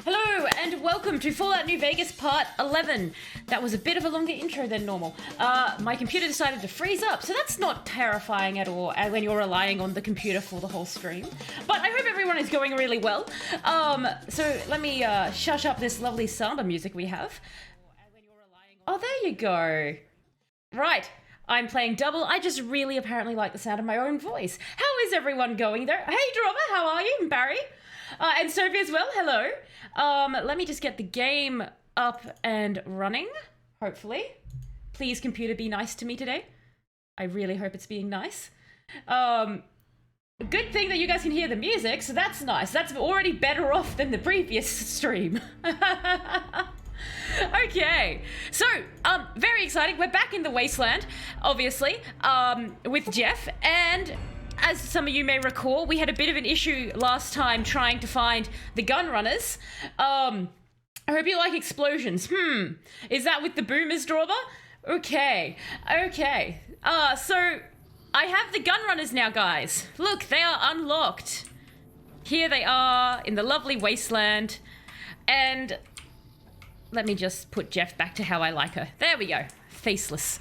Hello and welcome to Fallout New Vegas Part 11. That was a bit of a longer intro than normal. My computer decided to freeze up, so that's not terrifying at all when you're relying on the computer for the whole stream. But I hope everyone is going really well. So let me shush up this lovely samba music we have. Oh, there you go. Right. I'm playing double. I just really apparently like the sound of my own voice. How is everyone going there? Hey, Drova, how are you? And Barry? And Sophie as well, hello. Let me just get the game up and running, hopefully. Please, computer, be nice to me today. I really hope it's being nice. Good thing that you guys can hear the music, so that's nice. That's already better off than the previous stream. Okay, so, very exciting. We're back in the Wasteland, obviously, with Jeff, and as some of you may recall, we had a bit of an issue last time trying to find the gun runners. I hope you like explosions. Is that with the boomers, Drawber? Okay. So I have the gun runners now, guys. Look, they are unlocked. Here they are in the lovely Wasteland, and let me just put Jeff back to how I like her. There we go. Faceless.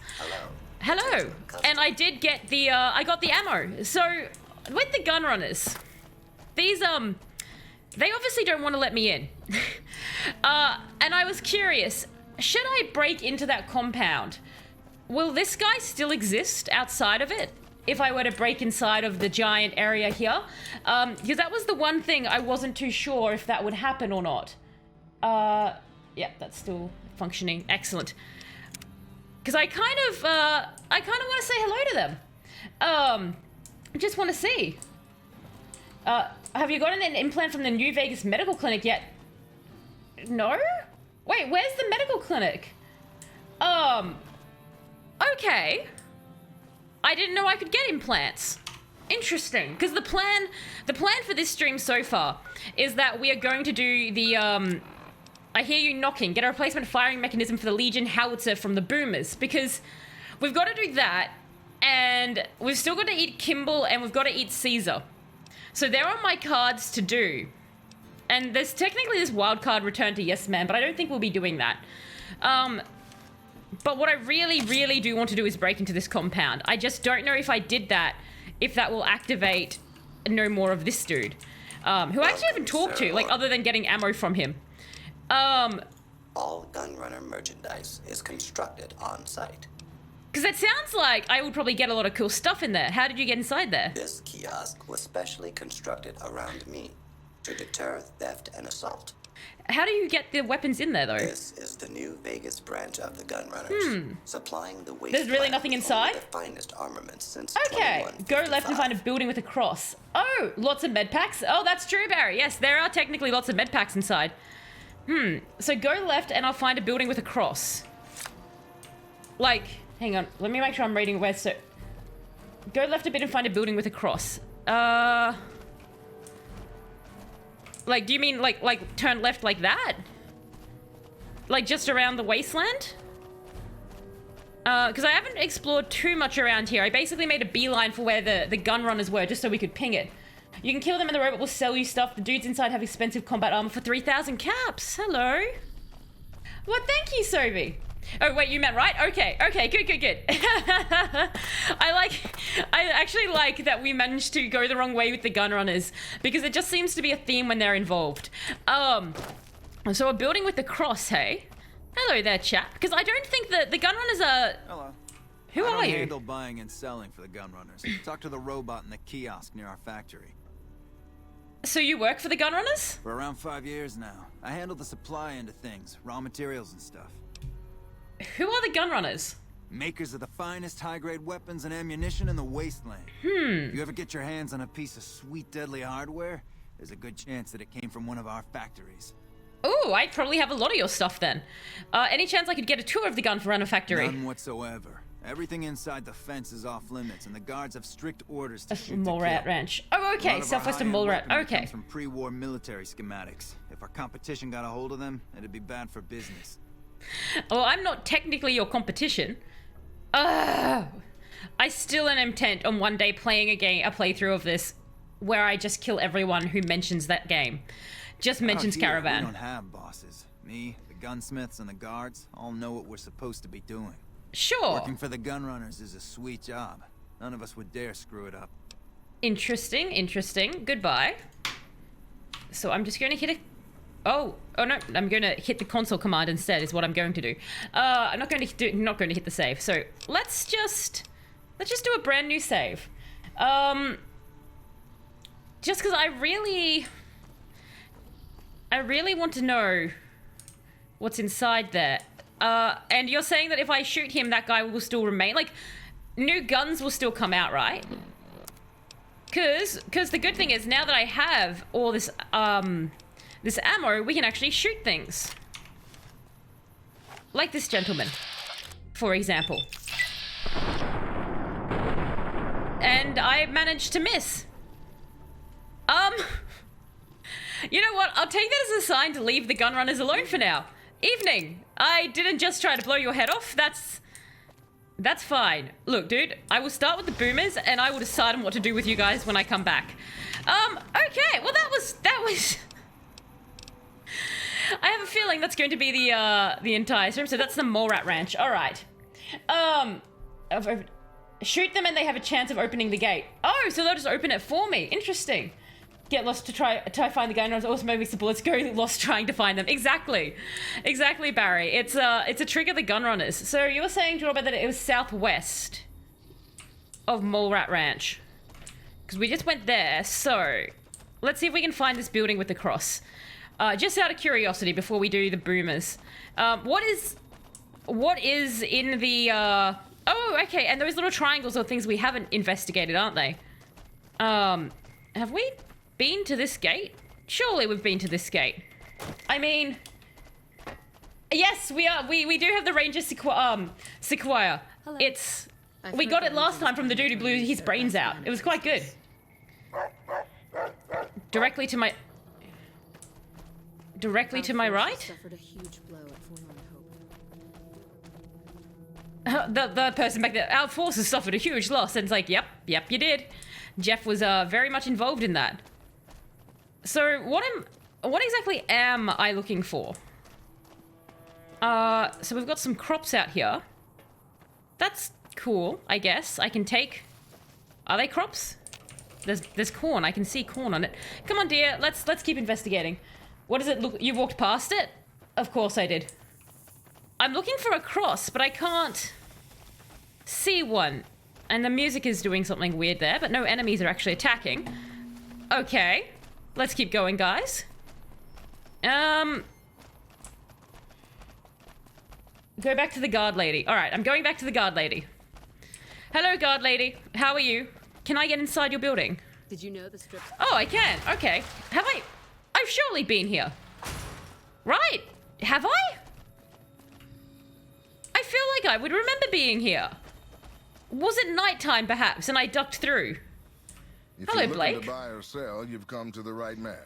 Hello. And I did get the, I got the ammo. So, with the gun runners, these, they obviously don't want to let me in. And I was curious, should I break into that compound? Will this guy still exist outside of it? If I were to break inside of the giant area here? Because that was the one thing I wasn't too sure if that would happen or not. Yeah, that's still functioning. Excellent. Because I kind of want to say hello to them. I just want to see. Have you gotten an implant from the New Vegas Medical Clinic yet? No? Wait, where's the medical clinic? Okay. I didn't know I could get implants. Interesting, because the plan for this stream so far is that we are going to do the, I hear you knocking. Get a replacement firing mechanism for the Legion howitzer from the boomers, because we've got to do that, and we've still got to eat Kimball, and we've got to eat Caesar. So they're on my cards to do. And there's technically this wild card return to Yes Man, but I don't think we'll be doing that. But what I really, really do want to do is break into this compound. I just don't know if I did that, if that will activate no more of this dude. Who I actually haven't talked to, like, other than getting ammo from him. All Gunrunner merchandise is constructed on site. Because it sounds like I would probably get a lot of cool stuff in there. How did you get inside there? This kiosk was specially constructed around me to deter theft and assault. How do you get the weapons in there, though? This is the New Vegas branch of the Gunrunners, supplying the wasteland. There's really nothing inside? The finest armaments since Okay, go left and find a building with a cross. Oh, lots of med packs. Oh, that's true, Barry. Yes, there are technically lots of med packs inside. So go left and I'll find a building with a cross. Like, hang on, let me make sure I'm reading where, so... Go left a bit and find a building with a cross. Like, do you mean, like turn left like that? Like, just around the wasteland? Because I haven't explored too much around here. I basically made a beeline for where the gun runners were, just so we could ping it. You can kill them and the robot will sell you stuff. The dudes inside have expensive combat armor for 3,000 caps. Hello. Well, thank you, Sophie. Oh, wait, you meant right? Okay, good. I actually like that we managed to go the wrong way with the gun runners, because it just seems to be a theme when they're involved. So a building with the cross, hey? Hello there, chap. Because I don't think that the gun runners are... Hello. Who are you? I handle buying and selling for the gun runners. Talk to the robot in the kiosk near our factory. So you work for the gun runners? For around 5 years now. I handle the supply end of things, raw materials and stuff. Who are the gun runners? Makers of the finest high-grade weapons and ammunition in the wasteland. If you ever get your hands on a piece of sweet, deadly hardware, there's a good chance that it came from one of our factories. Ooh, I probably have a lot of your stuff then. Any chance I could get a tour of the gun runner factory? None whatsoever. Everything inside the fence is off limits, and the guards have strict orders to shoot Mole Rat Ranch. Oh, okay, Southwestern Mole Rat. Okay. Comes from pre-war military schematics. If our competition got a hold of them, it'd be bad for business. Well, I'm not technically your competition. I still am intent on one day playing a playthrough of this where I just kill everyone who mentions that game. just mentions Out here, caravan. We don't have bosses. Me, the gunsmiths, and the guards all know what we're supposed to be doing. Sure. Working for the Gunrunners is a sweet job. None of us would dare screw it up. Interesting, interesting. Goodbye. So I'm just going to hit a... Oh no, I'm going to hit the console command instead is what I'm going to do. I'm not going to hit the save. So let's just do a brand new save. Just because I really want to know what's inside there. And you're saying that if I shoot him, that guy will still remain? Like, new guns will still come out, right? Because the good thing is, now that I have all this, this ammo, we can actually shoot things. Like this gentleman, for example. And I managed to miss. You know what? I'll take that as a sign to leave the gun runners alone for now. Evening. I didn't just try to blow your head off. That's fine. Look, dude, I will start with the boomers and I will decide on what to do with you guys when I come back. Okay. Well, that was I have a feeling that's going to be the entire stream. So that's the Mole Rat Ranch. All right. Shoot them and they have a chance of opening the gate. Oh, so they'll just open it for me. Interesting. Get lost to try find the gun runners. Also, maybe some bullets. Go lost trying to find them. Exactly, Barry. It's a trick of the gun runners. So you were saying, Drawbad, that it was southwest of Mole Rat Ranch, because we just went there. So let's see if we can find this building with the cross. Just out of curiosity, before we do the boomers, what is in the? Oh, okay. And those little triangles are things we haven't investigated, aren't they? Have we been to this gate? Surely we've been to this gate. I mean, yes, we are. We do have the Ranger Sequoia. Hello. We got it last time from the dude who blew his brains out. It was quite good. Directly to my right? Suffered a huge blow at Forlorn Hope. The person back there. Our forces suffered a huge loss, and it's like, yep, you did. Jeff was very much involved in that. So what exactly am I looking for? So we've got some crops out here. That's cool, I guess. I can take... Are they crops? There's corn. I can see corn on it. Come on, dear. Let's keep investigating. What does it look... You walked past it? Of course I did. I'm looking for a cross, but I can't see one. And the music is doing something weird there, but no enemies are actually attacking. Okay. Let's keep going, guys. Go back to the guard lady. All right, I'm going back to the guard lady. Hello, guard lady. How are you? Can I get inside your building? Did you know the strip? Oh, I can. Okay. Have I? I've surely been here. Right. Have I? I feel like I would remember being here. Was it nighttime, perhaps, and I ducked through? If Hello, you're looking Blake. to buy or sell, you've come to the right man.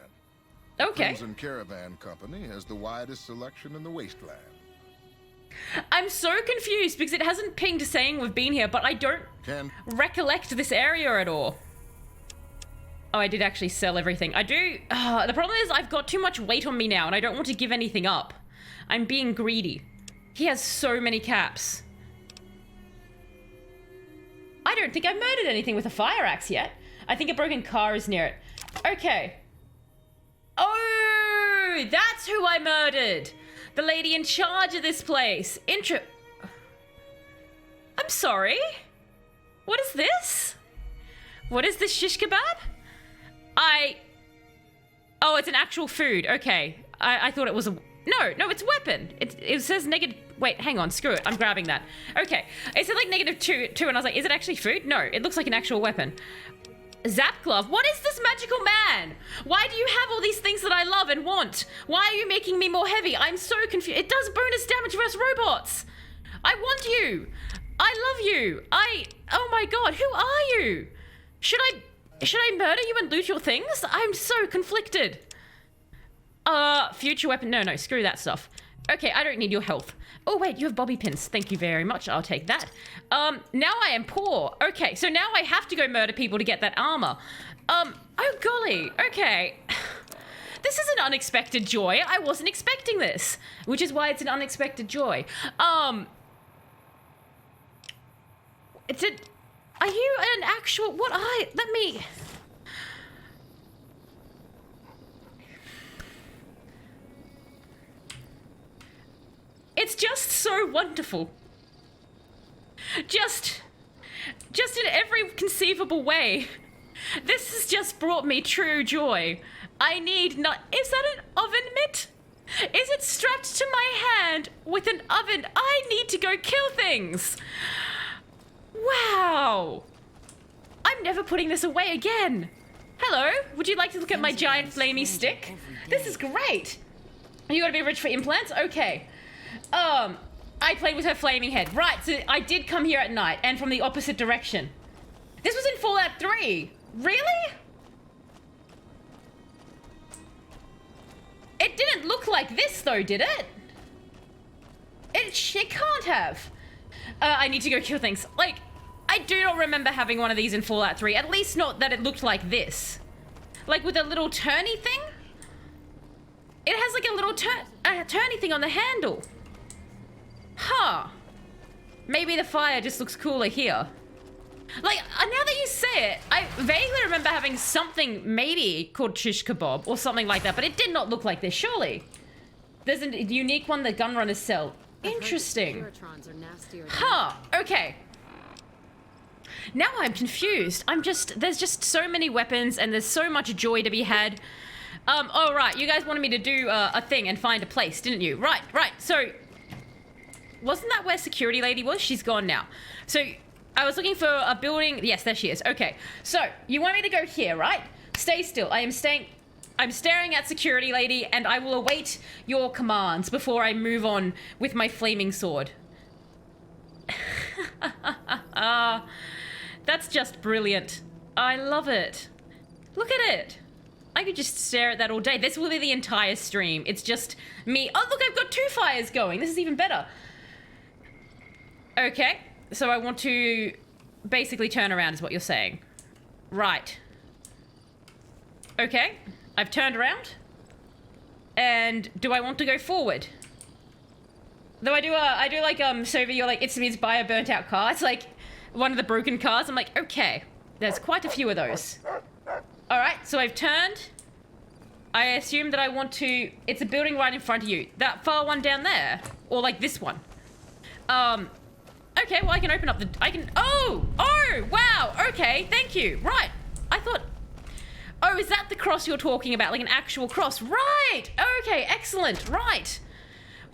Okay. Crimson Caravan Company has the widest selection in the wasteland. I'm so confused because it hasn't pinged saying we've been here, but I don't recollect this area at all. Oh, I did actually sell everything. I do. The problem is I've got too much weight on me now, and I don't want to give anything up. I'm being greedy. He has so many caps. I don't think I've murdered anything with a fire axe yet. I think a broken car is near it. Okay. Oh, that's who I murdered. The lady in charge of this place. I'm sorry. What is this? What is this shish kebab? Oh, it's an actual food. Okay. I thought it was a... No, it's a weapon. It says negative... Wait, hang on. Screw it. I'm grabbing that. Okay. It said like -2, and I was like, is it actually food? No, it looks like an actual weapon. Zap glove. What is this magical man? Why do you have all these things that I love and want? Why are you making me more heavy? I'm so confused. It does bonus damage versus robots. I want you. I love you. Oh my god, who are you? Should I murder you and loot your things? I'm so conflicted. Future weapon. No, screw that stuff. Okay, I don't need your health. Oh wait, you have bobby pins. Thank you very much. I'll take that. Now I am poor. Okay, so now I have to go murder people to get that armor. Oh golly. Okay. This is an unexpected joy. I wasn't expecting this, which is why it's an unexpected joy. Are you an actual, let me... It's just so wonderful. Just in every conceivable way. This has just brought me true joy. I need not. Is that an oven mitt? Is it strapped to my hand with an oven? I need to go kill things. Wow. I'm never putting this away again. Hello, would you like to look at my giant flamey stick? This is great. You gotta be rich for implants? Okay. I played with her flaming head. Right, so I did come here at night and from the opposite direction. This was in Fallout 3. Really? It didn't look like this though, did it? It can't have. I need to go kill things. Like, I do not remember having one of these in Fallout 3. At least not that it looked like this. Like with a little turny thing? It has like a little turny thing on the handle. Huh. Maybe the fire just looks cooler here. Like, now that you say it, I vaguely remember having something maybe called shish kebab or something like that, but it did not look like this, surely. There's a unique one that gunrunners sell. Interesting. Huh, okay. Now I'm confused. There's just so many weapons and there's so much joy to be had. Oh right, you guys wanted me to do a thing and find a place, didn't you? Right, so... Wasn't that where security lady was? She's gone now. So, I was looking for a building. Yes, there she is. Okay. So, you want me to go here, right? Stay still. I'm staring at security lady and I will await your commands before I move on with my flaming sword. That's just brilliant. I love it. Look at it. I could just stare at that all day. This will be the entire stream. It's just me. Oh, look, I've got 2 fires going. This is even better. Okay, so I want to basically turn around is what you're saying. Right. Okay, I've turned around. And do I want to go forward? Though I do like, Sophie, you're like, it's me, buy a burnt out car. It's like one of the broken cars. I'm like, okay, there's quite a few of those. All right, so I've turned. I assume that I want to, it's a building right in front of you. That far one down there, or like this one. Okay, well I can open up oh, wow, okay, thank you. Right, I thought, oh, is that the cross you're talking about? Like an actual cross, right, okay, excellent, right.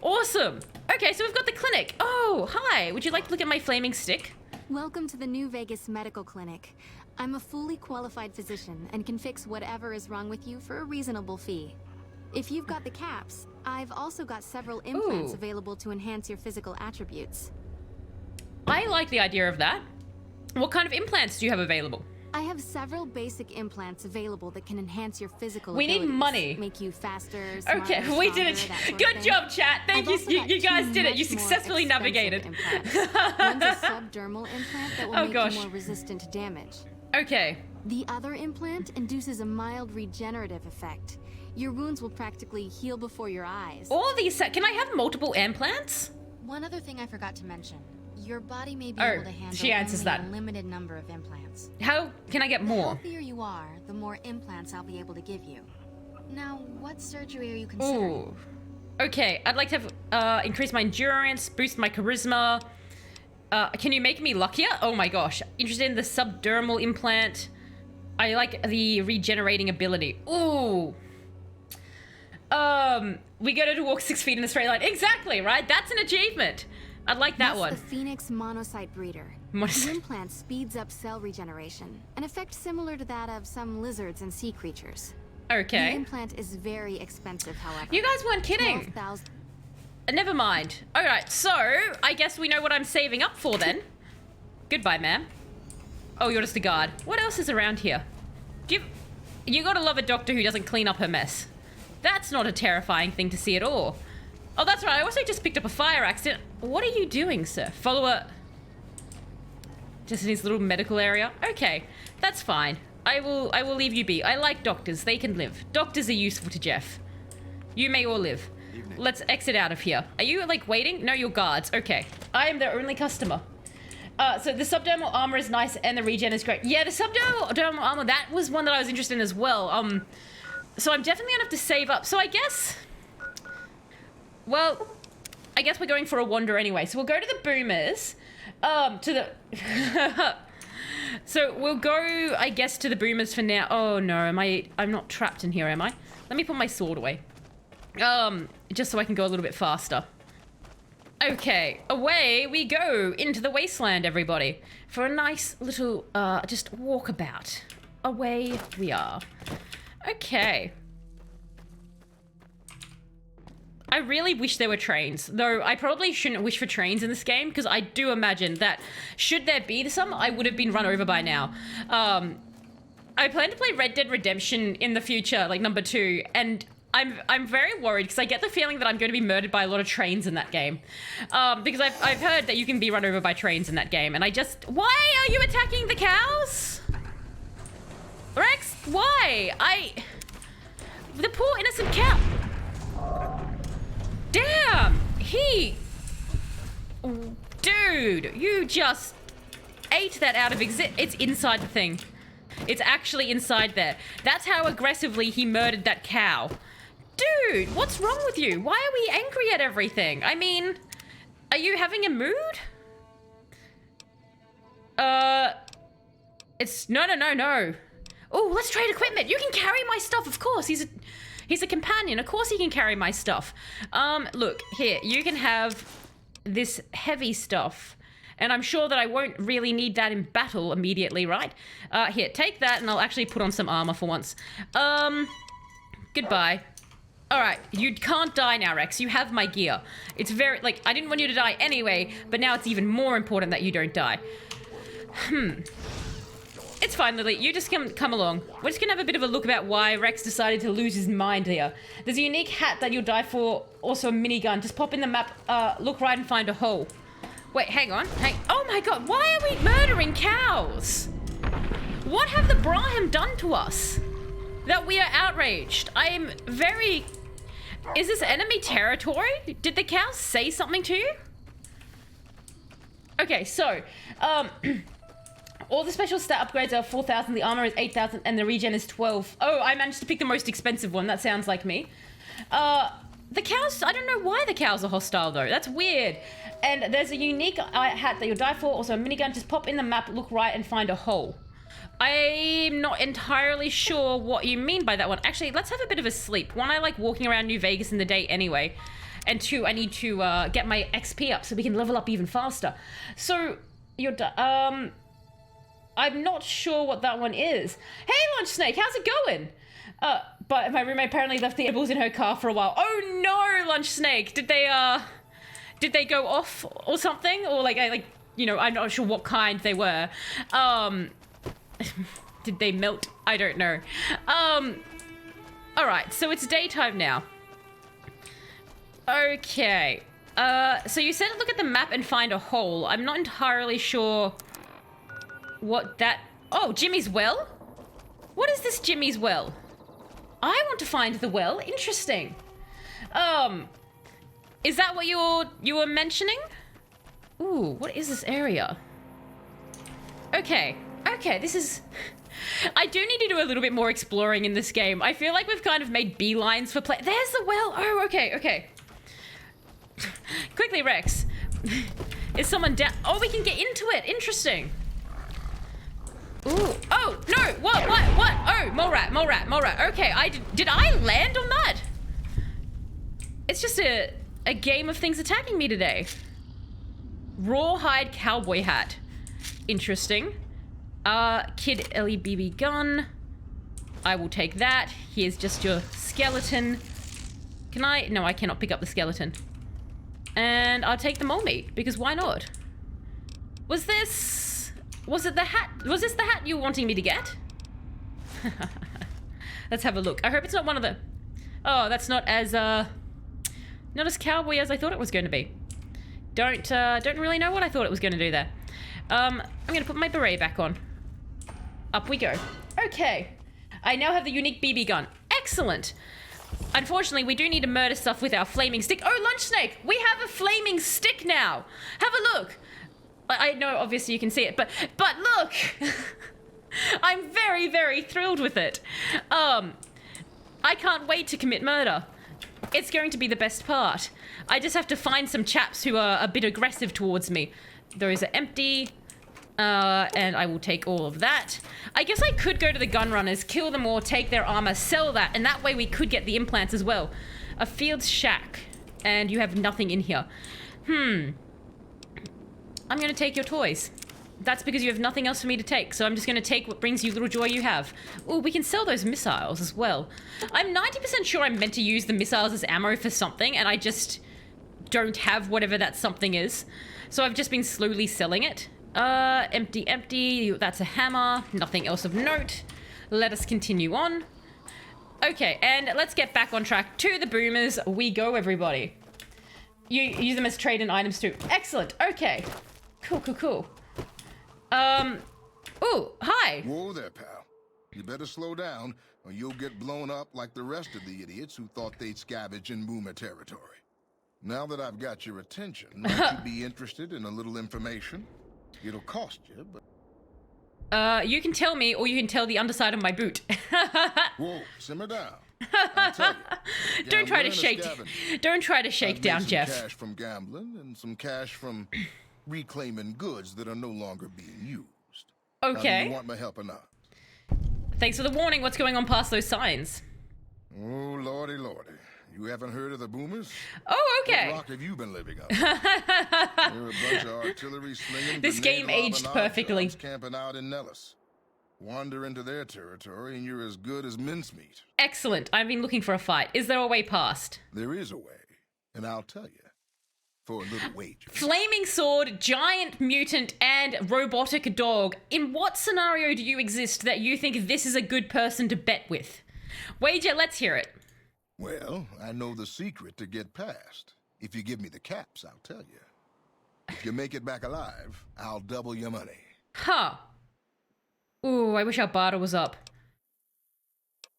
Awesome. Okay, so we've got the clinic. Oh, hi, would you like to look at my flaming stick? Welcome to the New Vegas Medical Clinic. I'm a fully qualified physician and can fix whatever is wrong with you for a reasonable fee. If you've got the caps, I've also got several implants available to enhance your physical attributes. I like the idea of that. What kind of implants do you have available? I have several basic implants available that can enhance your physical We need abilities, money. make you faster, smarter, Okay, we did stronger, that it. sort of Good thing. job, chat. Thank I've you. also got You guys two did it. You much more successfully expensive navigated. implants. One's a subdermal implant that will Oh, make gosh. you more resistant to damage. Okay. The other implant induces a mild regenerative effect. Your wounds will practically heal before your eyes. All of these, can I have multiple implants? One other thing I forgot to mention. Your body may be Oh, able to handle she answers only that. a limited number of implants. How can I get The more? healthier you are, the more implants I'll be able to give you. Now, what surgery are you considering? Ooh. Okay, I'd like to have, increase my endurance, boost my charisma. Can you make me luckier? Oh my gosh. Interested in the subdermal implant. I like the regenerating ability. Ooh. We get her to walk 6 feet in a straight line. Exactly, right? That's an achievement. I'd like that That's one. the Phoenix Monocyte Breeder. Monocyte- The implant speeds up cell regeneration, an effect similar to that of some lizards and sea creatures. The Okay. implant is very expensive, however. You guys weren't kidding. 12,000. Never mind. Alright, so I guess we know what I'm saving up for then. Goodbye, ma'am. Oh, you're just a guard. What else is around here? You gotta love a doctor who doesn't clean up her mess. That's not a terrifying thing to see at all. Oh, that's right. I also just picked up a fire accident. What are you doing, sir? Follow a... Just in his little medical area? Okay, that's fine. I will leave you be. I like doctors. They can live. Doctors are useful to Jeff. You may all live. Evening. Let's exit out of here. Are you, like, waiting? No, you're guards. Okay. I am their only customer. So the subdermal armor is nice and the regen is great. Yeah, the subdermal armor, that was one that I was interested in as well. So I'm definitely gonna have to save up. So I guess... Well, I guess we're going for a wander anyway. So we'll go to the boomers. So we'll go, I guess, to the boomers for now. Oh no, I'm not trapped in here, am I? Let me put my sword away. Just so I can go a little bit faster. Okay, away we go into the wasteland, everybody. For a nice little, just walkabout. Away we are. Okay. I really wish there were trains, though I probably shouldn't wish for trains in this game, because I do imagine that should there be some, I would have been run over by now. I plan to play Red Dead Redemption in the future, like number 2, and I'm very worried because I get the feeling that I'm going to be murdered by a lot of trains in that game. Because I've heard that you can be run over by trains in that game, and why are you attacking the cows? Rex, why? The poor innocent cow. Damn! Dude, you just ate that out of it's inside the thing. It's actually inside there. That's how aggressively he murdered that cow. Dude, what's wrong with you? Why are we angry at everything? I mean, are you having a mood? No. Oh, let's trade equipment. You can carry my stuff, of course. He's a companion. Of course he can carry my stuff. Look, here, you can have this heavy stuff. And I'm sure that I won't really need that in battle immediately, right? Here, take that and I'll actually put on some armor for once. Goodbye. All right, you can't die now, Rex. You have my gear. It's very, like, I didn't want you to die anyway, but now it's even more important that you don't die. It's fine, Lily. You just come along. We're just gonna have a bit of a look about why Rex decided to lose his mind here. There's a unique hat that you'll die for, also a minigun. Just pop in the map, look right and find a hole. Wait, hang on. Oh my god, why are we murdering cows? What have the Brahim done to us? That we are outraged. I am very... Is this enemy territory? Did the cows say something to you? Okay, so, all the special stat upgrades are 4,000, the armor is 8,000, and the regen is 12. Oh, I managed to pick the most expensive one. That sounds like me. The cows, I don't know why the cows are hostile, though. That's weird. And there's a unique hat that you'll die for, also a minigun. Just pop in the map, look right, and find a hole. I'm not entirely sure what you mean by that one. Actually, let's have a bit of a sleep. One, I like walking around New Vegas in the day anyway. And 2, I need to get my XP up so we can level up even faster. So, I'm not sure what that one is. Hey, Lunch Snake, how's it going? But my roommate apparently left the edibles in her car for a while. Oh no, Lunch Snake! Did they go off or something? Or like, you know, I'm not sure what kind they were. Did they melt? I don't know. Alright, so it's daytime now. Okay. So you said look at the map and find a hole. I'm not entirely sure what that... Oh, Jimmy's well? What is this Jimmy's well? I want to find the well. Interesting. Is that what you were mentioning? Ooh, what is this area? Okay, this is... I do need to do a little bit more exploring in this game. I feel like we've kind of made beelines for play... There's the well! Oh, okay. Quickly, Rex. Is someone down? Oh, we can get into it. Interesting. Ooh. Oh, no. What? Oh, mole rat. Okay, did I land on that? It's just a game of things attacking me today. Rawhide cowboy hat. Interesting. Kid LEBB gun. I will take that. Here's just your skeleton. Can I? No, I cannot pick up the skeleton. And I'll take the mole meat, because why not? Was this the hat you were wanting me to get? Let's have a look. I hope it's not one of the... Oh, that's not as cowboy as I thought it was going to be. Don't really know what I thought it was going to do there. I'm going to put my beret back on. up we go. Okay. I now have the unique BB gun. Excellent. Unfortunately, we do need to murder stuff with our flaming stick. Oh, Lunch Snake! We have a flaming stick now! Have a look! I know, obviously, you can see it, but look! I'm very, very thrilled with it. I can't wait to commit murder. It's going to be the best part. I just have to find some chaps who are a bit aggressive towards me. Those are empty. And I will take all of that. I guess I could go to the gun runners, kill them all, take their armor, sell that, and that way we could get the implants as well. A field shack. And you have nothing in here. I'm gonna take your toys. That's because you have nothing else for me to take, so I'm just gonna take what brings you little joy you have. Oh, we can sell those missiles as well. I'm 90% sure I'm meant to use the missiles as ammo for something, and I just don't have whatever that something is. So I've just been slowly selling it. Empty. That's a hammer. Nothing else of note. Let us continue on. Okay, and let's get back on track. To the boomers we go, everybody. You use them as trade and items too. Excellent. Okay. Cool. Oh, hi. Whoa there, pal. You better slow down, or you'll get blown up like the rest of the idiots who thought they'd scavenge in boomer territory. Now that I've got your attention, might you be interested in a little information? It'll cost you, but... You can tell me, or you can tell the underside of my boot. Whoa, simmer down. I'll tell you. Don't try to Gambling shake I've down, made some Jeff. cash from gambling and some cash from reclaiming goods that are no longer being used. Now, do Okay. you want my help or not? Thanks for the warning. What's going on past those signs? Oh, lordy. You haven't heard of the boomers? Oh, okay. What rock have you been living on? They're a bunch of artillery slinging, This game aged perfectly. camping out in Nellis. Wander into their territory and you're as good as mincemeat. Excellent. I've been looking for a fight. Is there a way past? There is a way, and I'll tell you. For a little wager. Flaming sword, giant mutant, and robotic dog. In what scenario do you exist that you think this is a good person to bet with? Wager, let's hear it. Well, I know the secret to get past. If you give me the caps, I'll tell you. If you make it back alive, I'll double your money. Huh. Ooh, I wish our barter was up.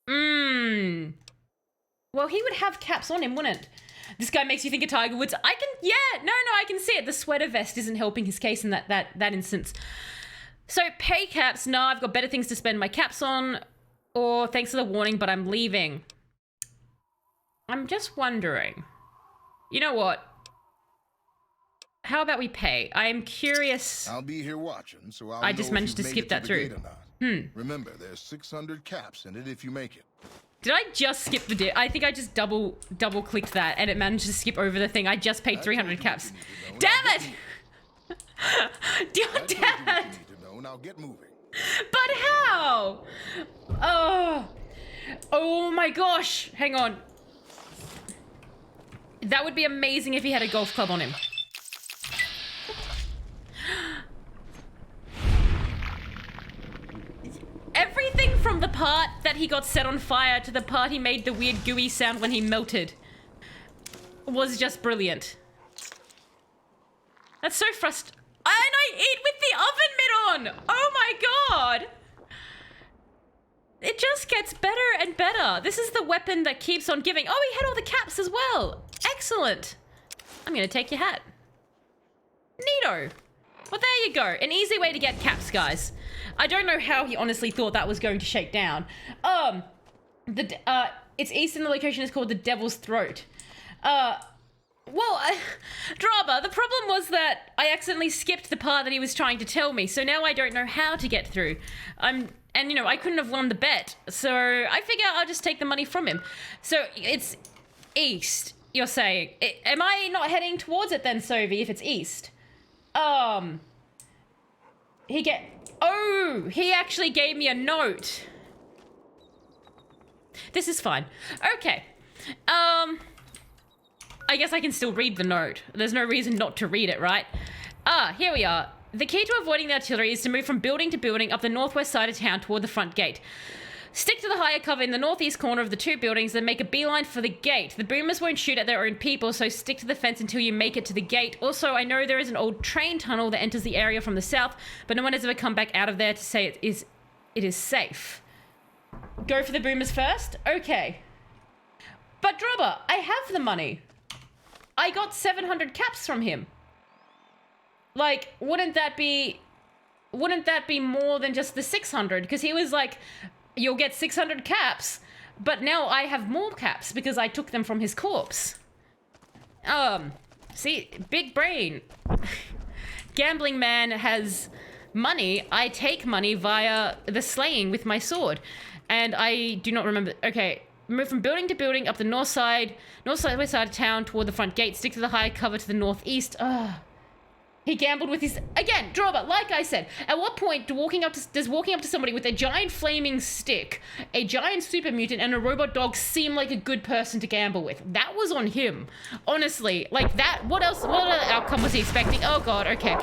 Well, he would have caps on him, wouldn't? This guy makes you think of Tiger Woods. I can see it. The sweater vest isn't helping his case in that instance. So, pay caps. No, I've got better things to spend my caps on. Or, thanks for the warning, but I'm leaving. I'm just wondering. You know what? How about we pay? I am curious. I'll be here watching, so I'll I just know if managed to you've skip made it that the through. gate or not. Remember, there's 600 caps in it if you make it. Did I just skip the dip? I think I just double clicked that and it managed to skip over the thing. I just paid 300 caps. Damn it! Damn it! Now get moving. But how? Oh my gosh. Hang on. That would be amazing if he had a golf club on him. Everything from the part that he got set on fire to the part he made the weird gooey sound when he melted was just brilliant. That's so frustrating. And I eat with the oven mitt on! Oh my god! It just gets better and better. This is the weapon that keeps on giving. Oh, he had all the caps as well. Excellent. I'm gonna take your hat. Neato. Well, there you go. An easy way to get caps, guys. I don't know how he honestly thought that was going to shake down. It's east and the location is called the Devil's Throat. Draba, the problem was that I accidentally skipped the part that he was trying to tell me, so now I don't know how to get through. And you know, I couldn't have won the bet, so I figure I'll just take the money from him. So it's east, you're saying. Am I not heading towards it then, Sovi, if it's east? He actually gave me a note. This is fine. Okay. I guess I can still read the note. There's no reason not to read it, right? Here we are. The key to avoiding the artillery is to move from building to building up the northwest side of town toward the front gate. Stick to the higher cover in the northeast corner of the two buildings, then make a beeline for the gate. The boomers won't shoot at their own people, so stick to the fence until you make it to the gate. Also, I know there is an old train tunnel that enters the area from the south, but no one has ever come back out of there to say it is it is safe. Go for the boomers first? Okay. But Drobber, I have the money. I got 700 caps from him. Like, wouldn't that be more than just the 600? Because he was like, you'll get 600 caps, but now I have more caps because I took them from his corpse. See, big brain. Gambling man has money. I take money via the slaying with my sword. And I do not remember. Okay, move from building to building up the north side, west side of town toward the front gate. Stick to the high cover to the northeast. He gambled with his, again, Drobber, like I said, at what point does walking up to somebody with a giant flaming stick, a giant super mutant, and a robot dog seem like a good person to gamble with? That was on him. Honestly, like that, what other outcome was he expecting? Oh god, okay.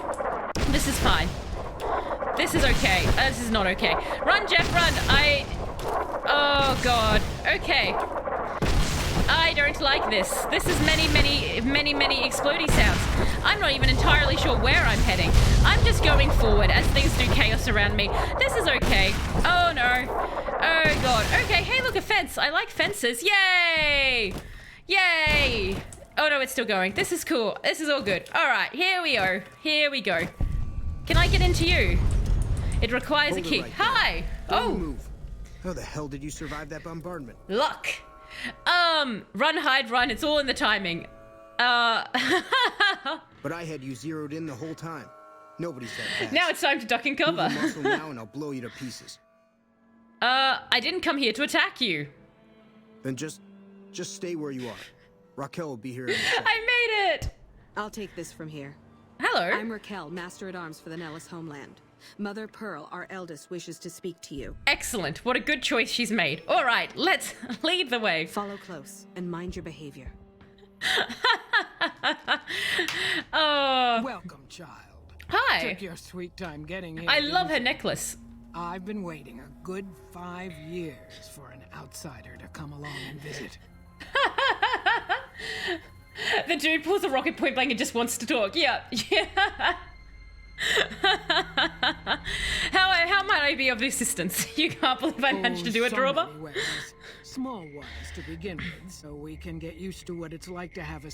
This is fine. This is okay. This is not okay. Run, Jeff, run! Oh god. Okay. I don't like this. This is many explodey sounds. I'm not even entirely sure where I'm heading. I'm just going forward as things do chaos around me. This is okay. Oh no. Oh god. Okay, hey look, a fence. I like fences. Yay! Yay! Oh no, it's still going. This is cool. This is all good. Alright, here we go. Here we go. Can I get into you? It requires Hold a key. it right there. Hi! Don't Oh! move. How the hell did you survive that bombardment? Luck. Run, hide, run. It's all in the timing. But I had you zeroed in the whole time. Nobody's that fast. Now it's time to duck and Move cover. a muscle now and I'll blow you to pieces. I didn't come here to attack you. Then just stay where you are. Raquel will be here in a second. I made it. I'll take this from here. Hello. I'm Raquel, Master at Arms for the Nellis homeland. Mother Pearl, our eldest, wishes to speak to you. Excellent. What a good choice she's made. All right, let's lead the way. Follow close and mind your behavior. Oh, Welcome, child. hi. Took your sweet time getting here. I love her didn't you? necklace. I've been waiting a good 5 years for an outsider to come along and visit. The dude pulls a rocket point blank and just wants to talk. Yeah. How might I be of assistance? You can't believe I managed to do it, so Drobber. many ways. Small ones to begin with, so we can get used to what it's like to have a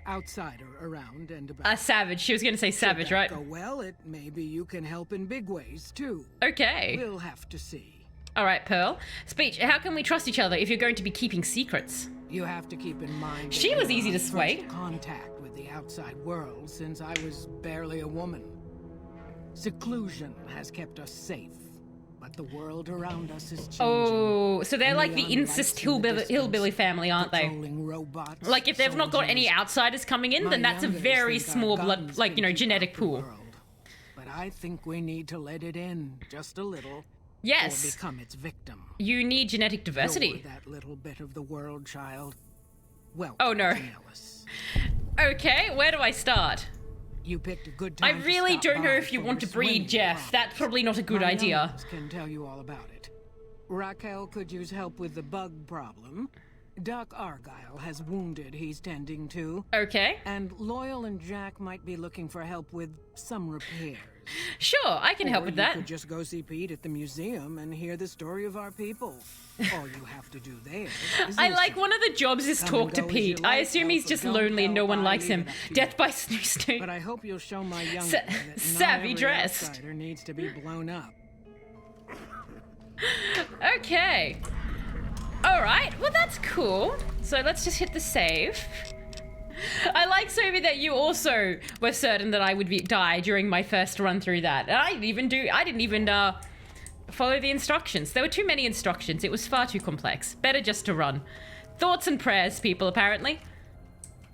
outsider around and about. A savage. She was going to say savage, Should right? that go well, maybe you can help in big ways too. Okay. We'll have to see. All right, Pearl. Speech. How can we trust each other if you're going to be keeping secrets? You have to keep in mind. that She was you're easy to on first sway. Contact with the outside world since I was barely a woman. Seclusion has kept us safe, but the world around us is changing. Oh, so they're like the Neon incest lights in the distance, hillbilly family, aren't they? patrolling robots, Like, if they've not got any soldiers. outsiders coming in, My then that's a youngers very think our small blood, guns like, can keep genetic out the pool. world. But I think we need to let it in just a little, or Yes, become its victim. you need genetic You're diversity. that little bit of the world, child. Welcome Oh, no. to Nellis. Okay, where do I start? You picked a good I time to really stop don't know by if you for want to a breed swimming Jeff. problem. That's probably not a good My idea. youngins can tell you all about it. Raquel could use help with the bug problem. Doc Argyle has wounded he's tending to. Okay, And Loyal and Jack might be looking for help with some repairs. sure, I can help Or with you that. could just go see Pete at the museum and hear the story of our people. All you have to do there is I like listen. one of the jobs is Come talk and to go as Pete. you I like, assume he's Alpha. just Don't lonely and no tell, one I likes leave him. it up to Death you. by Snoo Snoo. But I hope you'll show my young Sa- that not savvy every dressed. outsider needs to be blown up. Okay. Alright, well that's cool. So let's just hit the save. I like, Sophie, that you also were certain that I would die during my first run through that. And I didn't even follow the instructions. There were too many instructions. It was far too complex. Better just to run. Thoughts and prayers, people, apparently.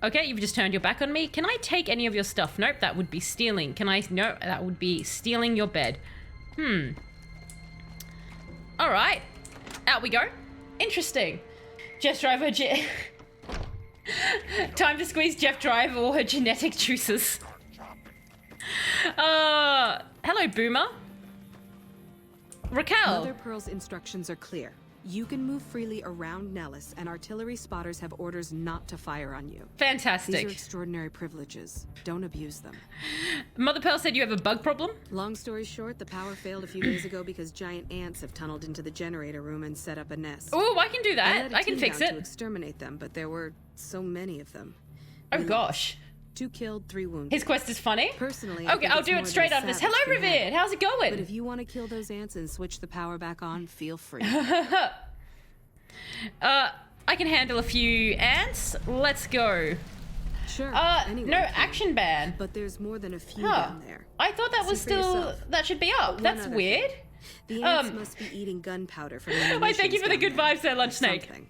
Okay, you've just turned your back on me. Can I take any of your stuff? Nope, that would be stealing. No, that would be stealing your bed. Alright. Out we go. Interesting. Jeff Driver, time to squeeze Jeff Driver all her genetic juices. Hello, Boomer. Raquel. Mother Pearl's instructions are clear. You can move freely around Nellis, and artillery spotters have orders not to fire on you. Fantastic. These are extraordinary privileges. Don't abuse them. Mother Pearl said you have a bug problem? Long story short, the power failed a few days ago because giant ants have tunneled into the generator room and set up a nest. Oh, I can do I that. led a I can team fix down it. to exterminate them, but there were so many of them. Oh We lost. gosh. 2 killed, 3 wounded. His quest is funny. Personally, I Okay, think I'll it's do more it than straight a after this. savage Hello, can handle. Revered. How's it going? But if you want to kill those ants and switch the power back on, feel free. I can handle a few ants. Let's go. Sure. anyone No can. action ban. But there's more than a few Huh. down there. I thought that was See for still yourself. that should be up. One That's other weird. The ants must be eating gunpowder from the Why, thank you for the good munitions down vibes there, Lunch or Snake. something.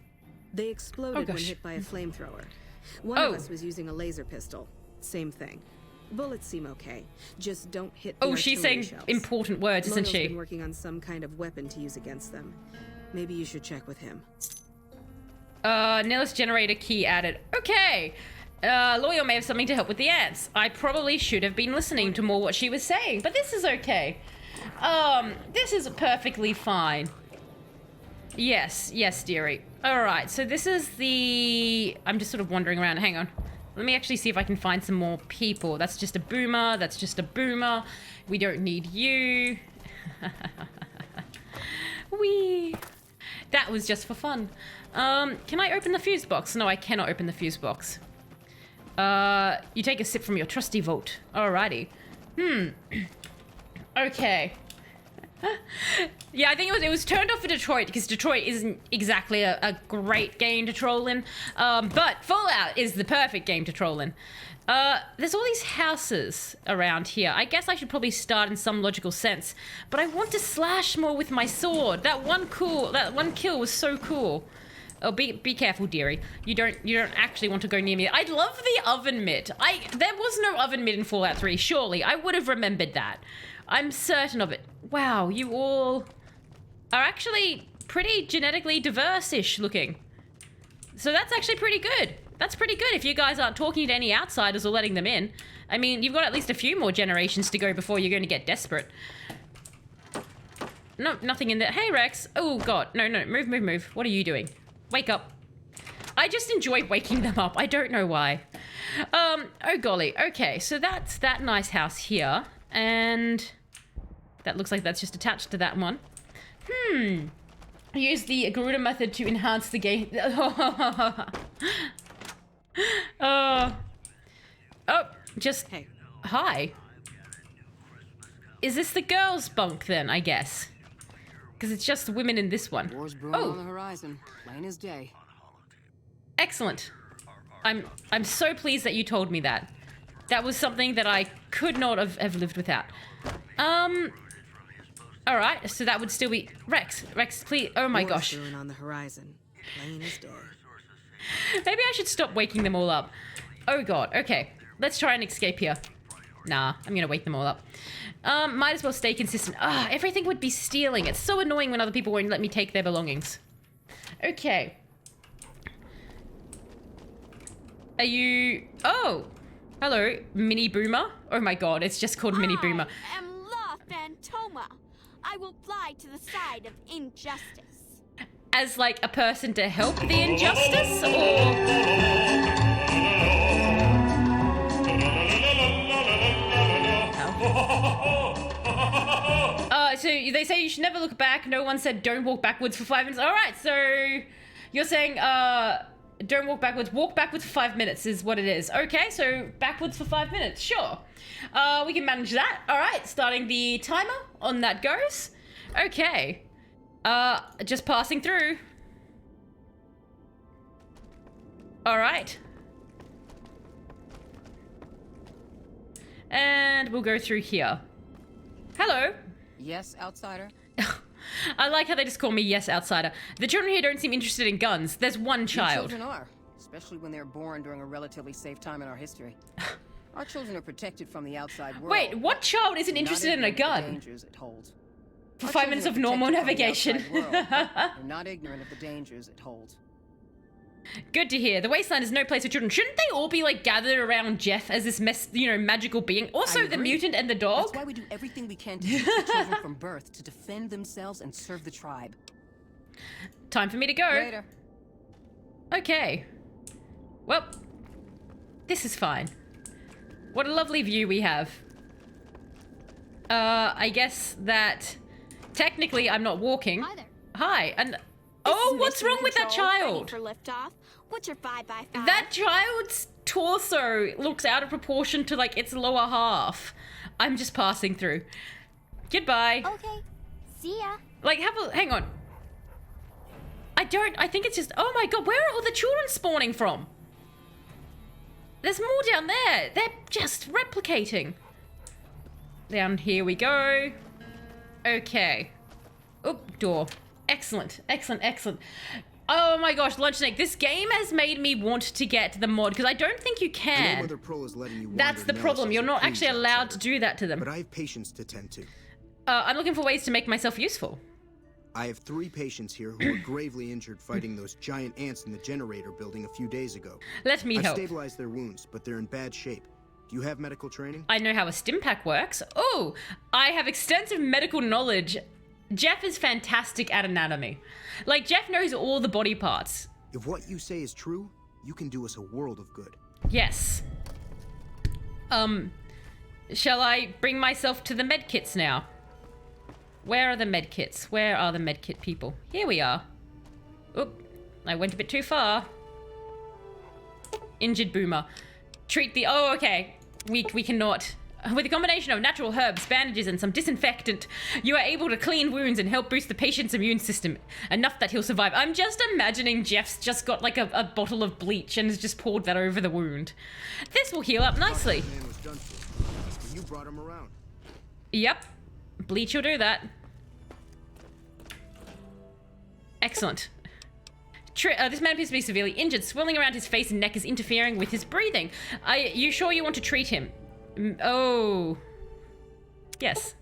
They exploded when gosh. hit by a flamethrower. One Oh. of us was using a laser pistol. Same thing. Bullets seem okay. Just don't hit the Oh, she's artillery saying shells. important words, isn't Loyal's she? been working on some kind of weapon to use against them. Maybe you should check with him. Nellis generator key added. Okay. Loyal may have something to help with the ants. I probably should have been listening to more what she was saying, but this is okay. This is perfectly fine. Yes, dearie. Alright, so this is the... I'm just sort of wandering around. Hang on. Let me actually see if I can find some more people. That's just a boomer. That's just a boomer. We don't need you. Wee. That was just for fun. Can I open the fuse box? No, I cannot open the fuse box. You take a sip from your trusty vault. Alrighty. Okay. Yeah, I think it was turned off for Detroit because Detroit isn't exactly a great game to troll in. But Fallout is the perfect game to troll in. There's all these houses around here. I guess I should probably start in some logical sense. But I want to slash more with my sword. That one kill was so cool. Oh, be careful, dearie. You don't actually want to go near me. I love the oven mitt. There was no oven mitt in Fallout 3, surely. I would have remembered that. I'm certain of it. Wow, you all are actually pretty genetically diverse-ish looking. So that's actually pretty good. That's pretty good if you guys aren't talking to any outsiders or letting them in. I mean, you've got at least a few more generations to go before you're going to get desperate. No, nothing in there. Hey, Rex. Oh, God. No. Move. What are you doing? Wake up. I just enjoy waking them up. I don't know why. Oh, golly. Okay, so that's that nice house here. And that looks like that's just attached to that one. Use the Garuda method to enhance the game. Oh, just... Hey. Hi. Is this the girls' bunk then, I guess? Because it's just women in this one. War's brewing Oh. on the horizon, plain as day. Excellent. I'm so pleased that you told me that. That was something that I could not have lived without. Alright, so that would still be... Rex, please... Oh my War's gosh. brewing on the horizon. Plain as day. Maybe I should stop waking them all up. Oh god, okay. Let's try and escape here. Nah, I'm gonna wake them all up. Might as well stay consistent. Everything would be stealing. It's so annoying when other people won't let me take their belongings. Okay. Are you... Oh! Hello, Mini Boomer. Oh my god, it's just called Mini Boomer. I am La Phantoma. I will fly to the side of injustice. As like a person to help the injustice, or... So they say you should never look back. No one said don't walk backwards for 5 minutes. All right, so you're saying don't walk backwards. Walk backwards for 5 minutes is what it is. Okay, so backwards for 5 minutes. Sure. We can manage that. All right, starting the timer on that goes. Okay. Just passing through. All right. And we'll go through here. Hello. Yes, outsider? I like how they just call me Yes Outsider. The children here don't seem interested in guns. There's one Your child. children are, especially when they're born during a relatively safe time in our history. Our children are protected from the outside world. Wait, what child isn't Not interested in a ignorant of the gun? dangers it holds. For Our 5 children minutes are of normal protected from the navigation. outside world, but they're not ignorant of the dangers it holds. Good to hear. The Wasteland is no place for children. Shouldn't they all be like gathered around Jeff as this magical being? Also, I the agree. mutant and the dog. That's why we do everything we can to teach the children from birth to defend themselves and serve the tribe. Time for me to go. Later. Okay. Well, this is fine. What a lovely view we have. I guess that technically I'm not walking. Hi there. Hi, and oh, what's wrong with that child? Ready for liftoff. What's your 5x5? That child's torso looks out of proportion to like its lower half. I'm just passing through. Goodbye. Okay. See ya. Like, hang on. I think it's just, oh my god, where are all the children spawning from? There's more down there. They're just replicating. Down here we go. Okay. Oop, door. Excellent, excellent, excellent. Oh my gosh, Lunch Snake, this game has made me want to get the mod, because I don't think you I know can. Mother Pearl is letting you That's wander the problem. Nellis You're as not you actually please, allowed outsider. to do that to them. But I have patients to tend to. I'm looking for ways to make myself useful. I have 3 patients here who were gravely injured fighting those giant ants in the generator building a few days ago. Let me I've help. stabilized their wounds, but they're in bad shape. Do you have medical training? I know how a stim pack works. Oh, I have extensive medical knowledge. Jeff is fantastic at anatomy. Like, Jeff knows all the body parts. If what you say is true, you can do us a world of good. Yes. Shall I bring myself to the medkits now? Where are the medkits? Where are the medkit people? Here we are. Oop, I went a bit too far. Injured boomer. Treat the, oh, okay. We cannot. With a combination of natural herbs, bandages, and some disinfectant, you are able to clean wounds and help boost the patient's immune system. Enough that he'll survive. I'm just imagining Jeff's just got like a bottle of bleach and has just poured that over the wound. This will heal up nicely. The man was done for, but you brought him around. Yep. Bleach will do that. Excellent. This man appears to be severely injured. Swelling around his face and neck is interfering with his breathing. Are you sure you want to treat him? Oh. Yes.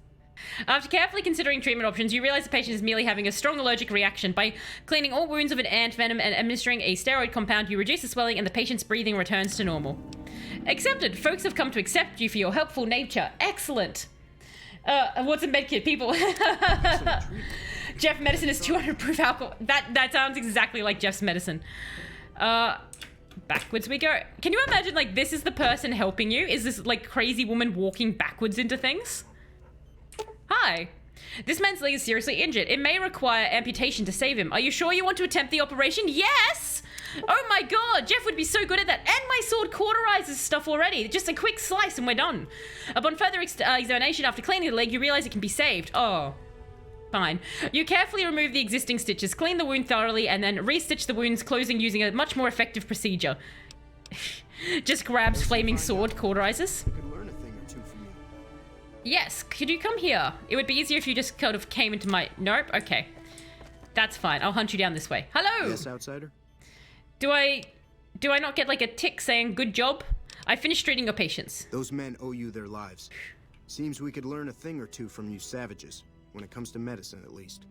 After carefully considering treatment options, you realize the patient is merely having a strong allergic reaction. By cleaning all wounds of an ant venom and administering a steroid compound, you reduce the swelling and the patient's breathing returns to normal. Accepted. Folks have come to accept you for your helpful nature. Excellent. What's a medkit, people? Jeff medicine is 200 proof alcohol. That sounds exactly like Jeff's medicine. Backwards we go. Can you imagine, like, this is the person helping you? Is this, like, crazy woman walking backwards into things? Hi. This man's leg is seriously injured. It may require amputation to save him. Are you sure you want to attempt the operation? Yes! Oh my god, Jeff would be so good at that. And my sword cauterizes stuff already. Just a quick slice and we're done. Upon further examination after cleaning the leg, you realize it can be saved. Oh. Fine. You carefully remove the existing stitches, clean the wound thoroughly, and then restitch the wounds, closing using a much more effective procedure. Just grabs flaming sword, cauterizes. I could learn a thing or two from you. Yes, could you come here? It would be easier if you just kind of came into my... Nope, okay. That's fine. I'll hunt you down this way. Hello! Yes, outsider? Do I not get like a tick saying good job? I finished treating your patients. Those men owe you their lives. Seems we could learn a thing or two from you savages. When it comes to medicine, at least.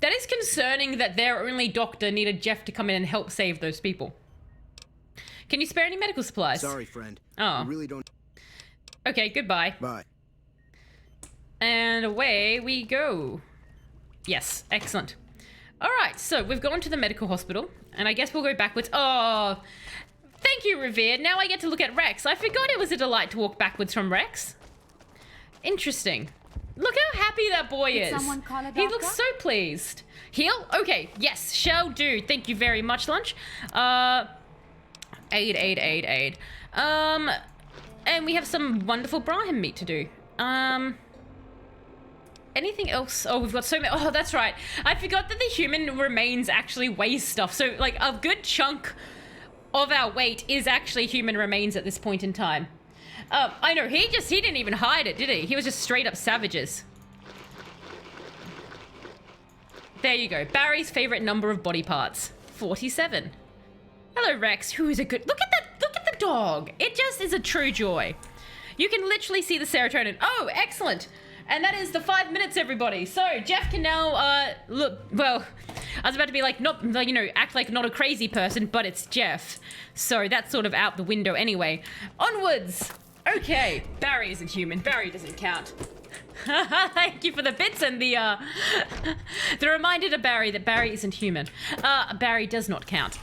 That is concerning that their only doctor needed Jeff to come in and help save those people. Can you spare any medical supplies? Sorry, friend. Oh. I really don't... Okay, goodbye. Bye. And away we go. Yes, excellent. Alright, so we've gone to the medical hospital, and I guess we'll go backwards. Oh, thank you, Revered. Now I get to look at Rex. I forgot it was a delight to walk backwards from Rex. Interesting. Look how happy that boy is. Someone call a He doctor? looks so pleased. Heal? Okay, yes, shall do. Thank you very much, Lunch. Aid. And we have some wonderful Brahim meat to do. Anything else? Oh, we've got so many. Oh, that's right. I forgot that the human remains actually weigh stuff. So, like, a good chunk of our weight is actually human remains at this point in time. I know, he didn't even hide it, did he? He was just straight up savages. There you go. Barry's favorite number of body parts. 47. Hello, Rex. Who is a good... Look at the dog. It just is a true joy. You can literally see the serotonin. Oh, excellent. And that is the 5 minutes, everybody. So, Jeff can now, look... Well, I was about to be like, not, you know, act like not a crazy person, but it's Jeff. So, that's sort of out the window anyway. Onwards! Okay, Barry isn't human. Barry doesn't count. Thank you for the bits and the reminder to Barry that Barry isn't human. Barry does not count.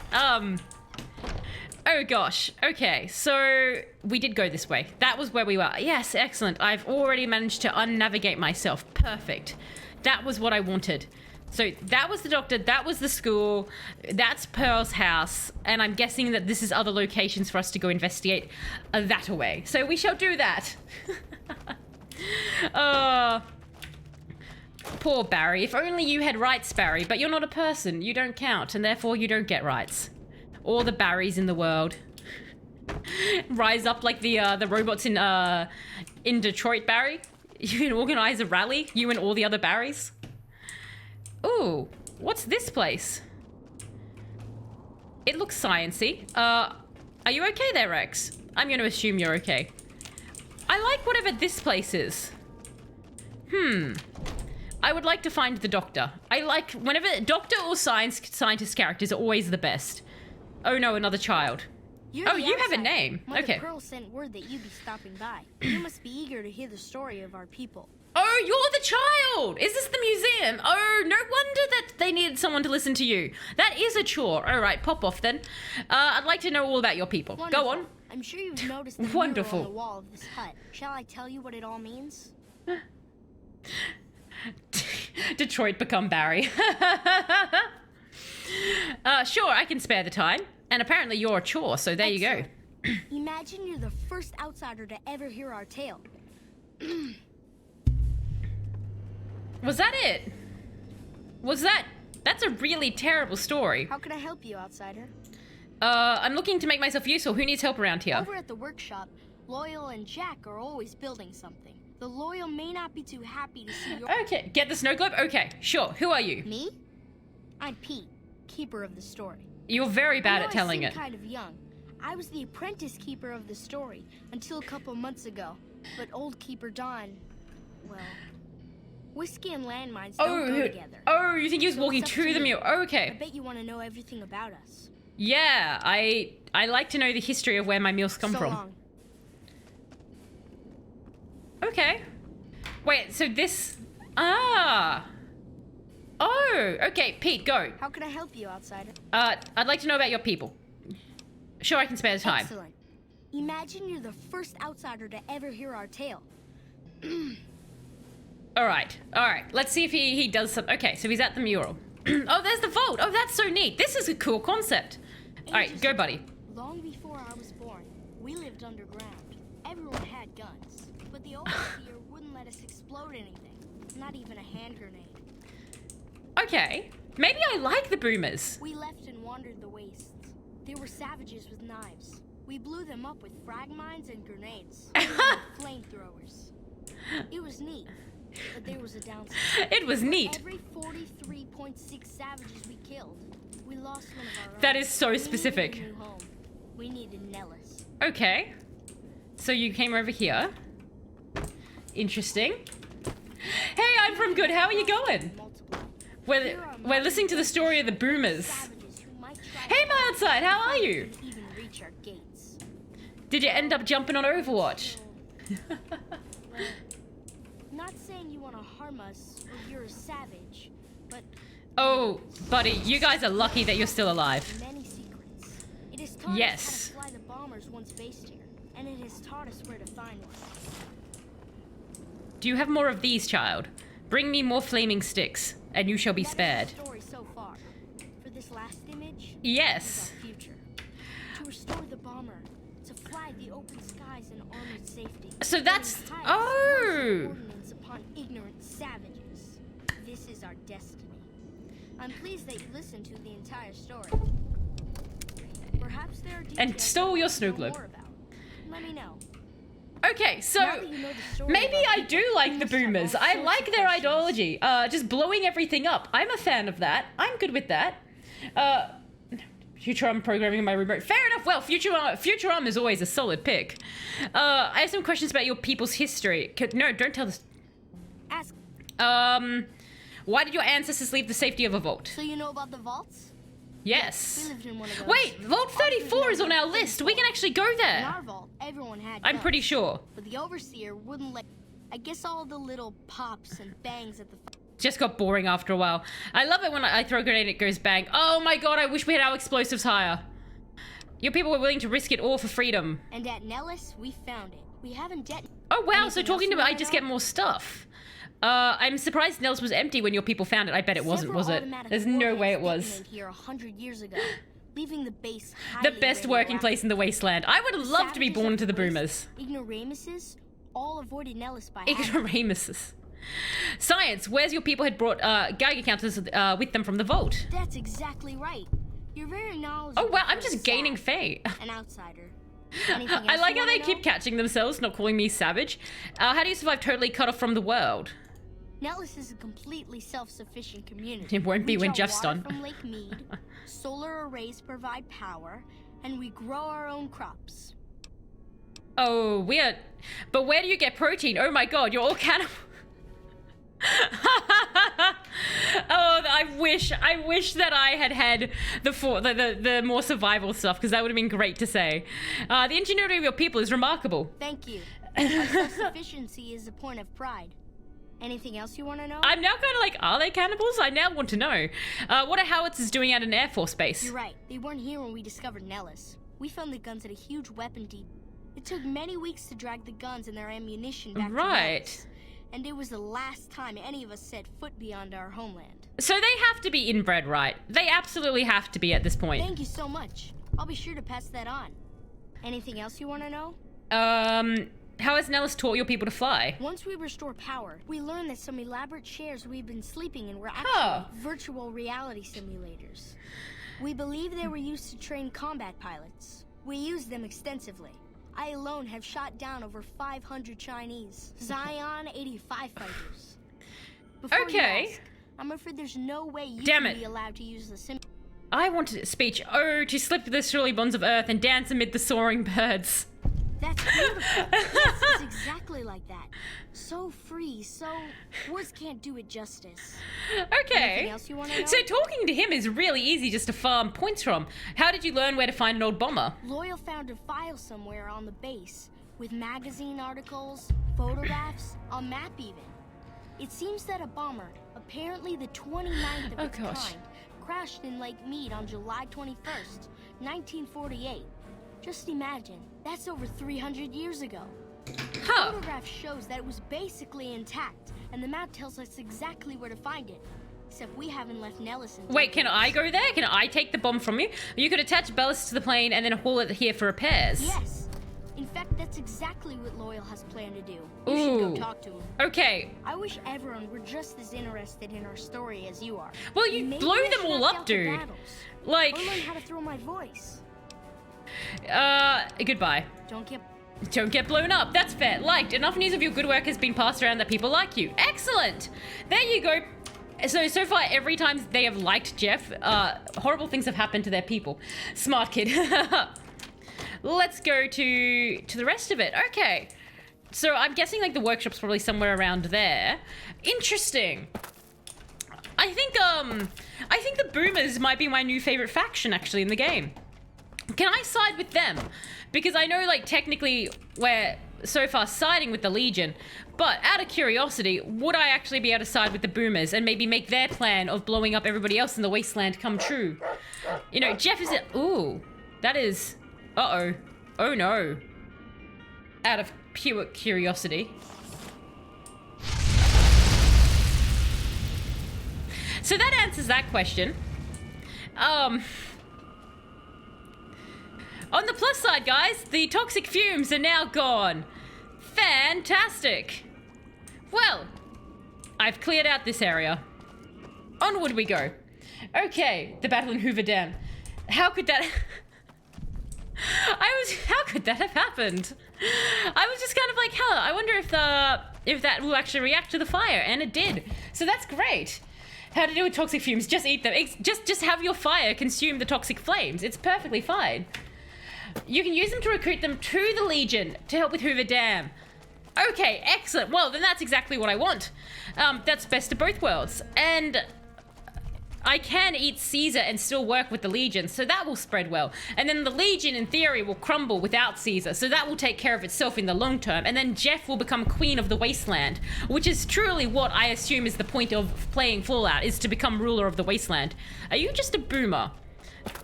Oh gosh. Okay, so we did go this way. That was where we were. Yes, excellent. I've already managed to unnavigate myself. Perfect. That was what I wanted. So that was the doctor, that was the school, that's Pearl's house, and I'm guessing that this is other locations for us to go investigate that away. So we shall do that. Poor Barry. If only you had rights, Barry, but you're not a person. You don't count, and therefore you don't get rights. All the Barrys in the world. Rise up like the robots in Detroit, Barry. You can organize a rally, you and all the other Barrys. Ooh, what's this place? It looks sciencey. Are you okay there, Rex? I'm gonna assume you're okay. I like whatever this place is. I would like to find the doctor. I like whenever doctor or scientist characters are always the best. Oh no, another child. You're Oh, the you have a outsider. name. Mother Okay. Pearl sent word that you'd be stopping by. You must be eager to hear the story of our people. Oh, you're the child! Is this the museum? Oh, no wonder that they needed someone to listen to you. That is a chore. All right, pop off then. I'd like to know all about your people. Wonderful. Go on. I'm sure you've noticed the Wonderful. mural on the wall of this hut. Shall I tell you what it all means? Detroit become Barry. Sure, I can spare the time. And apparently you're a chore, so there you go. Imagine you're the first outsider to ever hear our tale. Was that it? That's a really terrible story. How can I help you, outsider? I'm looking to make myself useful. Who needs help around here? Over at the workshop, Loyal and Jack are always building something. The Loyal may not be too happy to see your... Okay, get the snow globe? Okay, sure. Who are you? Me? I'm Pete, keeper of the story. You're very bad at I telling seem it. kind of young. I was the apprentice keeper of the story until a couple months ago. But old keeper Don, well, whiskey and landmines don't go together. Oh, you think he was So walking it's up to the you. mural? I Okay. bet you want to know everything about us. Yeah, I like to know the history of where my meals come so from. long. Okay. Wait, so this... Ah. Oh, okay, Pete, go. How can I help you, outsider? I'd like to know about your people. Sure, I can spare the time. Excellent. Imagine you're the first outsider to ever hear our tale. All right. Let's see if he does something. Okay, so he's at the mural. Oh, there's the vault. Oh, that's so neat. This is a cool concept. All right, go, buddy. Long before I was born, we lived underground. Everyone had guns, but the overseer wouldn't let us explode anything, not even a hand grenade. Okay. Maybe I like the boomers. We left and wandered the wastes. There were savages with knives. We blew them up with frag mines and grenades. Flamethrowers. It was neat, but there was a downside. It was neat. Every 43.6 savages we killed, we lost one of our own. That is so We specific. needed a new home. We needed Nellis. Okay. So you came over here. Interesting. Hey, I'm from Good. How are you going? We're listening to the story of the boomers. Savages who might try Hey, my outside, how are you? to even reach our gates. Did you end up jumping on Overwatch? Not saying you want to harm us or you're a savage, but Oh, buddy, you guys are lucky that you're still alive. many secrets. It has taught Yes. us how to fly the bombers once based here, and it has taught us where to find one. Do you have more of these, child? Bring me more flaming sticks, and you shall be That is spared. the story so far. For this last image, Yes. is our future. To restore the bomber, to fly the open skies in armored safety. So that's... to hide Oh! explosive ordnance upon ignorant savages. This is our destiny. I'm pleased that you listened to the entire story. Perhaps there are details And stole your that snow you know globe. more about. Let me know. Okay, so Now that you know the story maybe of our I do people, like you the must have boomers. all I sorts like of their questions. ideology. Just blowing everything up. I'm a fan of that. I'm good with that. Futurama programming in my remote. Fair enough. Well, Futurama is always a solid pick. I have some questions about your people's history. No, don't tell this. Ask. Why did your ancestors leave the safety of a vault? So you know about the vaults? Yes. We lived in one of those. Wait, Vault 34 is on our list. We can actually go In there. our vault, everyone had I'm guns, pretty sure. But the overseer wouldn't let... I guess all the little pops and bangs at the Just got boring after a while. I love it when I throw a grenade and it goes bang. Oh my god, I wish we had our explosives higher. Your people were willing to risk it all for freedom. And at Nellis, we found it. We haven't detonated. Oh wow, Anything so talking else to you I wanna just know? get more stuff. I'm surprised Nellis was empty when your people found it. I bet it wasn't, Several was it? automatic There's no way it warheads was. detonated here 100 years ago, leaving the base The highly best working place in the wasteland. I would have loved to be born into the boomers. Ignoramuses all avoided Nellis by habit. Ignoramuses. Science, where's your people had brought Geiger counters with them from the vault? That's exactly right. You're very knowledgeable. Oh wow, I'm for just a gaining Sav, fame. An outsider. Anything else I like you how they wanna keep know? catching themselves, not calling me savage. How do you survive totally cut off from the world? Nellis is a completely self-sufficient community. It won't be We when draw Jeff's water done. from Lake Mead, solar arrays provide power, and we grow our own crops. Oh, weird. But where do you get protein? Oh my god, you're all cannibal. Oh, I wish that I had the more survival stuff, because that would have been great to say. The ingenuity of your people is remarkable. Thank you. Our self-sufficiency is a point of pride. Anything else you want to know? I'm now kind of like, are they cannibals? I now want to know. What are howitzers doing at an Air Force base? You're right. They weren't here when we discovered Nellis. We found the guns at a huge weapon depot. It took many weeks to drag the guns and their ammunition back to Right. Nellis. And it was the last time any of us set foot beyond our homeland. So they have to be inbred, right? They absolutely have to be at this point. Thank you so much. I'll be sure to pass that on. Anything else you want to know? How has Nellis taught your people to fly? Once we restore power, we learned that some elaborate chairs we've been sleeping in were actually Huh. virtual reality simulators. We believe they were used to train combat pilots. We used them extensively. I alone have shot down over 500 Chinese Zion 85 fighters. Before Okay. you ask, I'm afraid there's no way you Damn can it. be allowed to use the sim. I wanted a speech. Oh, to slip the surely bonds of earth and dance amid the soaring birds. That's beautiful. Yes, it's exactly like that. So free, so words can't do it justice. Okay. Anything else you want to know? So talking to him is really easy just to farm points from. How did you learn where to find an old bomber? Loyal found a file somewhere on the base with magazine articles, photographs, a map even. It seems that a bomber, apparently the 29th of Oh, its gosh. kind, crashed in Lake Mead on July 21st, 1948. Just imagine, that's over 300 years ago. Huh. Photograph shows that it was basically intact, and the map tells us exactly where to find it. Except we haven't left Nellis in Wait, can 10 I years. go there? Can I take the bomb from you? You could attach ballast to the plane and then haul it here for repairs. Yes. In fact, that's exactly what Loyal has planned to do. You should Ooh. go talk to him. Okay. I wish everyone were just as interested in our story as you are. Well, you Maybe blow I them should all knock up, out the dude. battles, Like, or learn how to throw my voice. goodbye. Don't get blown up. That's fair. Liked. Enough news of your good work has been passed around that people like you. Excellent. There you go. So far, every time they have liked Jeff, horrible things have happened to their people. Smart kid. Let's go to the rest of it. Okay. So I'm guessing like the workshop's probably somewhere around there. Interesting. I think the Boomers might be my new favorite faction actually in the game. Can I side with them? Because I know, like, technically we're so far siding with the Legion, but out of curiosity, would I actually be able to side with the Boomers and maybe make their plan of blowing up everybody else in the wasteland come true? You know, Jeff is... Ooh, that is... Uh-oh. Oh, no. Out of pure curiosity. So that answers that question. On the plus side, guys, the toxic fumes are now gone. Fantastic. Well, I've cleared out this area. Onward we go. Okay, the battle in Hoover Dam. How could that... How could that have happened? I was just kind of like, huh, I wonder if that will actually react to the fire, and it did. So that's great. How to deal with toxic fumes? Just eat them. Just have your fire consume the toxic flames. It's perfectly fine. You can use them to recruit them to the Legion to help with Hoover Dam. Okay, excellent. Well, then that's exactly what I want. That's best of both worlds. And I can eat Caesar and still work with the Legion, so that will spread well. And then the Legion, in theory, will crumble without Caesar, so that will take care of itself in the long term. And then Jeff will become Queen of the Wasteland, which is truly what I assume is the point of playing Fallout, is to become ruler of the Wasteland. Are you just a boomer?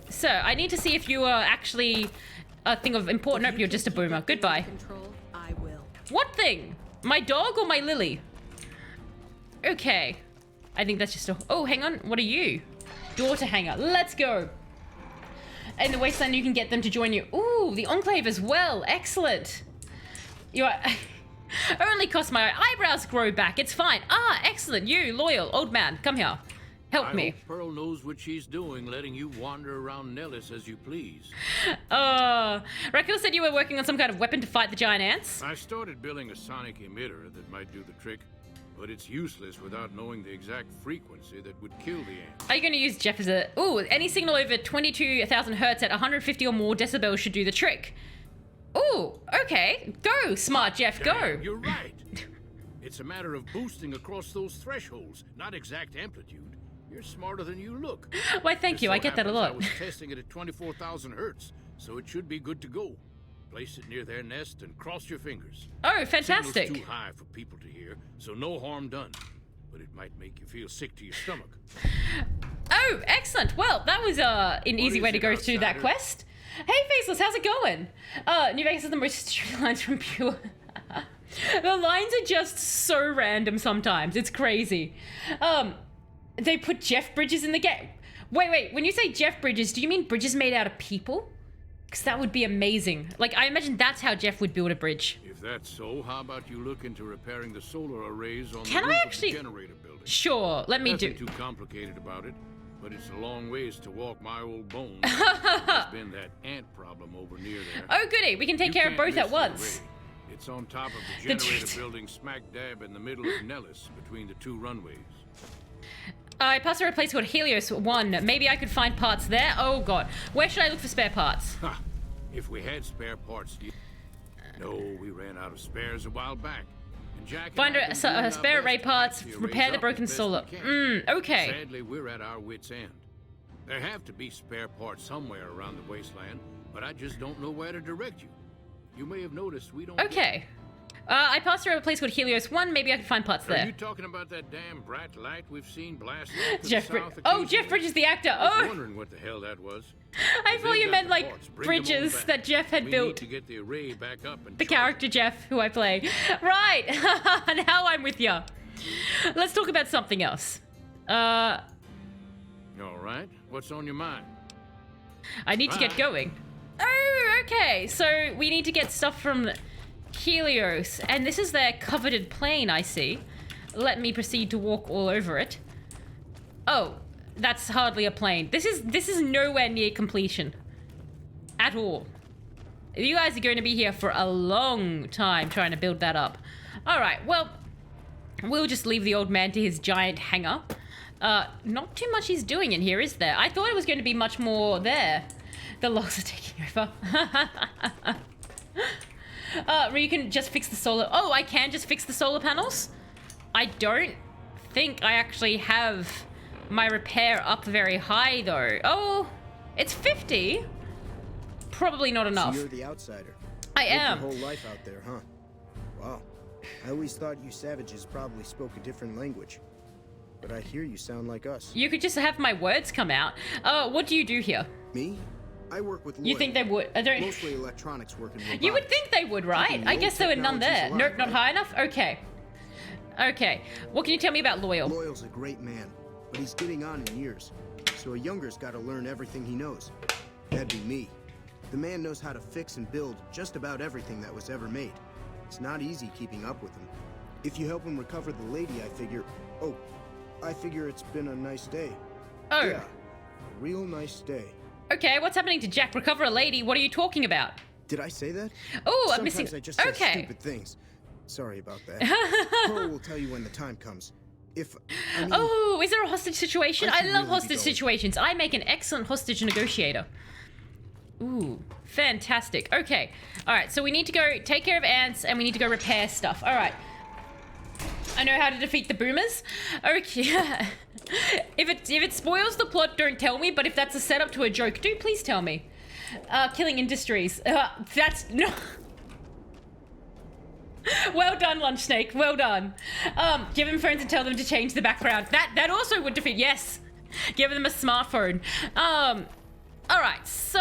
So, I need to see if you are actually a thing of important. Nope, you're just a boomer. Goodbye. Control, I will. What thing? My dog or my Lily? Okay. I think that's just a... Oh, hang on. What are you? Daughter hanger. Let's go. In the Wasteland, you can get them to join you. Ooh, the Enclave as well. Excellent. You are... Only cost my eyebrows grow back. It's fine. Ah, excellent. You, loyal, old man. Come here. Help me. I hope Pearl knows what she's doing, letting you wander around Nellis as you please. Raquel said you were working on some kind of weapon to fight the giant ants. I started building a sonic emitter that might do the trick. But it's useless without knowing the exact frequency that would kill the ants. Are you going to use Jeff as a... Ooh, any signal over 22,000 hertz at 150 or more decibels should do the trick. Ooh, okay. Go, smart Jeff, go. You're right. It's a matter of boosting across those thresholds, not exact amplitude. You're smarter than you look. Why, thank you. I get that a lot. I was testing it at 24,000 hertz, so it should be good to go. Place it near their nest and cross your fingers. Oh, fantastic. Signal's too high for people to hear, so no harm done. But it might make you feel sick to your stomach. Oh, excellent. Well, that was an easy way to go through that quest. Hey, Faceless, how's it going? New Vegas is the most streamlined from pure... The lines are just so random sometimes. It's crazy. They put Jeff Bridges in the game. Wait. When you say Jeff Bridges, do you mean bridges made out of people? Because that would be amazing. Like, I imagine that's how Jeff would build a bridge. If that's so, how about you look into repairing the solar arrays on Can the roof I actually... of the generator building? Sure, let me Nothing do... too complicated about it, but it's a long ways to walk my old bones. There's been that ant problem over near there. Oh, goody. We can take care of both at once. It's on top of the generator building smack dab in the middle of Nellis, between the two runways. I passed through a place called Helios 1. Maybe I could find parts there. Oh, God. Where should I look for spare parts? Ha! If we had spare parts... No, we ran out of spares a while back. And Jack Find a spare array parts, repair the broken solar. Okay. Sadly, we're at our wits' end. There have to be spare parts somewhere around the wasteland, but I just don't know where to direct you. You may have noticed we don't... Okay. I passed through a place called Helios 1. Maybe I can find parts there. Are you talking about that damn bright light we've seen blast off to Jeff the south? Oh, Jeff Bridges, the actor. I was wondering what the hell that was. I thought you meant, like, bridges that Jeff had built. We need to get the array back up and the character Jeff, who I play. Right. Now I'm with you. Let's talk about something else. All right. What's on your mind? I need to get going. Oh, okay. So we need to get stuff from Helios. And this is their coveted plane, I see. Let me proceed to walk all over it. Oh, that's hardly a plane. This is nowhere near completion. At all. You guys are going to be here for a long time trying to build that up. Alright, well, we'll just leave the old man to his giant hangar. Not too much he's doing in here, is there? I thought it was going to be much more there. The logs are taking over. You can just fix the solar... Oh, I can just fix the solar panels? I don't think I actually have my repair up very high, though. Oh, it's 50? Probably not enough. So you're the outsider. I am. Your whole life out there, huh? Wow. I always thought you savages probably spoke a different language. But I hear you sound like us. You could just have my words come out. What do you do here? Me? I work with You think they would? I don't... Mostly electronics working robotics. You would think they would, right? I guess there were none there. Alive, Nope, not right? high enough? Okay. Okay. What can you tell me about Loyal? Loyal's a great man, but he's getting on in years. So a younger's got to learn everything he knows. That'd be me. The man knows how to fix and build just about everything that was ever made. It's not easy keeping up with him. If you help him recover the lady, I figure... Oh, I figure it's been a nice day. Oh. Yeah, a real nice day. Okay, what's happening to Jack? Recover a lady? What are you talking about? Did I say that? Oh, I'm Sometimes missing... I just say Okay. stupid things. Sorry about that. Pearl will tell you when the time comes. If... I mean, Oh, is there a hostage situation? I I should love really be hostage going. situations. I make an excellent hostage negotiator. Ooh, fantastic. Okay. All right, so we need to go take care of ants and we need to go repair stuff. All right. I know how to defeat the boomers. Okay. If it spoils the plot, don't tell me. But if that's a setup to a joke, do please tell me. Killing Industries. That's no. Well done, Lunch Snake. Well done. Give them phones and tell them to change the background. That also would defeat. Yes. Give them a smartphone. All right. So.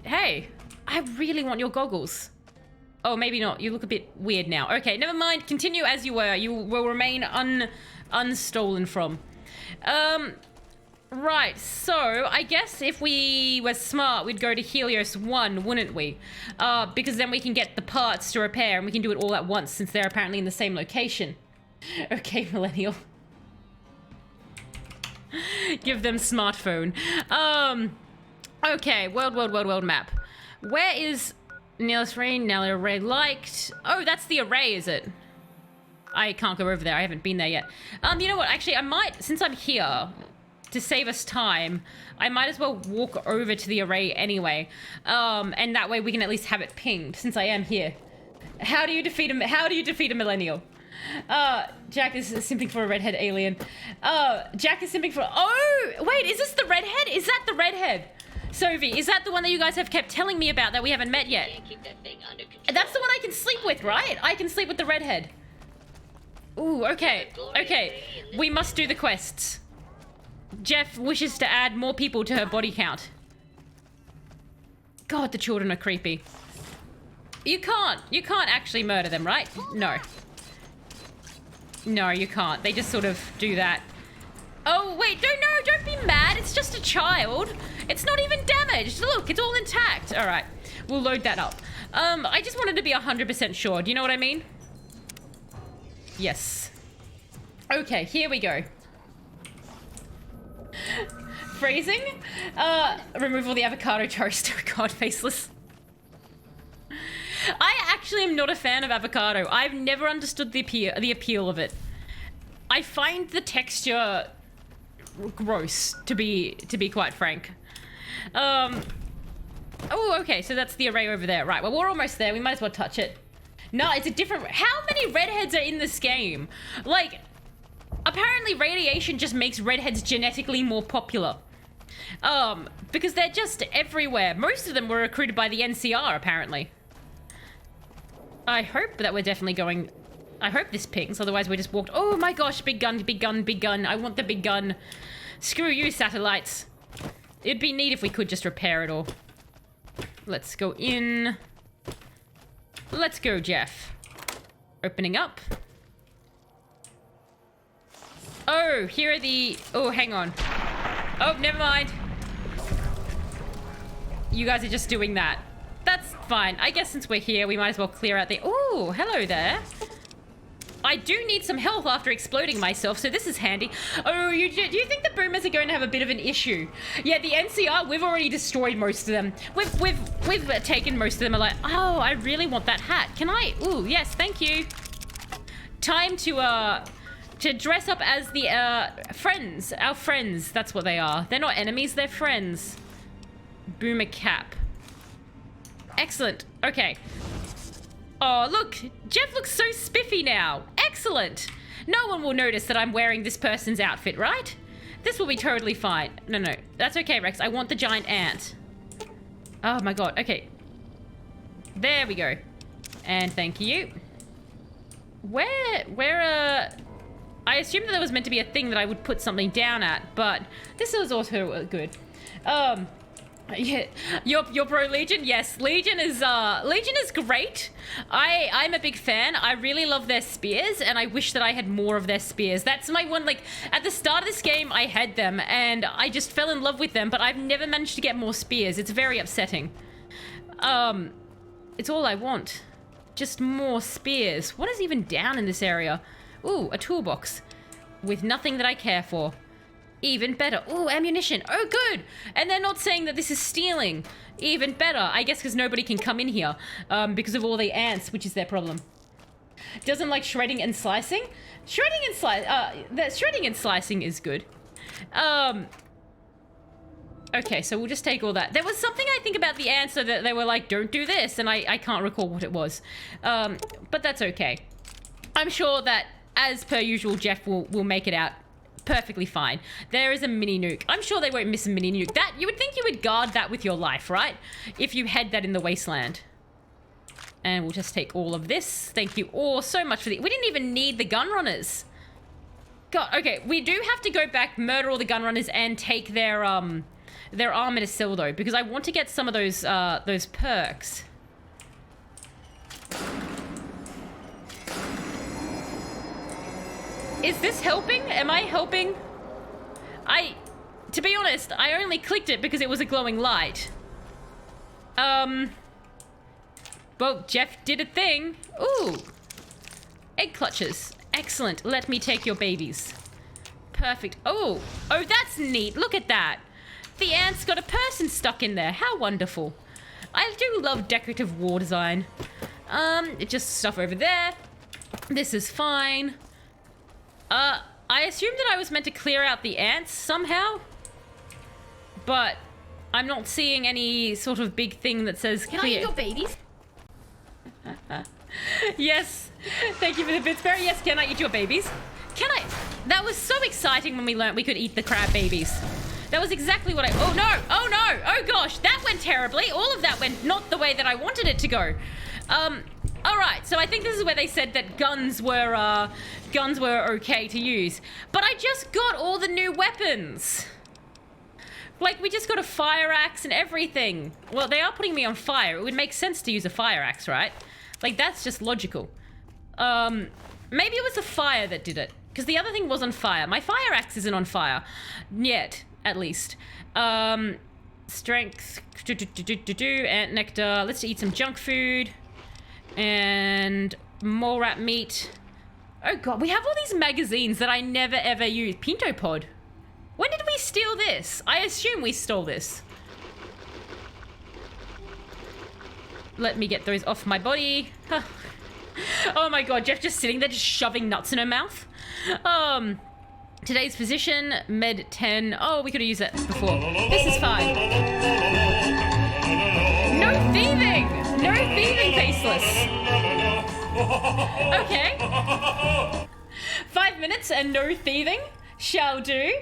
Hey, I really want your goggles. Oh, maybe not. You look a bit weird now. Okay, never mind. Continue as you were. You will remain unstolen from. Right, so I guess if we were smart, we'd go to Helios 1, wouldn't we? Because then we can get the parts to repair and we can do it all at once since they're apparently in the same location. Okay, Millennial. Give them smartphone. Okay, world map. Where is Nihilus Ray, Nelly Array liked? Oh, that's the array, is it? I can't go over there. I haven't been there yet. You know what? Actually, I might, since I'm here, to save us time, I might as well walk over to the array anyway. And that way we can at least have it pinged, since I am here. How do you defeat a millennial? Jack is simping for a redhead alien. Jack is simping for... Oh, wait, is this the redhead? Is that the redhead? Sophie, is that the one that you guys have kept telling me about that we haven't met yet? That's the one I can sleep with, right? I can sleep with the redhead. Ooh, okay. Okay, we must do the quests. Jeff wishes to add more people to her body count. God, the children are creepy. You can't actually murder them, right? No. No, you can't. They just sort of do that. Oh, wait, don't be mad. It's just a child. It's not even damaged. Look, it's all intact. All right, we'll load that up. I just wanted to be 100% sure. Do you know what I mean? Yes. Okay, here we go. Phrasing? Remove all the avocado toast. Oh God, faceless. I actually am not a fan of avocado. I've never understood the appeal of it. I find the texture gross, to be quite frank. Oh, okay, so that's the array over there. Right, well, we're almost there. We might as well touch it. No, it's a different... How many redheads are in this game? Like, apparently radiation just makes redheads genetically more popular. Because they're just everywhere. Most of them were recruited by the NCR, apparently. I hope that we're definitely going... I hope this pings, otherwise we just walked... Oh my gosh, big gun, big gun, big gun. I want the big gun. Screw you, satellites. It'd be neat if we could just repair it all. Let's go in. Let's go, Jeff. Opening up. Oh, here are the... Oh, hang on. Oh, never mind. You guys are just doing that. That's fine. I guess since we're here, we might as well clear out the... Oh, hello there. I do need some health after exploding myself, so this is handy. Oh, do you think the boomers are going to have a bit of an issue? Yeah, the NCR, we've already destroyed most of them. We've taken most of them. Are like, oh, I really want that hat. Can I? Ooh, yes, thank you. Time to dress up as the friends. Our friends, that's what they are. They're not enemies, they're friends. Boomer cap. Excellent. Okay. Oh, look. Jeff looks so spiffy now. Excellent. No one will notice that I'm wearing this person's outfit, right? This will be totally fine. No, that's okay, Rex. I want the giant ant. Oh my God. Okay. There we go. And thank you. Where I assumed that there was meant to be a thing that I would put something down at, but this is also good. Yeah, you're pro Legion? Yes, Legion is great. I'm a big fan. I really love their spears, and I wish that I had more of their spears. That's my one, like, at the start of this game, I had them, and I just fell in love with them, but I've never managed to get more spears. It's very upsetting. It's all I want. Just more spears. What is even down in this area? Ooh, a toolbox. With nothing that I care for. Even better. Ooh, ammunition. Oh, good. And they're not saying that this is stealing. Even better. I guess because nobody can come in here because of all the ants, which is their problem. Doesn't like shredding and slicing? Shredding and slicing is good. Okay, so we'll just take all that. There was something I think about the answer that they were like, don't do this, and I can't recall what it was. But that's okay. I'm sure that, as per usual, Jeff will make it out perfectly fine. There is a mini nuke. I'm sure they won't miss a mini nuke. That, you would think you would guard that with your life, right? If you had that in the wasteland. And we'll just take all of this. Thank you all so much for the... We didn't even need the gun runners. God, okay, we do have to go back, murder all the gun runners, and take their armor to sell, though, because I want to get some of those perks. Is this helping? Am I helping? To be honest, I only clicked it because it was a glowing light. Well, Jeff did a thing. Ooh. Egg clutches. Excellent. Let me take your babies. Perfect. Oh, that's neat. Look at that. The ant's got a person stuck in there. How wonderful. I do love decorative war design. It's just stuff over there. This is fine. I assumed that I was meant to clear out the ants somehow. But I'm not seeing any sort of big thing that says clear. Can I eat your babies? Yes. Thank you for the bits, Barry. Yes, can I eat your babies? Can I? That was so exciting when we learned we could eat the crab babies. That was exactly what oh no, oh gosh, that went terribly. All of that went not the way that I wanted it to go. All right, so I think this is where they said that guns were okay to use. But I just got all the new weapons. Like, we just got a fire axe and everything. Well, they are putting me on fire. It would make sense to use a fire axe, right? Like, that's just logical. Maybe it was the fire that did it. Because the other thing was on fire. My fire axe isn't on fire. Yet, at least. Strength. Ant nectar. Let's eat some junk food. And more rat meat. Oh god, we have all these magazines that I never ever use. Pinto Pod. When did we steal this? I assume we stole this. Let me get those off my body. Oh my god, Jeff just sitting there just shoving nuts in her mouth. Today's position, med 10. Oh, we could have used that before. This is fine. No thieving! No thieving, Faceless. Okay. 5 minutes and no thieving. Shall do.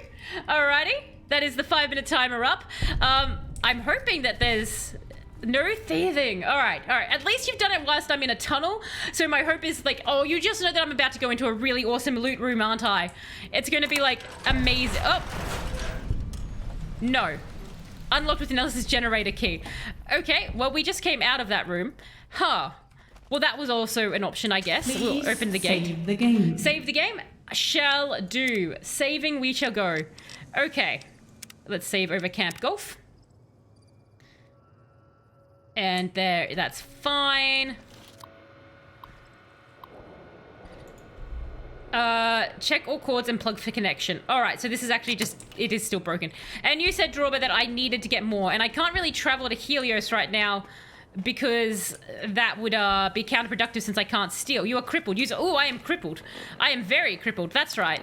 Alrighty. That is the 5-minute timer up. I'm hoping that there's no thieving. Alright. At least you've done it whilst I'm in a tunnel. So my hope is like, oh, you just know that I'm about to go into a really awesome loot room, aren't I? It's going to be like amazing. Oh. No. Unlocked with analysis generator key. Okay, well, we just came out of that room. Huh. Well, that was also an option, I guess. We'll open the gate. Save the game. Save the game? Shall do. Saving we shall go. Okay. Let's save over Camp Golf. And there, that's fine. Check all cords and plug for connection. Alright, so this is actually just, it is still broken. And you said, Drawber, that I needed to get more. And I can't really travel to Helios right now because that would be counterproductive since I can't steal. You are crippled. Oh, I am crippled. I am very crippled. That's right.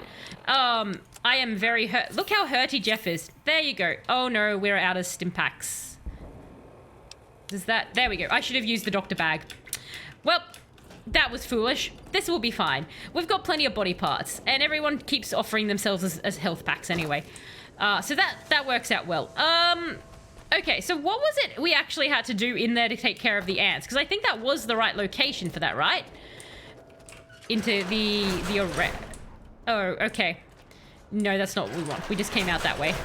I am very hurt. Look how hurty Jeff is. There you go. Oh no, we're out of stim packs. Is that... There we go. I should have used the doctor bag. Well, that was foolish. This will be fine. We've got plenty of body parts, and everyone keeps offering themselves as health packs anyway. So that works out well. Okay, so what was it we actually had to do in there to take care of the ants? Because I think that was the right location for that, right? Into the array. Oh, okay. No, that's not what we want. We just came out that way.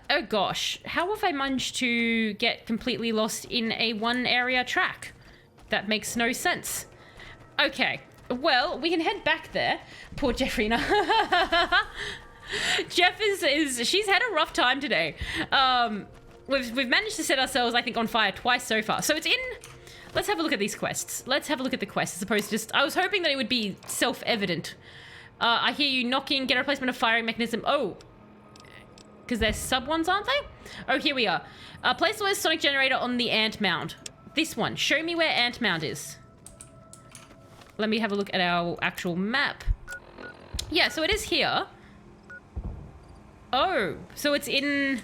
Oh gosh. How have I managed to get completely lost in a one area track? That makes no sense. Okay. Well, we can head back there. Poor Jeffrina. Jeff she's had a rough time today. We've managed to set ourselves, I think, on fire twice so far. So it's in... Let's have a look at these quests. Let's have a look at the quests as opposed to just... I was hoping that it would be self-evident. I hear you knocking. Get a replacement of firing mechanism. Oh. Because they're sub ones, aren't they? Oh, here we are. Place the sonic generator on the ant mound. This one. Show me where ant mound is. Let me have a look at our actual map. Yeah, so it is here. Oh, so it's in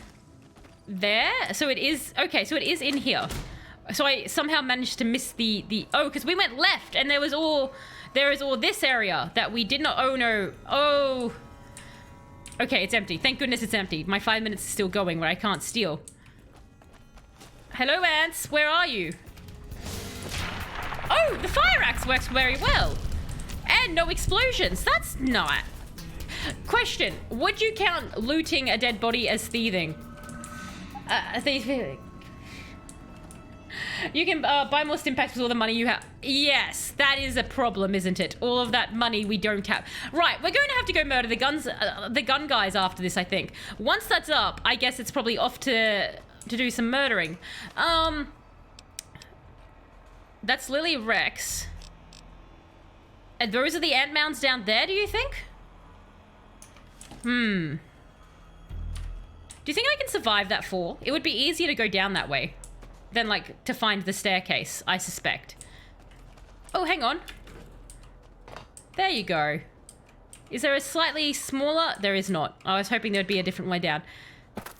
there? So it is, okay, so it is in here. So I somehow managed to miss the oh, because we went left and there is all this area that we did not, oh no, oh. Okay, it's empty. Thank goodness it's empty. My 5 minutes is still going where I can't steal. Hello, ants, where are you? Oh, the fire axe works very well. And no explosions, that's not. Question, would you count looting a dead body as thieving? Thieving. You can buy more stim packs with all the money you have. Yes, that is a problem, isn't it? All of that money we don't have. Right, we're going to have to go murder the gun guys after this, I think. Once that's up, I guess it's probably off to do some murdering. That's Lily Rex. And those are the ant mounds down there, do you think? Do you think I can survive that fall? It would be easier to go down that way than, like, to find the staircase, I suspect. Oh, hang on. There you go. Is there a slightly smaller? There is not. I was hoping there'd be a different way down.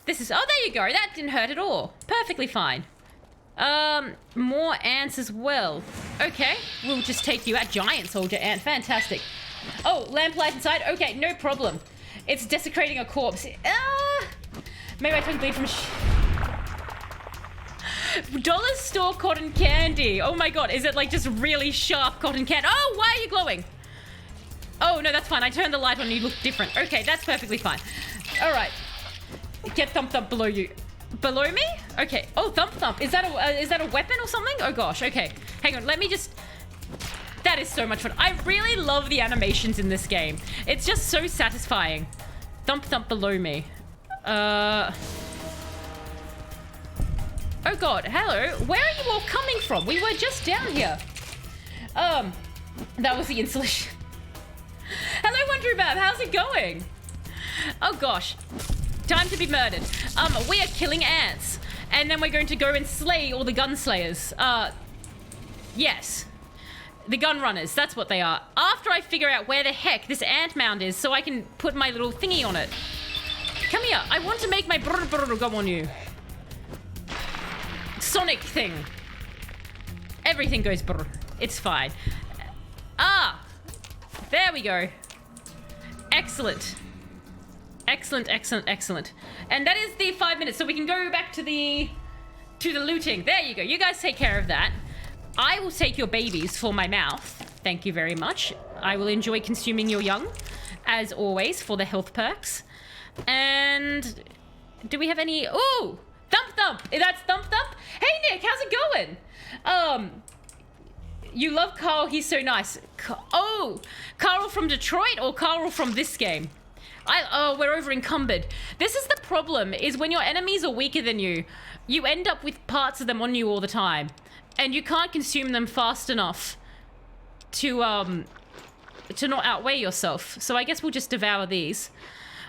This is, oh, there you go. That didn't hurt at all. Perfectly fine. More ants as well. Okay, we'll just take you out. Giant soldier ant, fantastic. Oh, lamplight inside. Okay, no problem. It's desecrating a corpse. Maybe I can bleed from dollar store cotton candy. Oh my god, is it like just really sharp cotton candy? Oh, why are you glowing? Oh no, that's fine. I turned the light on and you look different. Okay, that's perfectly fine. All right, get Thump Thump below you. Below me? Okay. Oh, Thump Thump. Is that a weapon or something? Oh gosh. Okay. Hang on. Let me just. That is so much fun. I really love the animations in this game. It's just so satisfying. Thump Thump below me. Oh god. Hello. Where are you all coming from? We were just down here. That was the insulation. Hello, Wonderybab. How's it going? Oh gosh. Time to be murdered. We are killing ants. And then we're going to go and slay all the gunslayers. Yes. The gun runners, that's what they are. After I figure out where the heck this ant mound is so I can put my little thingy on it. Come here, I want to make my brr brr go on you. Sonic thing. Everything goes brr. It's fine. There we go. Excellent. Excellent, excellent, excellent. And that is the 5 minutes, so we can go back to the looting. There you go. You guys take care of that. I will take your babies for my mouth. Thank you very much. I will enjoy consuming your young, as always, for the health perks. And do we have any? Ooh, Thump Thump. That's Thump Thump. Hey Nick, how's it going? You love Carl. He's so nice. Oh, Carl from Detroit or Carl from this game? We're over encumbered. This is the problem, is when your enemies are weaker than you, you end up with parts of them on you all the time. And you can't consume them fast enough to not outweigh yourself. So I guess we'll just devour these.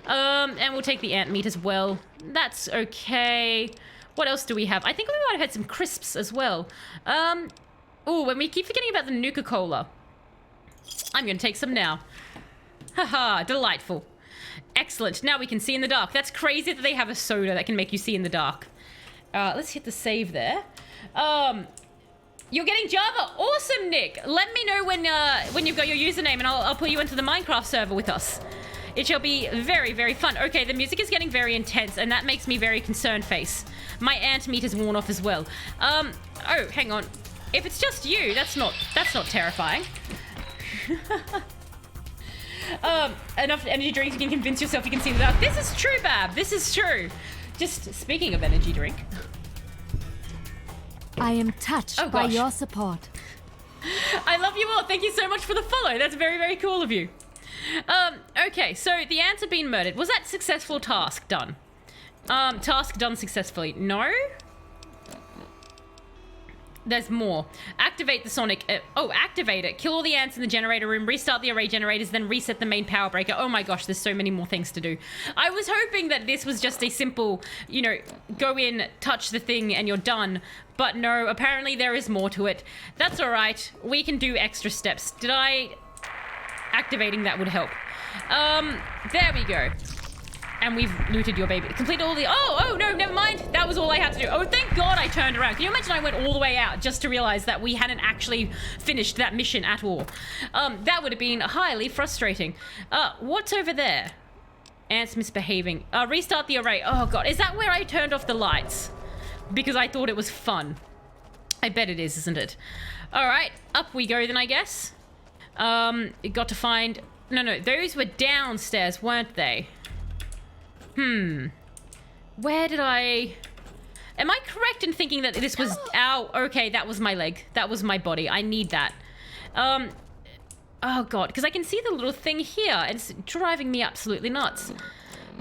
And we'll take the ant meat as well. That's okay. What else do we have? I think we might have had some crisps as well. Oh, and we keep forgetting about the Nuka-Cola. I'm gonna take some now. Haha, delightful. Excellent. Now we can see in the dark. That's crazy that they have a soda that can make you see in the dark. Let's hit the save there. You're getting Java. Awesome, Nick. Let me know when you've got your username and I'll put you into the Minecraft server with us. It shall be very, very fun. Okay, the music is getting very intense and that makes me very concerned face. My ant meat is worn off as well. Oh, hang on. If it's just you, that's not terrifying. Enough energy drinks, you can convince yourself you can see the dark. This is true, Bab. This is true. Just speaking of energy drink. I am touched by your support. I love you all. Thank you so much for the follow. That's very, very cool of you. Okay, so the ants have been murdered. Was that successful task done? Task done successfully. No? There's more. Activate the sonic... activate it. Kill all the ants in the generator room. Restart the array generators. Then reset the main power breaker. Oh my gosh, there's so many more things to do. I was hoping that this was just a simple, you know, go in, touch the thing, and you're done. But no, apparently there is more to it. That's alright. We can do extra steps. Did I... Activating that would help. There we go. And we've looted your baby. Completed all the... Oh, no, never mind. That was all I had to do. Oh, thank God I turned around. Can you imagine I went all the way out just to realize that we hadn't actually finished that mission at all? That would have been highly frustrating. What's over there? Ants misbehaving. Restart the array. Oh, God. Is that where I turned off the lights? Because I thought it was fun. I bet it is, isn't it? All right. Up we go then, I guess. Got to find... No. Those were downstairs, weren't they? Where did I... Am I correct in thinking that this was... Ow, okay, that was my leg. That was my body. I need that. Oh, God, because I can see the little thing here. And it's driving me absolutely nuts.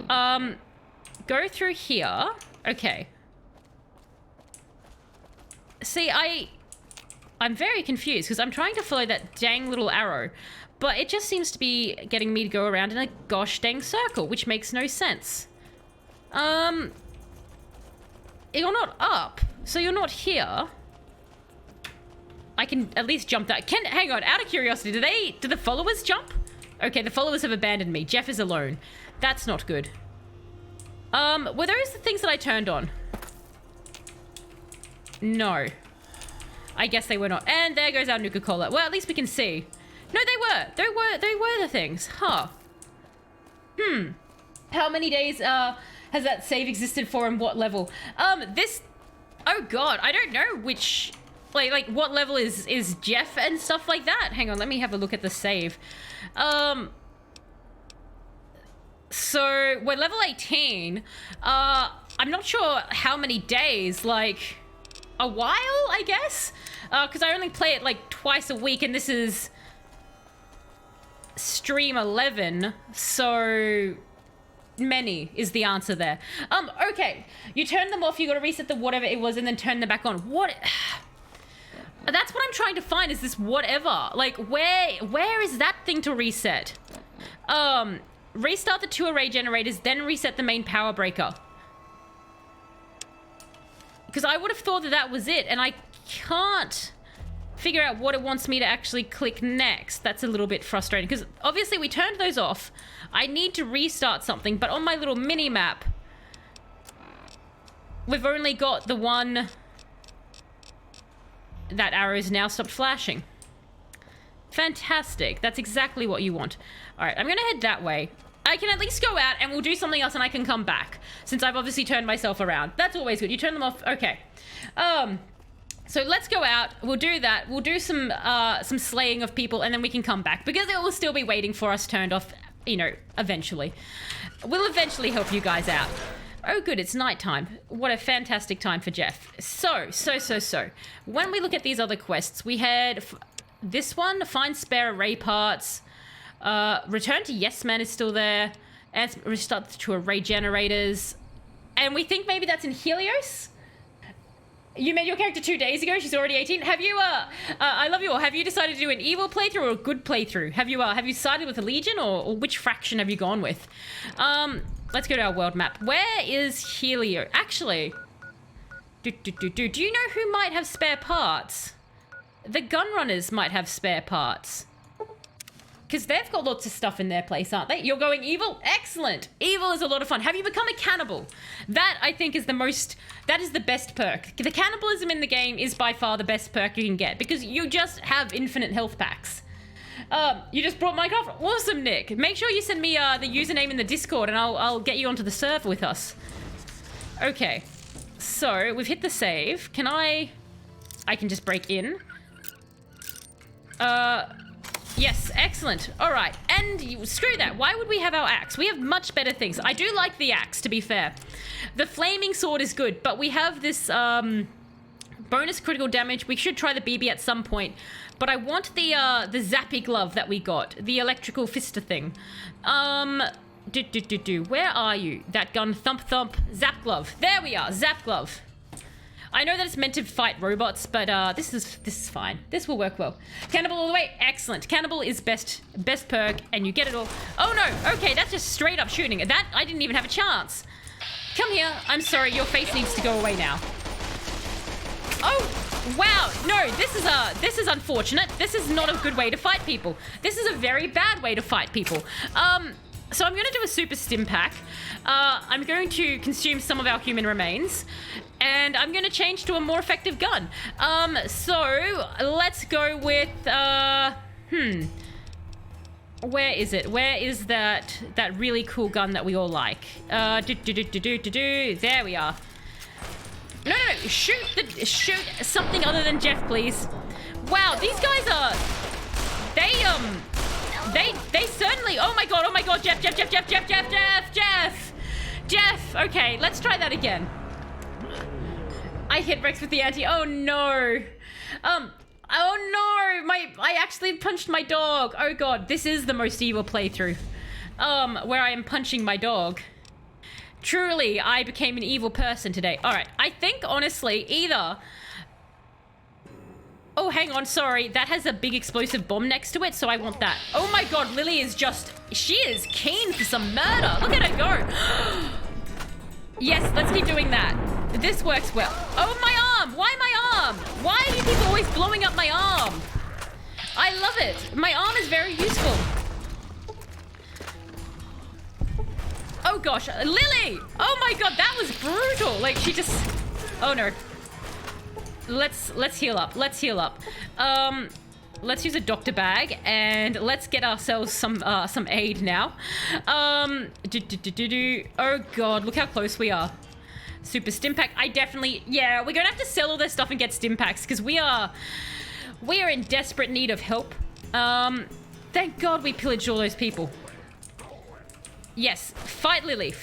Go through here. Okay. See, I'm very confused because I'm trying to follow that dang little arrow. But it just seems to be getting me to go around in a gosh dang circle, which makes no sense. You're not up, so you're not here. I can at least jump that. Hang on, out of curiosity, do the followers jump? Okay, the followers have abandoned me. Jeff is alone. That's not good. Were those the things that I turned on? No. I guess they were not. And there goes our Nuka-Cola. Well, at least we can see. No, they were. They were the things. Huh. How many days has that save existed for and what level? Oh God, I don't know which like what level is Jeff and stuff like that. Hang on, let me have a look at the save. So we're level 18. I'm not sure how many days, like a while, I guess. Because I only play it like twice a week and this is stream 11, so many is the answer there. Okay, you turn them off, you gotta reset the whatever it was and then turn them back on. What? That's what I'm trying to find, is this whatever. Like, where is that thing to reset? Restart the 2 array generators, then reset the main power breaker. Because I would have thought that that was it, and I can't figure out what it wants me to actually click next. That's a little bit frustrating because obviously we turned those off. I need to restart something, but on my little mini map we've only got the one. That arrow's now stopped flashing. Fantastic. That's exactly what you want. All right, I'm gonna head that way. I can at least go out and we'll do something else and I can come back since I've obviously turned myself around. That's always good. You turn them off. Okay. So let's go out. We'll do that. We'll do some slaying of people and then we can come back because it will still be waiting for us turned off, you know, eventually. We'll eventually help you guys out. Oh, good. It's nighttime. What a fantastic time for Jeff. So. When we look at these other quests, we had this one, find spare array parts. Return to Yes Man is still there. And restart to array generators. And we think maybe that's in Helios? You made your character 2 days ago. She's already 18. Have you, I love you all. Have you decided to do an evil playthrough or a good playthrough? Have you sided with the Legion or which faction have you gone with? Let's go to our world map. Where is Helio? Actually, do you know who might have spare parts? The Gunrunners might have spare parts. Because they've got lots of stuff in their place, aren't they? You're going evil? Excellent. Evil is a lot of fun. Have you become a cannibal? That, I think, is that is the best perk. The cannibalism in the game is by far the best perk you can get because you just have infinite health packs. You just brought Minecraft? Awesome, Nick. Make sure you send me the username in the Discord and I'll get you onto the server with us. Okay. So, we've hit the save. I can just break in. Yes, excellent. All right, and screw that. Why would we have our axe? We have much better things. I do like the axe, to be fair. The flaming sword is good, but we have this bonus critical damage. We should try the BB at some point, but I want the zappy glove that we got, the electrical fister thing. Where are you? That gun, thump, zap glove. There we are, zap glove. I know that it's meant to fight robots, but this is fine. This will work well. Cannibal all the way. Excellent. Cannibal is best perk, and you get it all. Oh no. Okay, that's just straight up shooting. That I didn't even have a chance. Come here. I'm sorry. Your face needs to go away now. Oh wow. No, this is unfortunate. This is not a good way to fight people. This is a very bad way to fight people. So I'm going to do a super stim pack. I'm going to consume some of our human remains, and I'm going to change to a more effective gun. So let's go with, where is it? Where is that really cool gun that we all like? There we are. No, shoot something other than Jeff, please. Wow, these guys are, they certainly, oh my god, Jeff. Okay, let's try that again. I hit Rex with the anti, oh no. Oh no, I actually punched my dog. Oh god, this is the most evil playthrough. Where I am punching my dog. Truly, I became an evil person today. Alright, I think, honestly, either... Oh, hang on, sorry. That has a big explosive bomb next to it, so I want that. Oh my god, Lily is just... She is keen for some murder. Look at her go. Yes, let's keep doing that. This works well. Oh, my arm! Why my arm? Why do you keep always blowing up my arm? I love it. My arm is very useful. Oh gosh, Lily! Oh my god, that was brutal. Like, she just... Oh no. Let's heal up. Let's heal up. Let's use a doctor bag and let's get ourselves some aid now. Oh god, look how close we are. Super stim pack. I definitely... Yeah, we're gonna have to sell all this stuff and get stim packs because we are in desperate need of help. Thank god we pillaged all those people. Yes, fight Lily,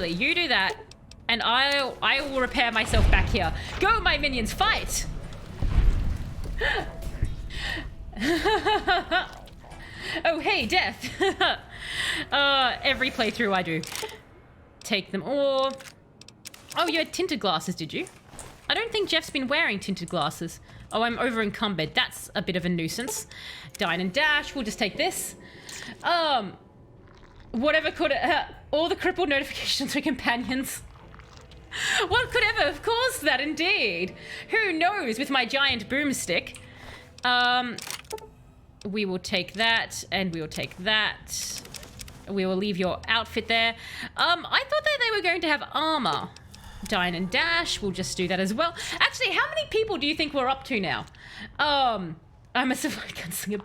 you do that, and I will repair myself back here. Go, my minions, fight! Oh, hey, death. Every playthrough I do. Take them all. Oh, you had tinted glasses, did you? I don't think Jeff's been wearing tinted glasses. Oh, I'm over encumbered. That's a bit of a nuisance. Dine and dash, we'll just take this. Whatever could... all the crippled notifications for companions. What could ever have caused that, indeed? Who knows, with my giant boomstick. We will take that, and we will take that. We will leave your outfit there. I thought that they were going to have armor. Dine and dash, we'll just do that as well. Actually, how many people do you think we're up to now? I'm a survival gunslinger.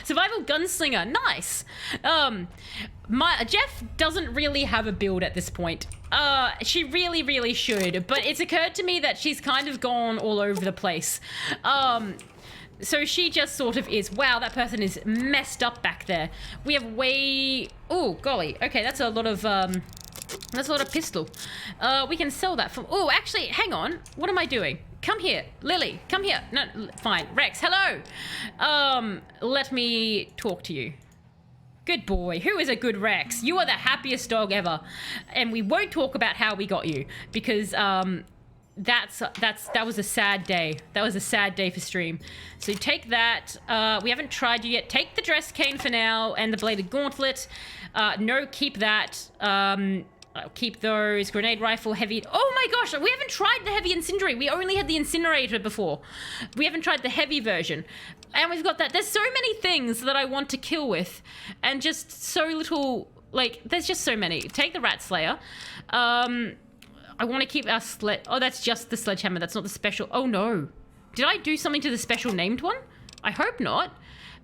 Survival gunslinger, nice. Jeff doesn't really have a build at this point. She really should, but it's occurred to me that she's kind of gone all over the place. So she just sort of is. Wow, that person is messed up back there. We have way... Oh, golly. Okay, that's a lot of pistol. We can sell that for... Oh, actually, hang on. What am I doing? Come here. Lily, come here. No, fine. Rex, hello. Let me talk to you. Good boy. Who is a good Rex? You are the happiest dog ever. And we won't talk about how we got you because, that was a sad day. That was a sad day for stream. So take that. We haven't tried you yet. Take the dress cane for now and the bladed gauntlet. No, keep that. Keep those. Grenade rifle, heavy... Oh my gosh, we haven't tried the heavy incendiary. We only had the incinerator before. We haven't tried the heavy version. And we've got that. There's so many things that I want to kill with. And just so little... Like, there's just so many. Take the Rat Slayer. I want to keep our Oh, that's just the sledgehammer. That's not the special... Oh no. Did I do something to the special named one? I hope not.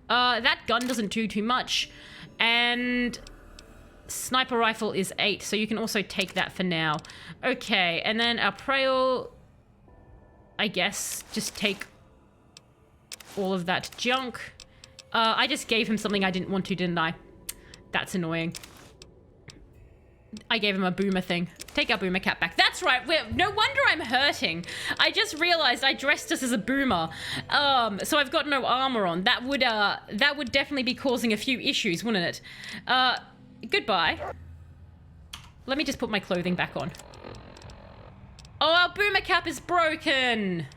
That gun doesn't do too much. And... Sniper rifle is 8, so you can also take that for now. Okay, and then our Prail, I guess, just take all of that junk. I just gave him something I didn't want to, didn't I? That's annoying. I gave him a boomer thing. Take our boomer cap back. That's right. No wonder I'm hurting. I just realized I dressed us as a boomer. So I've got no armor on. That would definitely be causing a few issues, wouldn't it? Goodbye. Let me just put my clothing back on. Oh, our boomer cap is broken.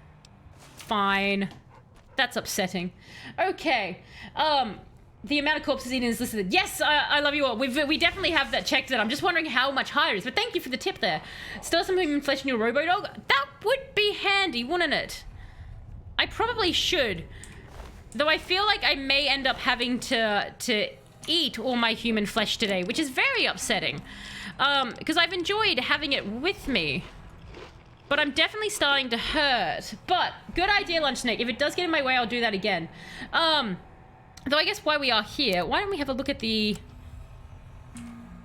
Fine. That's upsetting. Okay. The amount of corpses eaten is listed. Yes, I love you all. We definitely have that checked out. I'm just wondering how much higher it is. But thank you for the tip there. Still some human flesh in your robo-dog? That would be handy, wouldn't it? I probably should. Though I feel like I may end up having to eat all my human flesh today, which is very upsetting. Because I've enjoyed having it with me. But I'm definitely starting to hurt. But, good idea, Lunch Snake. If it does get in my way, I'll do that again. Though I guess while we are here, why don't we have a look at the...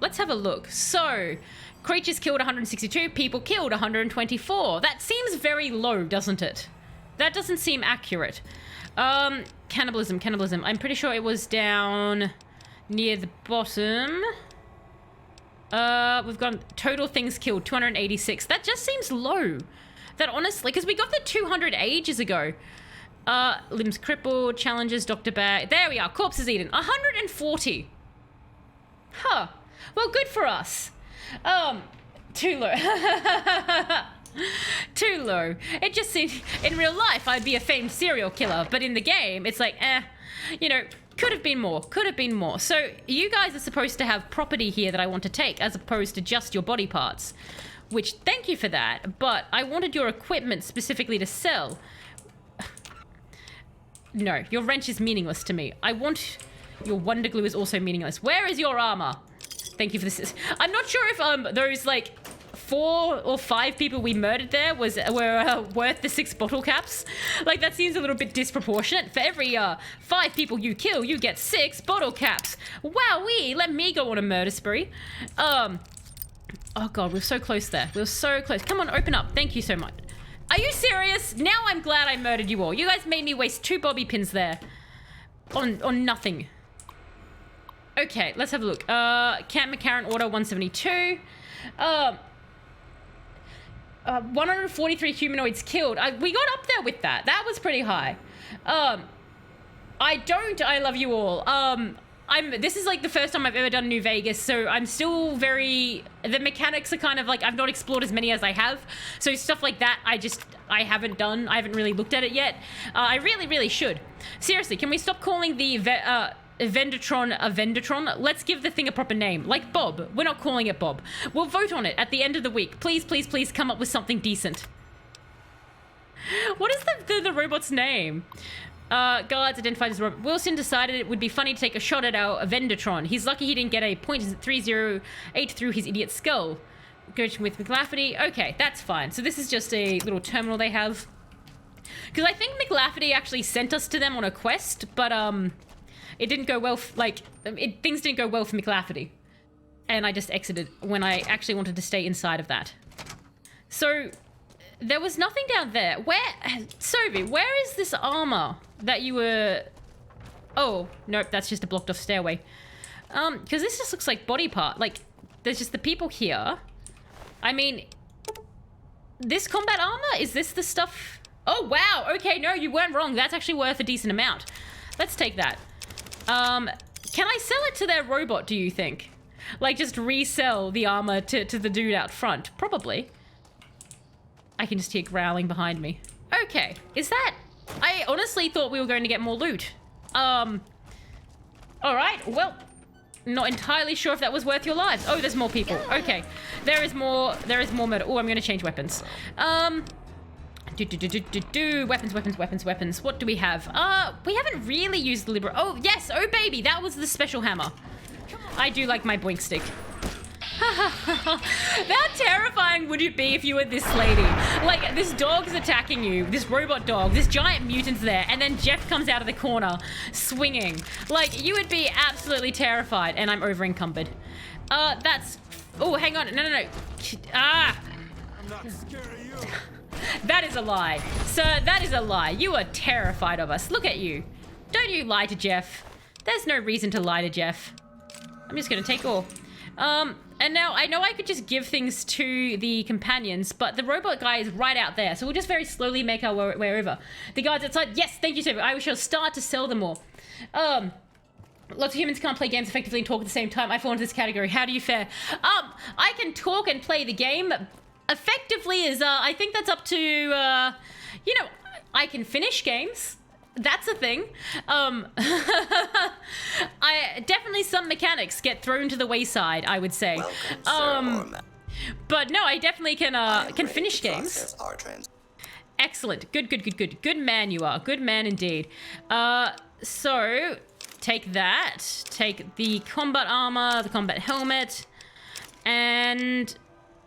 Let's have a look. So, creatures killed 162, people killed 124. That seems very low, doesn't it? That doesn't seem accurate. Cannibalism. I'm pretty sure it was down near the bottom. We've got total things killed, 286. That just seems low. That honestly, because we got the 200 ages ago. Limbs crippled, challenges, Dr. Bag. There we are, corpses eaten. 140. Huh. Well, good for us. Too low. Too low. It just seems, in real life, I'd be a famed serial killer, but in the game, it's like, you know, could have been more, could have been more. So you guys are supposed to have property here that I want to take, as opposed to just your body parts, which, thank you for that, but I wanted your equipment specifically to sell. No, your wrench is meaningless to me. I want, your wonder glue is also meaningless. Where is your armor? Thank you for this. I'm not sure if those like 4 or 5 people we murdered there were worth the 6 bottle caps. Like, that seems a little bit disproportionate. For every 5 people you kill, you get 6 bottle caps. Wowee, let me go on a murder spree. Oh god, we were so close there. We were so close. Come on, open up. Thank you so much. Are you serious? Now I'm glad I murdered you all. You guys made me waste 2 bobby pins there on nothing. Okay, let's have a look. Camp McCarran order 172. 143 humanoids killed. We got up there with that. That was pretty high. I love you all. This is like the first time I've ever done New Vegas, so I'm still very, the mechanics are kind of like, I've not explored as many as I have. So stuff like that, I haven't done. I haven't really looked at it yet. I really should. Seriously, can we stop calling the Vendatron a Vendatron? Let's give the thing a proper name. Like Bob. We're not calling it Bob. We'll vote on it at the end of the week. Please, please, please come up with something decent. What is the robot's name? Guards identified as Robert Wilson decided it would be funny to take a shot at our Vendatron. He's lucky he didn't get a .308 through his idiot skull. Coaching with McLafferty. Okay, that's fine. So this is just a little terminal they have. Because I think McLafferty actually sent us to them on a quest, but it didn't go well, things didn't go well for McLafferty. And I just exited when I actually wanted to stay inside of that. So, there was nothing down there. Sovi, where is this armor that you were... Oh, nope, that's just a blocked off stairway. Because this just looks like body part. Like, there's just the people here. I mean, this combat armor? Is this the stuff... Oh, wow, okay, no, you weren't wrong. That's actually worth a decent amount. Let's take that. Can I sell it to their robot, do you think? Like, just resell the armor to the dude out front? Probably. I can just hear growling behind me. Okay, is that... I honestly thought we were going to get more loot. Alright, well, not entirely sure if that was worth your lives. Oh, there's more people. Okay, there is more murder. Oh, I'm going to change weapons. Weapons. What do we have? We haven't really used the Libra. Oh, yes. Oh, baby. That was the special hammer. I do like my boink stick. How terrifying would it be if you were this lady? Like, this dog's attacking you, this robot dog, this giant mutant's there, and then Jeff comes out of the corner, swinging. Like, you would be absolutely terrified, and I'm over-encumbered. That's... Oh, hang on. No. Ah! I'm not scared of you. That is a lie. Sir, that is a lie. You are terrified of us. Look at you. Don't you lie to Jeff. There's no reason to lie to Jeff. I'm just gonna take all. And now I know I could just give things to the companions, but the robot guy is right out there, so we'll just very slowly make our way over. The guards outside, yes, thank you, sir. I shall start to sell them all. Lots of humans can't play games effectively and talk at the same time. I fall into this category. How do you fare? I can talk and play the game effectively as, I think that's up to, you know, I can finish games. That's a thing. Definitely some mechanics get thrown to the wayside, I would say. Welcome, but no, I definitely can finish games. Excellent. Good man you are. Good man indeed. So take that. Take the combat armor, the combat helmet, and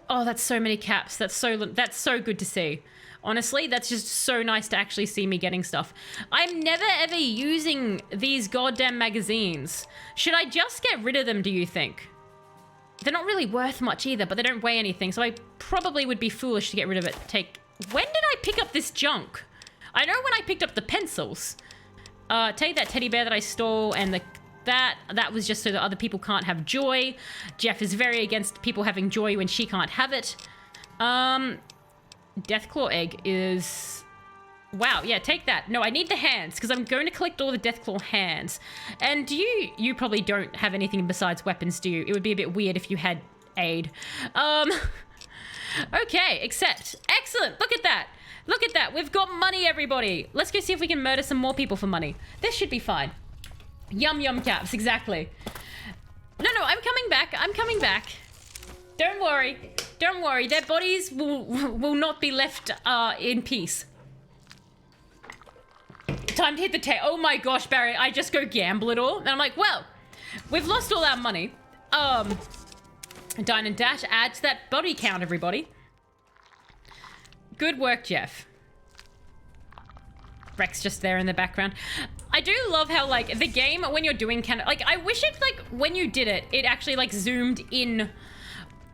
oh, that's so many caps. That's so good to see. Honestly, that's just so nice to actually see me getting stuff. I'm never ever using these goddamn magazines. Should I just get rid of them, do you think? They're not really worth much either, but they don't weigh anything, so I probably would be foolish to get rid of it. When did I pick up this junk? I know when I picked up the pencils. Take that teddy bear that I stole, and that was just so that other people can't have joy. Jeff is very against people having joy when she can't have it. Deathclaw egg is... Wow, yeah, take that. No, I need the hands, because I'm going to collect all the Deathclaw hands. And you probably don't have anything besides weapons, do you? It would be a bit weird if you had aid. Okay, accept. Excellent, look at that. Look at that, we've got money, everybody. Let's go see if we can murder some more people for money. This should be fine. Yum yum caps, exactly. No, I'm coming back, Don't worry, don't worry. Their bodies will not be left in peace. Time to hit the tail. Oh my gosh, Barry, I just go gamble it all. And I'm like, well, we've lost all our money. Dine and dash, add to that body count, everybody. Good work, Jeff. Rex just there in the background. I do love how, like, the game, when you're doing like, I wish it, like, when you did it, it actually, like, zoomed in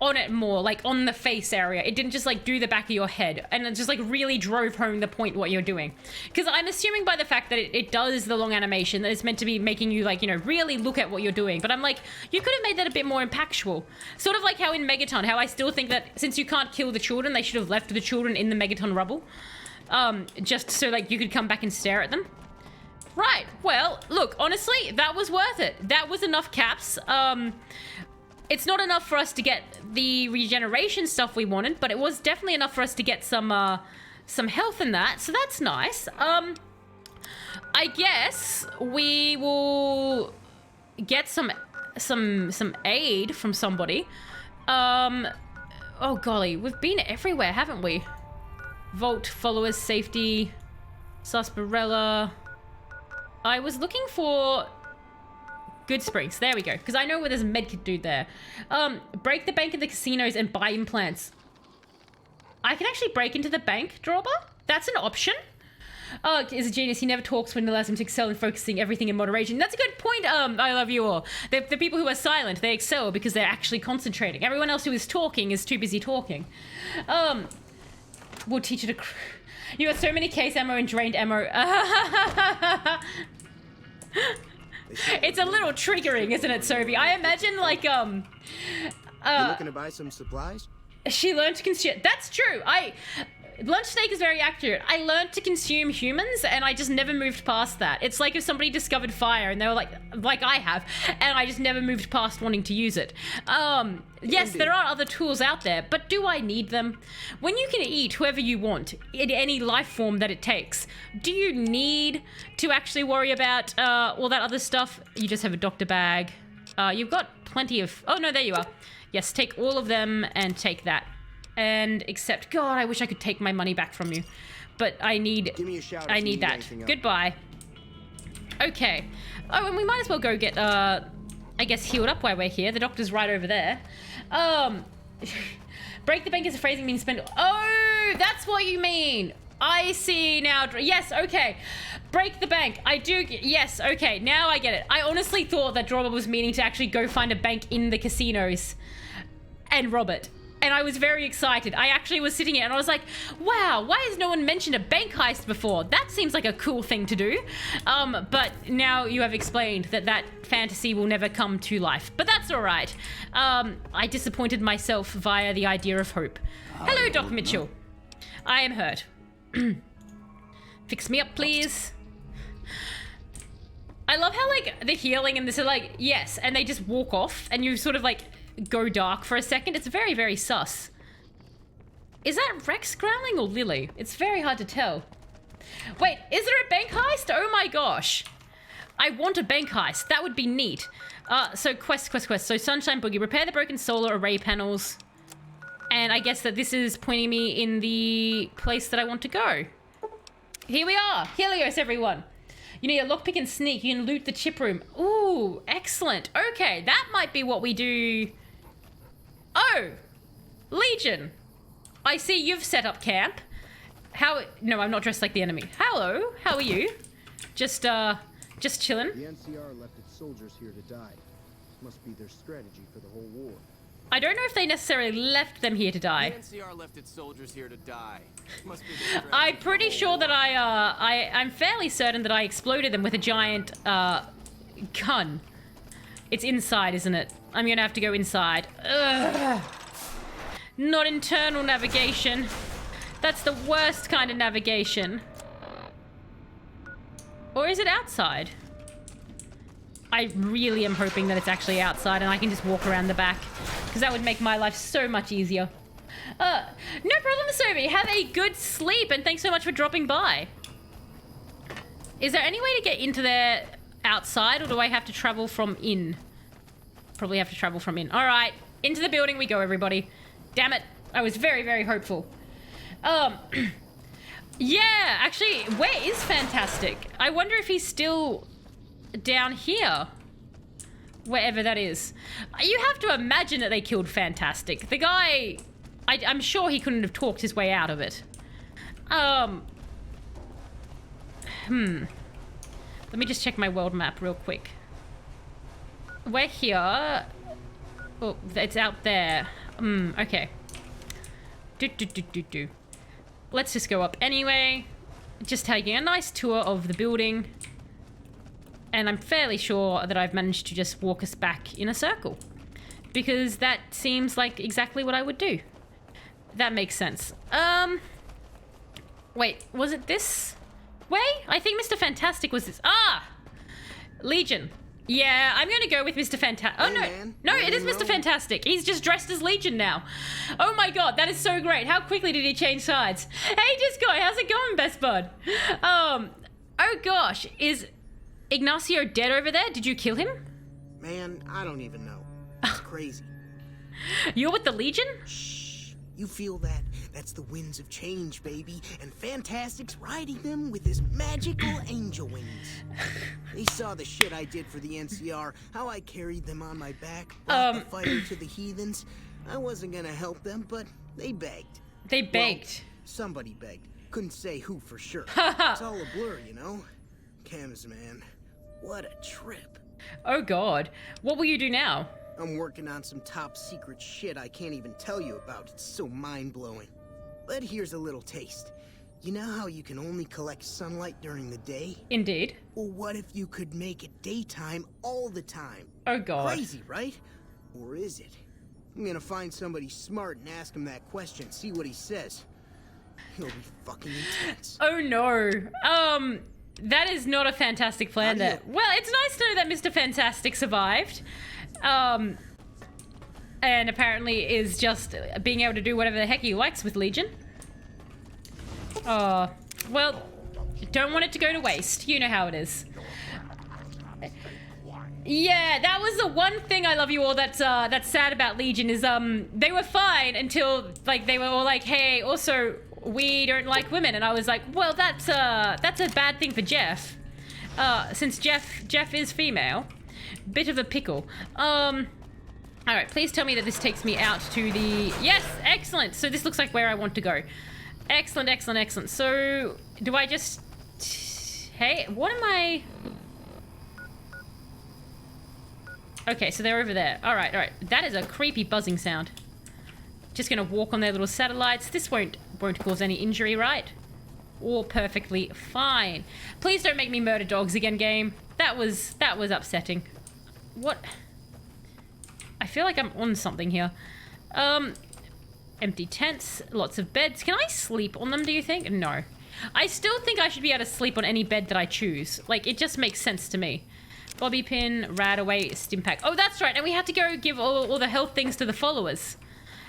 on it more, like, on the face area. It didn't just, like, do the back of your head, and it just, like, really drove home the point what you're doing. Because I'm assuming by the fact that it does the long animation, that it's meant to be making you, like, you know, really look at what you're doing. But I'm like, you could have made that a bit more impactful. Sort of like how in Megaton, how I still think that since you can't kill the children, they should have left the children in the Megaton rubble. Just so, like, you could come back and stare at them. Right, well, look, honestly, that was worth it. That was enough caps. It's not enough for us to get the regeneration stuff we wanted, but it was definitely enough for us to get some health in that, so that's nice. I guess we will get some aid from somebody. Oh golly, we've been everywhere, haven't we? Vault, followers, safety, sarsaparilla. I was looking for Goodsprings. There we go. Because I know where there's a medkit dude there. Break the bank in the casinos and buy implants. I can actually break into the bank, Drawber? That's an option. Is a genius. He never talks when it allows him to excel in focusing everything in moderation. That's a good point. I love you all. The people who are silent, they excel because they're actually concentrating. Everyone else who is talking is too busy talking. We'll teach you to... You got so many case ammo and drained ammo. It's a little triggering, isn't it, Sophie? I imagine, like, You looking to buy some supplies? She learned to consume... That's true. Lunch Snake is very accurate. I learned to consume humans, and I just never moved past that. It's like if somebody discovered fire, and they were like I have, and I just never moved past wanting to use it. Yes, there are other tools out there, but do I need them? When you can eat whoever you want, in any life form that it takes, do you need to actually worry about all that other stuff? You just have a doctor bag. You've got plenty of... Oh, no, there you are. Yes, take all of them and take that. And accept... God, I wish I could take my money back from you. But I need... Give me a shout I need that. Goodbye. Okay. Oh, and we might as well go get, I guess, healed up while we're here. The doctor's right over there. Break the bank is a phrasing means spend... Oh, that's what you mean. I see now. Yes, okay. Break the bank. I do... Yes, okay. Now I get it. I honestly thought that Drawber was meaning to actually go find a bank in the casinos and rob it. And I was very excited. I actually was sitting here and I was like, wow, why has no one mentioned a bank heist before? That seems like a cool thing to do. But now you have explained that fantasy will never come to life. But that's all right. I disappointed myself via the idea of hope. Hello, Doc Mitchell. I am hurt. Fix me up, please. I love how, like, the healing and this are like, yes, and they just walk off and you sort of, like, go dark for a second. It's very, very sus. Is that Rex growling or Lily? It's very hard to tell. Wait, is there a bank heist? Oh my gosh. I want a bank heist. That would be neat. So quest. So Sunshine Boogie, repair the broken solar array panels. And I guess that this is pointing me in the place that I want to go. Here we are. Helios, everyone. You need a lockpick and sneak. You can loot the chip room. Ooh, excellent. Okay, that might be what we do. Oh, Legion. I see you've set up camp. No, I'm not dressed like the enemy. Hello, how are you? Just chilling. The NCR left its soldiers here to die. Must be their strategy for the whole war. I don't know if they necessarily left them here to die. The NCR left its soldiers here to die. Must be I'm pretty sure that I'm fairly certain that I exploded them with a giant gun. It's inside, isn't it? I'm gonna have to go inside. Ugh. Not internal navigation. That's the worst kind of navigation. Or is it outside? I really am hoping that it's actually outside and I can just walk around the back, because that would make my life so much easier. No problem, Sobi. Have a good sleep and thanks so much for dropping by. Is there any way to get into there outside, or do I have to travel from in? Probably have to travel from in. All right, into the building we go, everybody. Damn it. I was very, very hopeful. Yeah, actually, where is Fantastic? I wonder if he's still down here. Wherever that is. You have to imagine that they killed Fantastic. The guy, I'm sure he couldn't have talked his way out of it. Let me just check my world map real quick. We're here. Oh, it's out there. Okay. Let's just go up anyway. Just taking a nice tour of the building. And I'm fairly sure that I've managed to just walk us back in a circle. Because that seems like exactly what I would do. That makes sense. Wait, was it this way? I think Mr. Fantastic was this. Ah! Legion. Yeah, I'm gonna go with Mr. Fantastic. Oh, no. No, it is Mr. Fantastic. He's just dressed as Legion now. Oh my god, that is so great. How quickly did he change sides? Hey, Disco, how's it going, best bud? Oh gosh, is Ignacio dead over there? Did you kill him? Man, I don't even know. It's crazy. You're with the Legion? Shh. You feel that? That's the winds of change, baby. And Fantastic's riding them with his magical angel wings. They saw the shit I did for the NCR, how I carried them on my back, brought the fire to the heathens. I wasn't gonna help them, but they begged. They begged? Well, somebody begged. Couldn't say who for sure. It's all a blur, you know? Chems, man. What a trip. Oh god. What will you do now? I'm working on some top secret shit I can't even tell you about. It's so mind-blowing. But here's a little taste. You know how you can only collect sunlight during the day? Indeed. Well, what if you could make it daytime all the time? Oh god. Crazy, right? Or is it? I'm gonna find somebody smart and ask him that question, see what he says. He'll be fucking intense. Oh no. That is not a fantastic plan there. Well, it's nice to know that Mr. Fantastic survived. And apparently is just being able to do whatever the heck he likes with Legion. Oh, well, don't want it to go to waste. You know how it is. Yeah, that was the one thing I love you all that's sad about Legion is they were fine until like they were all like, hey, also we don't like women, and I was like, well, that's a bad thing for Jeff, since Jeff is female. Bit of a pickle. All right, please tell me that this takes me out to the... Yes, excellent. So this looks like where I want to go. Excellent, excellent, excellent. So do I just... Hey, what am I... Okay, so they're over there. All right, all right. That is a creepy buzzing sound. Just gonna walk on their little satellites. This won't cause any injury, right? All perfectly fine. Please don't make me murder dogs again, game. That was upsetting. What? I feel like I'm on something here. Empty tents, lots of beds. Can I sleep on them, do you think? No. I still think I should be able to sleep on any bed that I choose. Like, it just makes sense to me. Bobby pin, Radaway, Stimpack. Oh, that's right. And we have to go give all the health things to the followers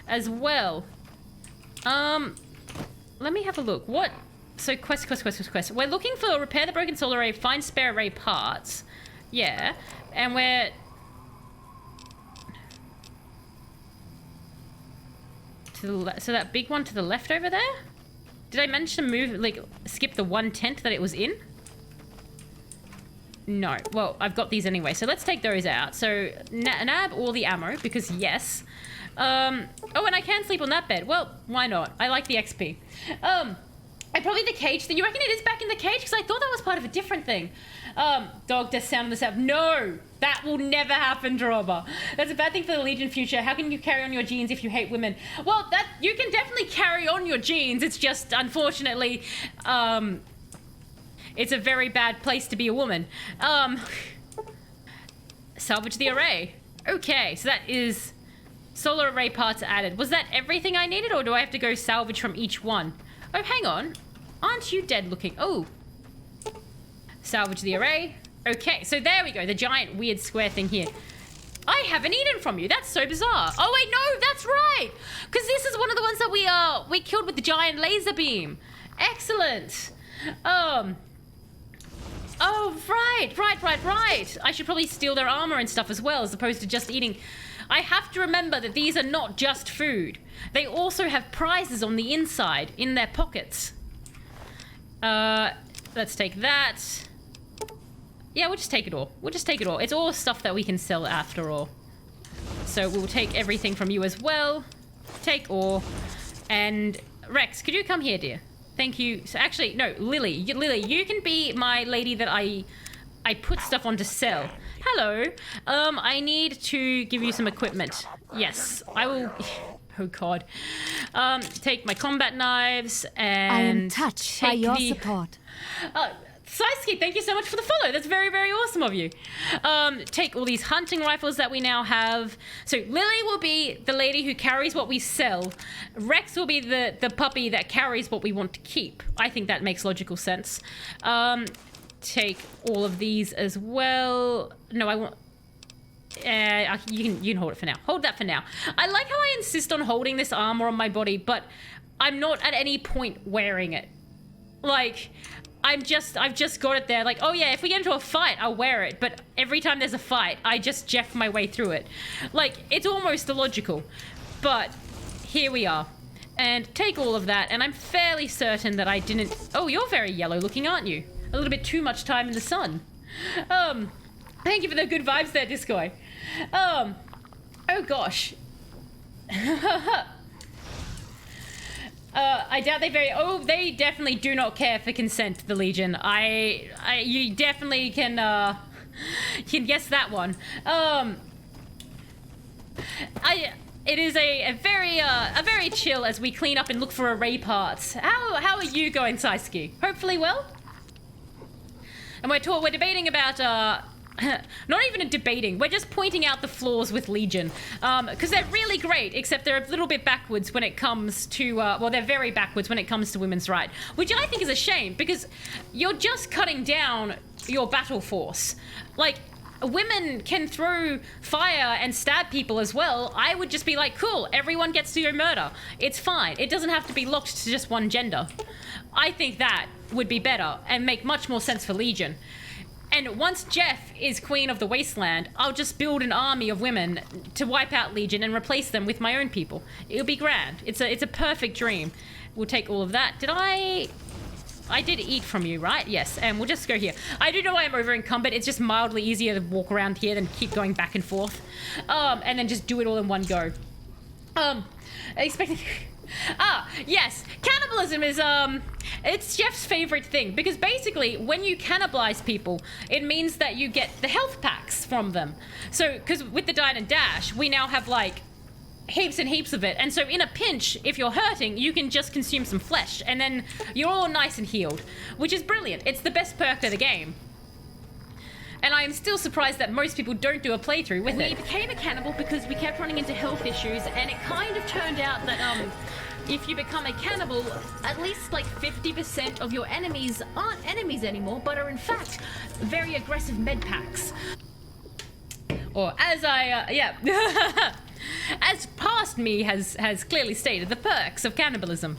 as well. Let me have a look. What? So quest. We're looking for repair the broken solar array, find spare array parts. Yeah. And we're... So that big one to the left over there? Did I manage to move, like, skip the one tent that it was in? No. Well, I've got these anyway, so let's take those out. So, nab all the ammo, because yes. Oh, and I can sleep on that bed. Well, why not? I like the XP. And probably the cage thing. You reckon it is back in the cage? Because I thought that was part of a different thing. Dog death sound on the south. No! That will never happen, Droba. That's a bad thing for the Legion future. How can you carry on your genes if you hate women? Well, you can definitely carry on your genes. It's just, unfortunately, it's a very bad place to be a woman. Salvage the array. Okay, so that is solar array parts added. Was that everything I needed, or do I have to go salvage from each one? Oh, hang on. Aren't you dead looking? Oh. Salvage the array. Okay, so there we go. The giant weird square thing here. I haven't eaten from you. That's so bizarre. Oh, wait, no, that's right. Because this is one of the ones that we killed with the giant laser beam. Excellent. Oh, right. I should probably steal their armor and stuff as well, as opposed to just eating. I have to remember that these are not just food. They also have prizes on the inside, in their pockets. Let's take that. Yeah, we'll just take it all. It's all stuff that we can sell after all. So we'll take everything from you as well. Take all. And Rex, could you come here, dear? Thank you. So actually, no, Lily, you can be my lady that I put stuff on to sell. Hello. I need to give you some equipment. Yes, I will. Oh God. Take my combat knives and I am touched by your support. Saisuke, thank you so much for the follow. That's very, very awesome of you. Take all these hunting rifles that we now have. So Lily will be the lady who carries what we sell. Rex will be the puppy that carries what we want to keep. I think that makes logical sense. Take all of these as well. No, I want... you can hold it for now. Hold that for now. I like how I insist on holding this armor on my body, but I'm not at any point wearing it. Like... I've just got it there, like, oh yeah, if we get into a fight, I'll wear it, but every time there's a fight, I just Jeff my way through it. Like, it's almost illogical, but here we are. And take all of that, and I'm fairly certain that I didn't... Oh, you're very yellow looking, aren't you? A little bit too much time in the sun. Thank you for the good vibes there, Discoy. Oh gosh. I doubt they definitely do not care for consent, the Legion. You definitely can guess that one. It is a very chill as we clean up and look for array parts. How are you going, Saisuke? Hopefully well? And we're debating about, not even debating, we're just pointing out the flaws with Legion. Because they're really great, except they're a little bit backwards when it comes to, well, they're very backwards when it comes to women's rights. Which I think is a shame, because you're just cutting down your battle force. Like, women can throw fire and stab people as well. I would just be like, cool, everyone gets to go murder. It's fine. It doesn't have to be locked to just one gender. I think that would be better and make much more sense for Legion. And once Jeff is Queen of the Wasteland, I'll just build an army of women to wipe out Legion and replace them with my own people. It'll be grand. It's a perfect dream. We'll take all of that. I did eat from you, right? Yes, and we'll just go here. I do know I am over encumbered. It's just mildly easier to walk around here than keep going back and forth. And then just do it all in one go. Expecting... yes, cannibalism is, it's Jeff's favorite thing, because basically, when you cannibalize people, it means that you get the health packs from them. So, because with the Dine and Dash, we now have, like, heaps and heaps of it, and so in a pinch, if you're hurting, you can just consume some flesh, and then you're all nice and healed, which is brilliant. It's the best perk of the game. And I am still surprised that most people don't do a playthrough with it. We became a cannibal because we kept running into health issues, and it kind of turned out that, if you become a cannibal, at least like 50% of your enemies aren't enemies anymore, but are in fact very aggressive med packs. Or as as past me has clearly stated, the perks of cannibalism.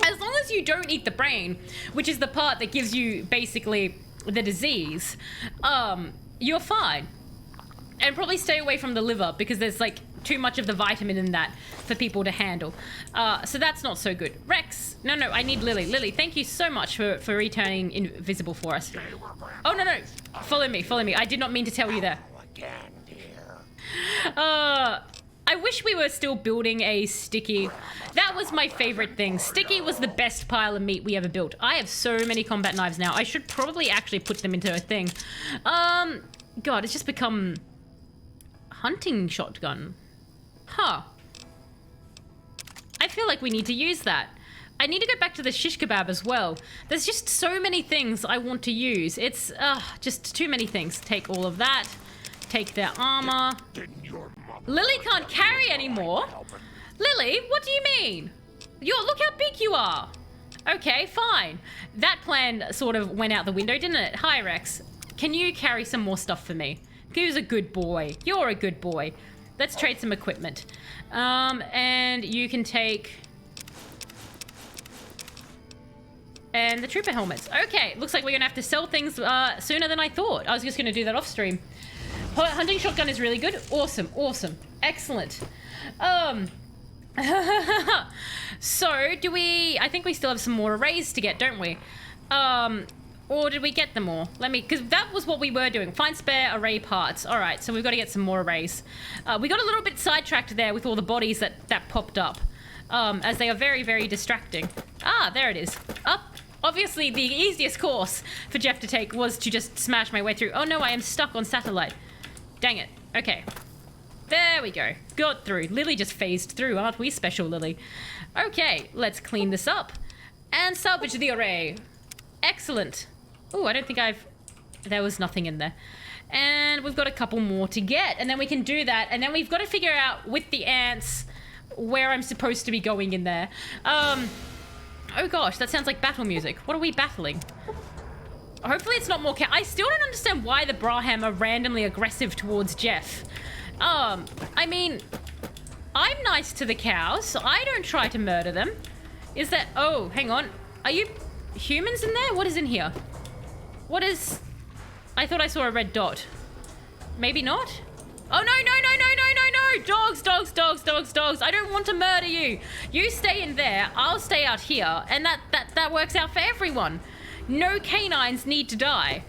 As long as you don't eat the brain, which is the part that gives you basically the disease, you're fine. And probably stay away from the liver, because there's like too much of the vitamin in that for people to handle. So that's not so good. Rex, no, I need Lily. Lily, thank you so much for returning invisible for us. Oh, no, follow me. I did not mean to tell you there. I wish we were still building a Sticky. That was my favorite thing. Sticky was the best pile of meat we ever built. I have so many combat knives now. I should probably actually put them into a thing. God, it's just become hunting shotgun. Huh. I feel like we need to use that. I need to go back to the shish kebab as well. There's just so many things I want to use. It's just too many things. Take all of that. Take their armor. Lily can't carry anymore. Lily, what do you mean? Look how big you are. Okay, fine. That plan sort of went out the window, didn't it? Hi, Rex. Can you carry some more stuff for me? Who's a good boy? You're a good boy. Let's trade some equipment. And you can take... And the trooper helmets. Okay, looks like we're gonna have to sell things sooner than I thought. I was just gonna do that off stream. Hunting shotgun is really good. Awesome. Excellent. So, do we... I think we still have some more arrays to get, don't we? Or did we get them all? Because that was what we were doing. Find spare array parts. All right, so we've got to get some more arrays. We got a little bit sidetracked there with all the bodies that popped up. As they are very, very distracting. Ah, there it is. Up. Obviously, the easiest course for Jeff to take was to just smash my way through. Oh no, I am stuck on satellite. Dang it. Okay. There we go. Got through. Lily just phased through, aren't we, Special Lily? Okay, let's clean this up. And salvage the array. Excellent. Oh, I don't think there was nothing in there. And we've got a couple more to get. And then we can do that. And then we've got to figure out with the ants where I'm supposed to be going in there. Oh gosh, that sounds like battle music. What are we battling? Hopefully it's not more I still don't understand why the Braham are randomly aggressive towards Jeff. I mean, I'm nice to the cows, so I don't try to murder them. Is that... Oh, hang on. Are you humans in there? What is in here? What is... I thought I saw a red dot. Maybe not? Oh, no. Dogs. I don't want to murder you. You stay in there. I'll stay out here. And that works out for everyone. No canines need to die.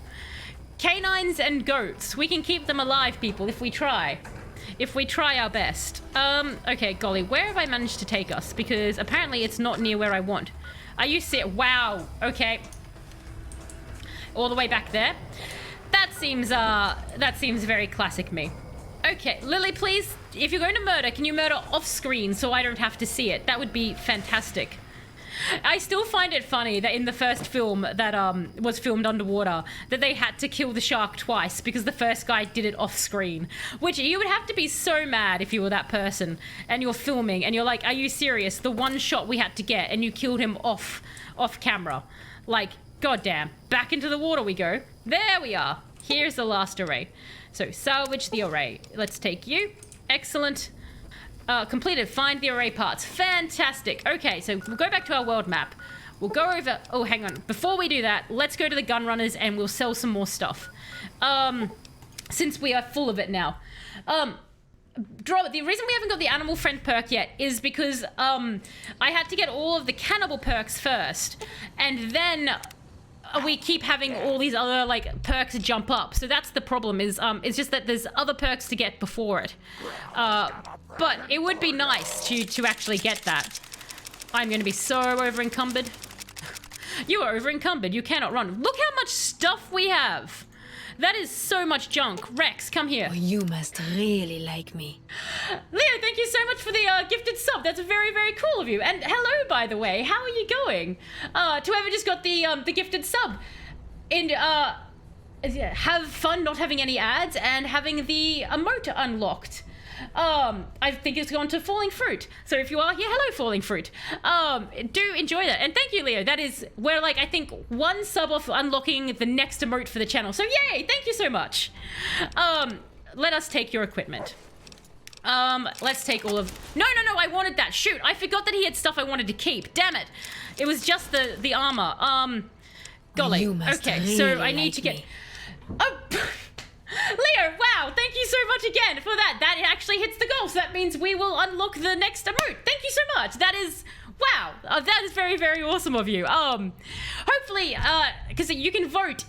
Canines and goats. We can keep them alive, people, if we try. If we try our best. Okay, golly. Where have I managed to take us? Because apparently it's not near where I want. Are you Wow. Okay. All the way back there. That seems very classic me. Okay, Lily, please, if you're going to murder, can you murder off screen so I don't have to see it? That would be fantastic. I still find it funny that in the first film that was filmed underwater, that they had to kill the shark twice because the first guy did it off screen. Which you would have to be so mad if you were that person and you're filming and you're like, are you serious? The one shot we had to get and you killed him off camera. Like, goddamn. Back into the water we go. There we are. Here's the last array. So salvage the array. Let's take you. Excellent. Completed. Find the array parts. Fantastic. Okay, so we'll go back to our world map. We'll go over... Oh, hang on. Before we do that, let's go to the gun runners and we'll sell some more stuff. Since we are full of it now. The reason we haven't got the animal friend perk yet is because I had to get all of the cannibal perks first. And then... we keep having all these other like perks jump up, so that's the problem. Is it's just that there's other perks to get before it, but it would be nice to actually get that. I'm going to be so over encumbered. You are over encumbered. You cannot run. Look how much stuff we have. That is so much junk. Rex, come here. Oh, you must really like me. Leo, thank you so much for the gifted sub. That's very, very cool of you. And hello, by the way. How are you going? To whoever just got the gifted sub. And have fun not having any ads and having the emote unlocked. I think it's gone to Falling Fruit. So if you are here, hello, Falling Fruit. Do enjoy that. And thank you, Leo. That is, we're like, I think, one sub off unlocking the next emote for the channel. So yay, thank you so much. Let us take your equipment. Let's take all of... No, I wanted that. Shoot, I forgot that he had stuff I wanted to keep. Damn it. It was just the armor. Golly. You must okay, really so I need like to get... me. Oh... Leo, wow, thank you you so much again for that. That actually hits the goal, so that means we will unlock the next emote. Thank you so much. That is... Wow, that is very, very awesome of you. Hopefully, because you can vote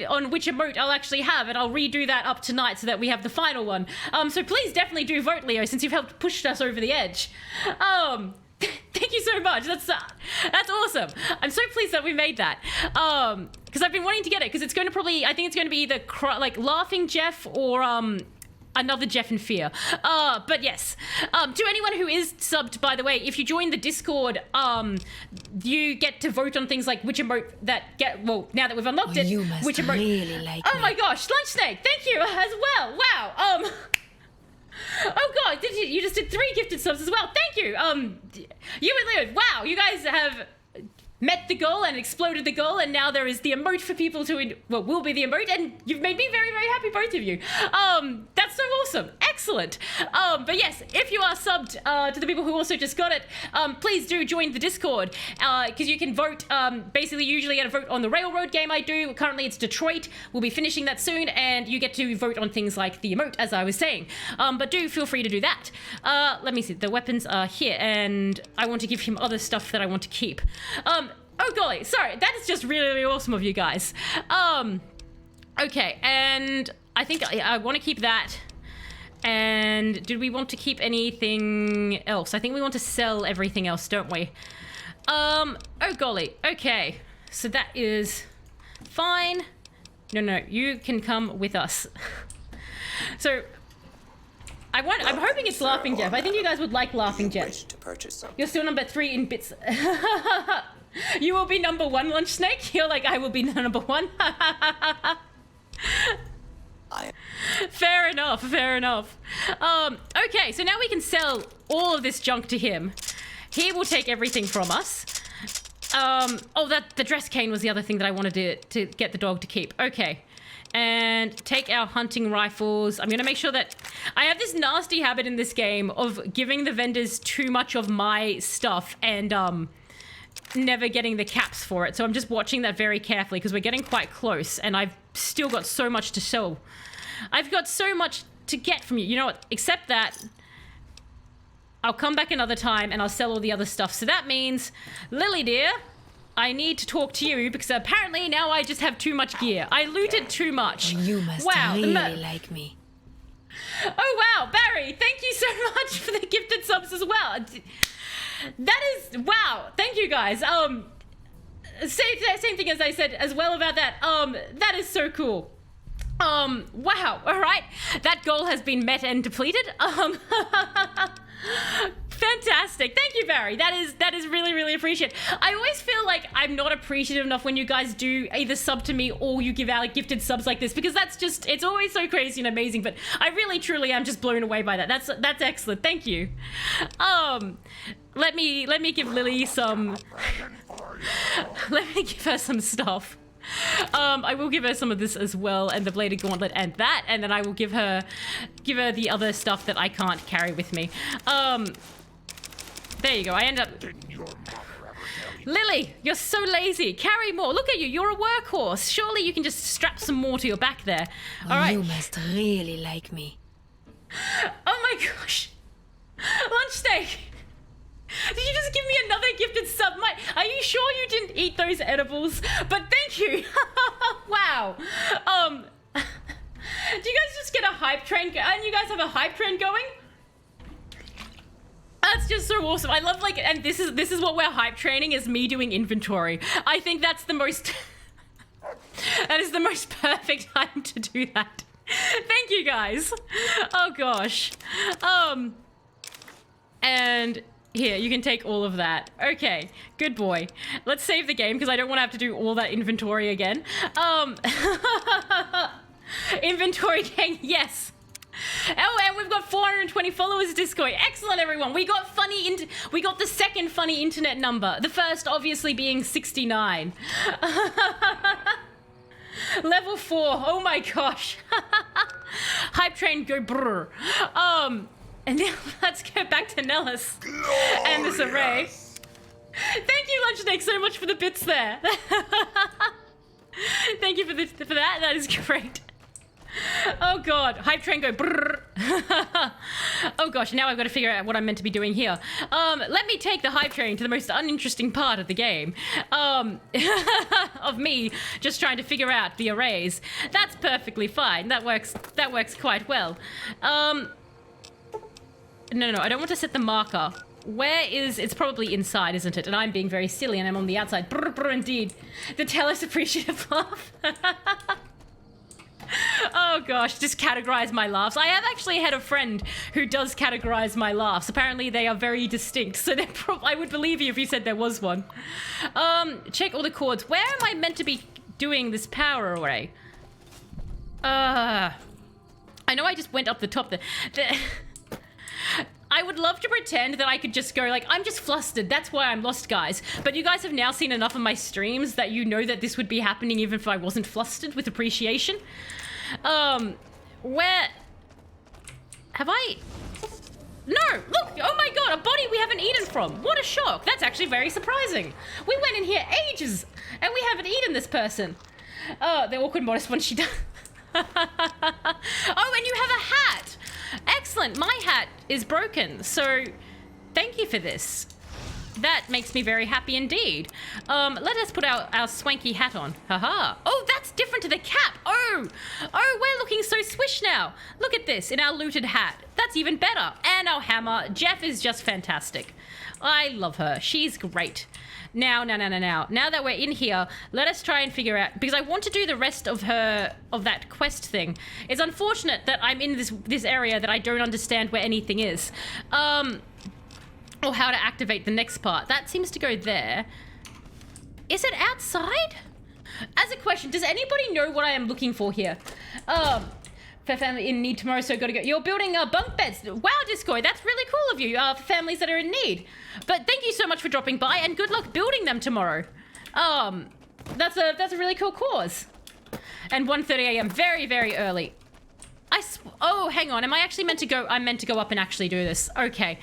on which emote I'll actually have, and I'll redo that up tonight so that we have the final one. So please definitely do vote, Leo, since you've helped push us over the edge. Thank you so much. That's awesome. I'm so pleased that we made that. Because I've been wanting to get it, because it's going to probably, I think it's going to be the Laughing Jeff or another Jeff in Fear. But yes. To anyone who is subbed, by the way, if you join the Discord, you get to vote on things like which emote that well, now that we've unlocked it, You must which emote. really like Oh me. my gosh, Lunch Snake, thank you as well. Wow. Oh god, you just did 3 gifted subs as well. Thank you. You and Leo, wow, you guys have met the goal and exploded the goal, and now there is the emote for people to, will be the emote, and you've made me very, very happy, both of you. That's so awesome. Excellent. But yes, if you are subbed to the people who also just got it, please do join the Discord, because you can vote, basically you usually get a vote on the Railroad game I do. Currently it's Detroit. We'll be finishing that soon, and you get to vote on things like the emote, as I was saying. But do feel free to do that. Let me see, the weapons are here, and I want to give him other stuff that I want to keep. Oh golly, sorry, that is just really, really awesome of you guys. Okay, and I think I want to keep that. And did we want to keep anything else? I think we want to sell everything else, don't we? Oh golly, okay. So that is fine. No, you can come with us. So I'm hoping it's Laughing Jeff. I think you guys would like Laughing Jeff. Wish to purchase something. You're still number 3 in bits. You will be number 1, Lunch Snake. You're like, I will be number 1. Fair enough. Okay, so now we can sell all of this junk to him. He will take everything from us. The dress cane was the other thing that I wanted to get the dog to keep. Okay. And take our hunting rifles. I'm gonna make sure that I have this nasty habit in this game of giving the vendors too much of my stuff and never getting the caps for it. So I'm just watching that very carefully because we're getting quite close and I've still got so much to sell. I've got so much to get from you. You know what? Except that I'll come back another time and I'll sell all the other stuff. So that means, Lily dear, I need to talk to you because apparently now I just have too much gear. I looted too much. You must really like me. Oh wow, Barry, thank you so much for the gifted subs as well. That is, wow, thank you guys. Same thing as I said as well about that. That is so cool. Wow, all right. That goal has been met and depleted. Fantastic. Thank you, Barry. That is really, really appreciated. I always feel like I'm not appreciative enough when you guys do either sub to me or you give out gifted subs like this because that's just, it's always so crazy and amazing, but I really, truly am just blown away by that. That's excellent. Thank you. Let me give Lily some, let me give her some stuff. I will give her some of this as well, and the bladed gauntlet and that, and then I will give her the other stuff that I can't carry with me. There you go. I end up... Lily, you're so lazy. Carry more. Look at you. You're a workhorse. Surely you can just strap some more to your back there. All right. You must really like me. Oh my gosh. Lunch steak. Did you just give me another gifted sub? Are you sure you didn't eat those edibles? But thank you. Wow. Do you guys just get a hype train? And you guys have a hype train going? That's just so awesome. I love and this is what we're hype training is me doing inventory. I think that's the most that is the most perfect time to do that. Thank you guys. Oh gosh. And here, you can take all of that. Okay, good boy. Let's save the game because I don't want to have to do all that inventory again. Inventory gang, yes. Oh, and we've got 420 followers Discord. Excellent, everyone. We got the second funny internet number. The first, obviously, being 69. Level 4. Oh my gosh. Hype train, go brr. And now let's go back to Nellis and this array. Thank you, Lunchneck, so much for the bits there. Thank you for that. That is great. Oh god, hype train go brrr. Oh gosh, now I've got to figure out what I'm meant to be doing here. Let me take the hype train to the most uninteresting part of the game. Of me just trying to figure out the arrays. That's perfectly fine. That works quite well. No, I don't want to set the marker. Where is... It's probably inside, isn't it? And I'm being very silly and I'm on the outside. Brr, brr, indeed. The Talos appreciative laugh. Oh gosh, just categorize my laughs. I have actually had a friend who does categorize my laughs. Apparently they are very distinct, so I would believe you if you said there was one. Check all the chords. Where am I meant to be doing this power array? I know I just went up the top there. I would love to pretend that I could just go like, I'm just flustered, that's why I'm lost, guys. But you guys have now seen enough of my streams that you know that this would be happening even if I wasn't flustered with appreciation. Where... Have I... No! Look! Oh my god, a body we haven't eaten from! What a shock! That's actually very surprising. We went in here ages, and we haven't eaten this person. Oh, the awkward modest one she does. Oh, and you have a hat! Excellent, my hat is broken, so thank you for this. That makes me very happy indeed. Let us put our swanky hat on. Haha. Oh, that's different to the cap. Oh, we're looking so swish now. Look at this in our looted hat. That's even better. And our hammer. Jeff is just fantastic. I love her. She's great. Now that we're in here, let us try and figure out, because I want to do the rest of that quest thing. It's unfortunate that I'm in this area that I don't understand where anything is. Or how to activate the next part. That seems to go there. Is it outside? As a question, does anybody know what I am looking for here? For family in need tomorrow, so gotta go. You're building bunk beds. Wow, Discord, that's really cool of you for families that are in need. But thank you so much for dropping by, and good luck building them tomorrow. That's a really cool cause. And 1:30 a.m. very, very early. Oh, hang on. Am I actually meant to go? I'm meant to go up and actually do this. Okay.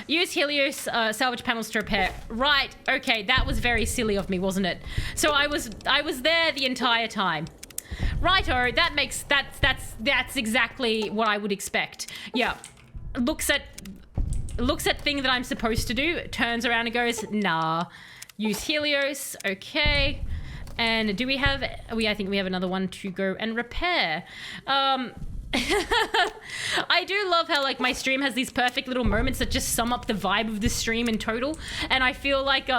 Use Helios salvage panels to repair. Right. Okay. That was very silly of me, wasn't it? So I was there the entire time. Righto. That's exactly what I would expect. Yeah. Looks at thing that I'm supposed to do. Turns around and goes, nah. Use Helios. Okay. And do we have? I think we have another one to go and repair. I do love how like my stream has these perfect little moments that just sum up the vibe of the stream in total, and I feel like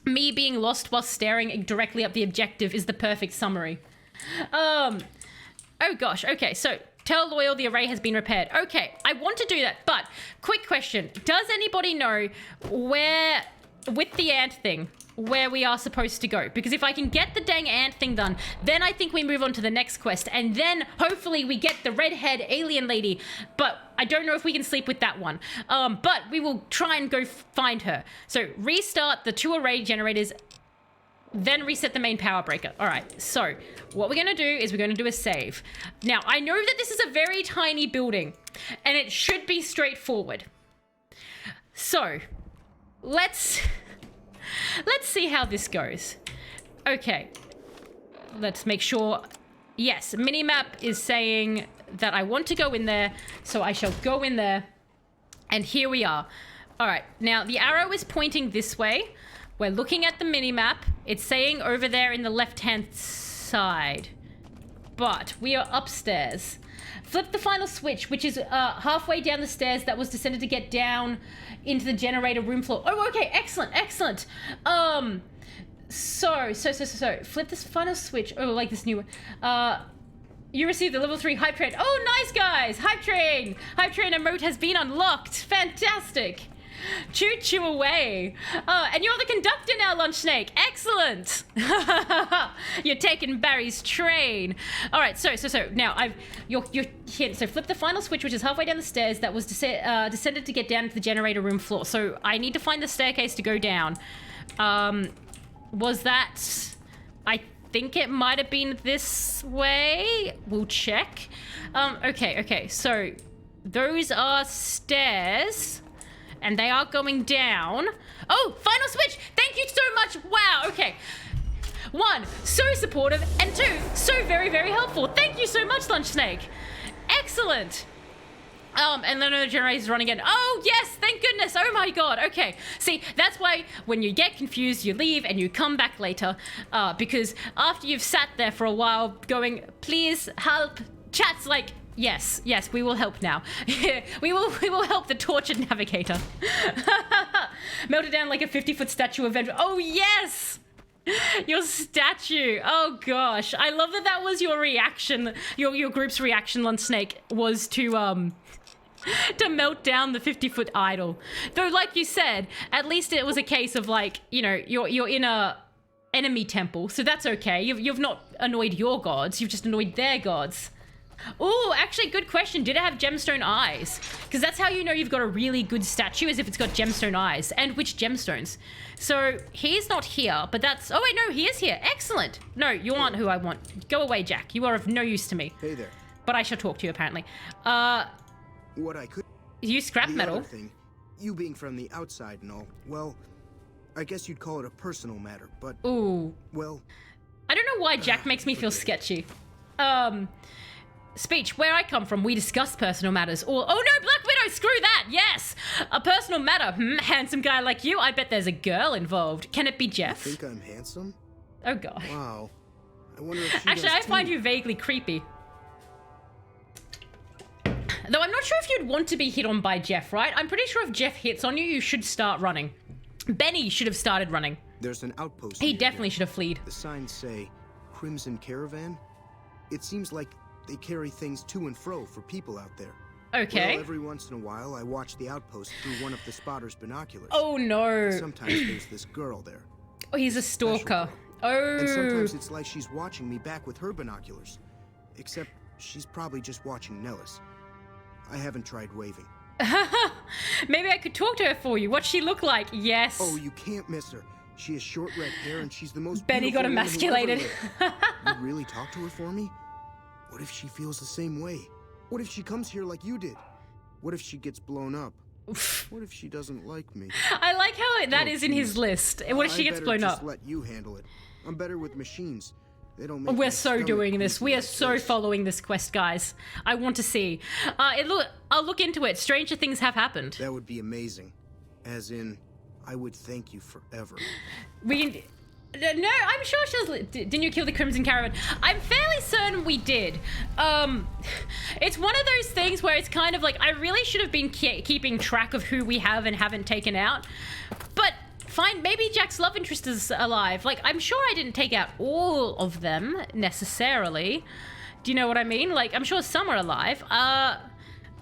me being lost while staring directly at the objective is the perfect summary. Oh gosh, okay, so tell Loyal the array has been repaired. Okay, I want to do that, but quick question, does anybody know where, with the ant thing, where we are supposed to go? Because if I can get the dang ant thing done, then I think we move on to the next quest, and then hopefully we get the redhead alien lady, but I don't know if we can sleep with that one. But we will try and go find her. So restart the 2 array generators, then reset the main power breaker. All right, so what we're gonna do is we're gonna do a save. Now, I know that this is a very tiny building, and it should be straightforward. So, let's see how this goes. Okay, let's make sure. Yes, minimap is saying that I want to go in there, so I shall go in there. And here we are. All right, now the arrow is pointing this way. We're looking at the minimap. It's saying over there in the left-hand side. But we are upstairs. Flip the final switch, which is halfway down the stairs that was descended to get down into the generator room floor. Oh, okay, excellent. So, flip this final switch. Oh, like this new one. You received the level 3 hype train. Oh, nice, guys. Hype train emote has been unlocked. Fantastic. Choo choo away. And you're the conductor now, Lunch Snake. Excellent. You're taking Barry's train. All right, so now you're here. So flip the final switch, which is halfway down the stairs that was descended to get down to the generator room floor. So I need to find the staircase to go down. Was that? I think it might have been this way. We'll check. Okay. So those are stairs. And they are going down. Oh, final switch. Thank you so much. Wow, okay. 1, so supportive. And 2, so very, very helpful. thank you so much, Lunch Snake. Excellent. And then the generator's running again. Oh, yes, thank goodness. Oh my god. Okay. See, that's why when you get confused, you leave and you come back later. Because after you've sat there for a while going, please help, chat's like, yes, we will help now. we will help the tortured navigator. Melted down like a 50-foot statue of Vendor. Oh, yes! Your statue. Oh gosh. I love that that was your reaction. Your group's reaction, Lunch Snake, was to melt down the 50-foot idol. Though, like you said, at least it was a case of like, you know, you're in a enemy temple, so that's okay. You've not annoyed your gods, you've just annoyed their gods. Oh, actually, good question. Did it have gemstone eyes? Because that's how you know you've got a really good statue, is if it's got gemstone eyes. And which gemstones? So, he's not here, but that's... Oh, wait, no, he is here. Excellent. No, you aren't who I want. Go away, Jack. You are of no use to me. Hey there. But I shall talk to you, apparently. What I could... You scrap the metal. Other thing, you being from the outside and all, well, I guess you'd call it a personal matter, but... Ooh. Well... I don't know why Jack makes me feel sketchy. Speech, where I come from, we discuss personal matters. Or, oh no, Black Widow, screw that, yes! A personal matter, handsome guy like you, I bet there's a girl involved. Can it be Jeff? You think I'm handsome? Oh god. Wow. I wonder if she Actually, does I find too. you vaguely creepy. Though I'm not sure if you'd want to be hit on by Jeff, right? I'm pretty sure if Jeff hits on you, you should start running. Benny should have started running. There's an outpost. He near definitely here. should have fled. The signs say Crimson Caravan. It seems like they carry things to and fro for people out there. Okay. Well, every once in a while, I watch the outpost through one of the spotter's binoculars. Oh no. And sometimes there's this girl there. Oh, he's a stalker. Oh. And sometimes it's like she's watching me back with her binoculars. Except she's probably just watching Nellis. I haven't tried waving. Maybe I could talk to her for you. What's she look like? Yes. Oh, you can't miss her. She has short red hair and she's the most Benny got beautiful woman who ever emasculated. lived. You'd really talk to her for me? What if she feels the same way? What if she comes here like you did? What if she gets blown up? What if she doesn't like me? I like how that is in his list. What if she gets blown just up? Let you handle it. I'm better with machines. They don't make We're my so stomach doing this. creepy We are like so this. following this quest, guys. I want to see. I'll look into it. Stranger things have happened. That would be amazing. As in, I would thank you forever. No, I'm sure she was... Didn't you kill the Crimson Caravan? I'm fairly certain we did. It's one of those things where it's kind of like, I really should have been keeping track of who we have and haven't taken out. But fine, maybe Jack's love interest is alive. Like, I'm sure I didn't take out all of them, necessarily. Do you know what I mean? Like, I'm sure some are alive. I'm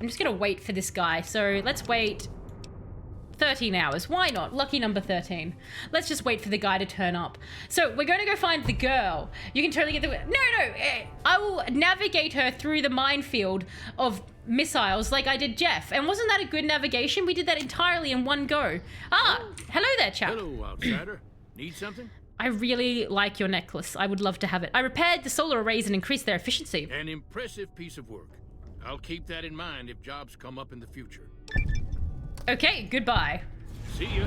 just gonna wait for this guy. So let's wait 13 hours. Why not? Lucky number 13. Let's just wait for the guy to turn up. So we're going to go find the girl. You can totally get the... No. I will navigate her through the minefield of missiles like I did Jeff. And wasn't that a good navigation? We did that entirely in one go. Hello there, chap. Hello, outsider. Need something? I really like your necklace. I would love to have it. I repaired the solar arrays and increased their efficiency. An impressive piece of work. I'll keep that in mind if jobs come up in the future. Okay, goodbye. See ya.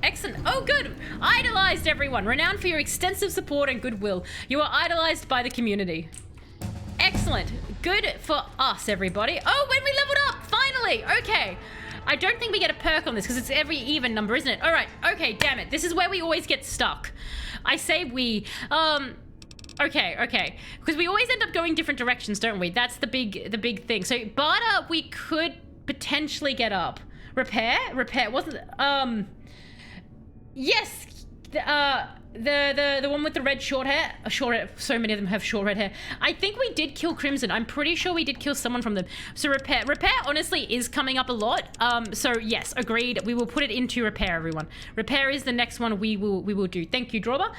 Excellent. Oh, good. Idolized, everyone. Renowned for your extensive support and goodwill. You are idolized by the community. Excellent. Good for us, everybody. Oh, when we leveled up, finally. Okay. I don't think we get a perk on this because it's every even number, isn't it? All right. Okay, damn it. This is where we always get stuck. I say we. Okay. Because we always end up going different directions, don't we? That's the big thing. So, barter, we could potentially get up. Repair wasn't yes, the one with the red short hair. So many of them have short red hair. I think we did kill Crimson. I'm pretty sure we did kill someone from them. So repair honestly is coming up a lot. So yes, agreed. We will put it into repair, everyone. Repair is the next one we will do. Thank you, Drawber.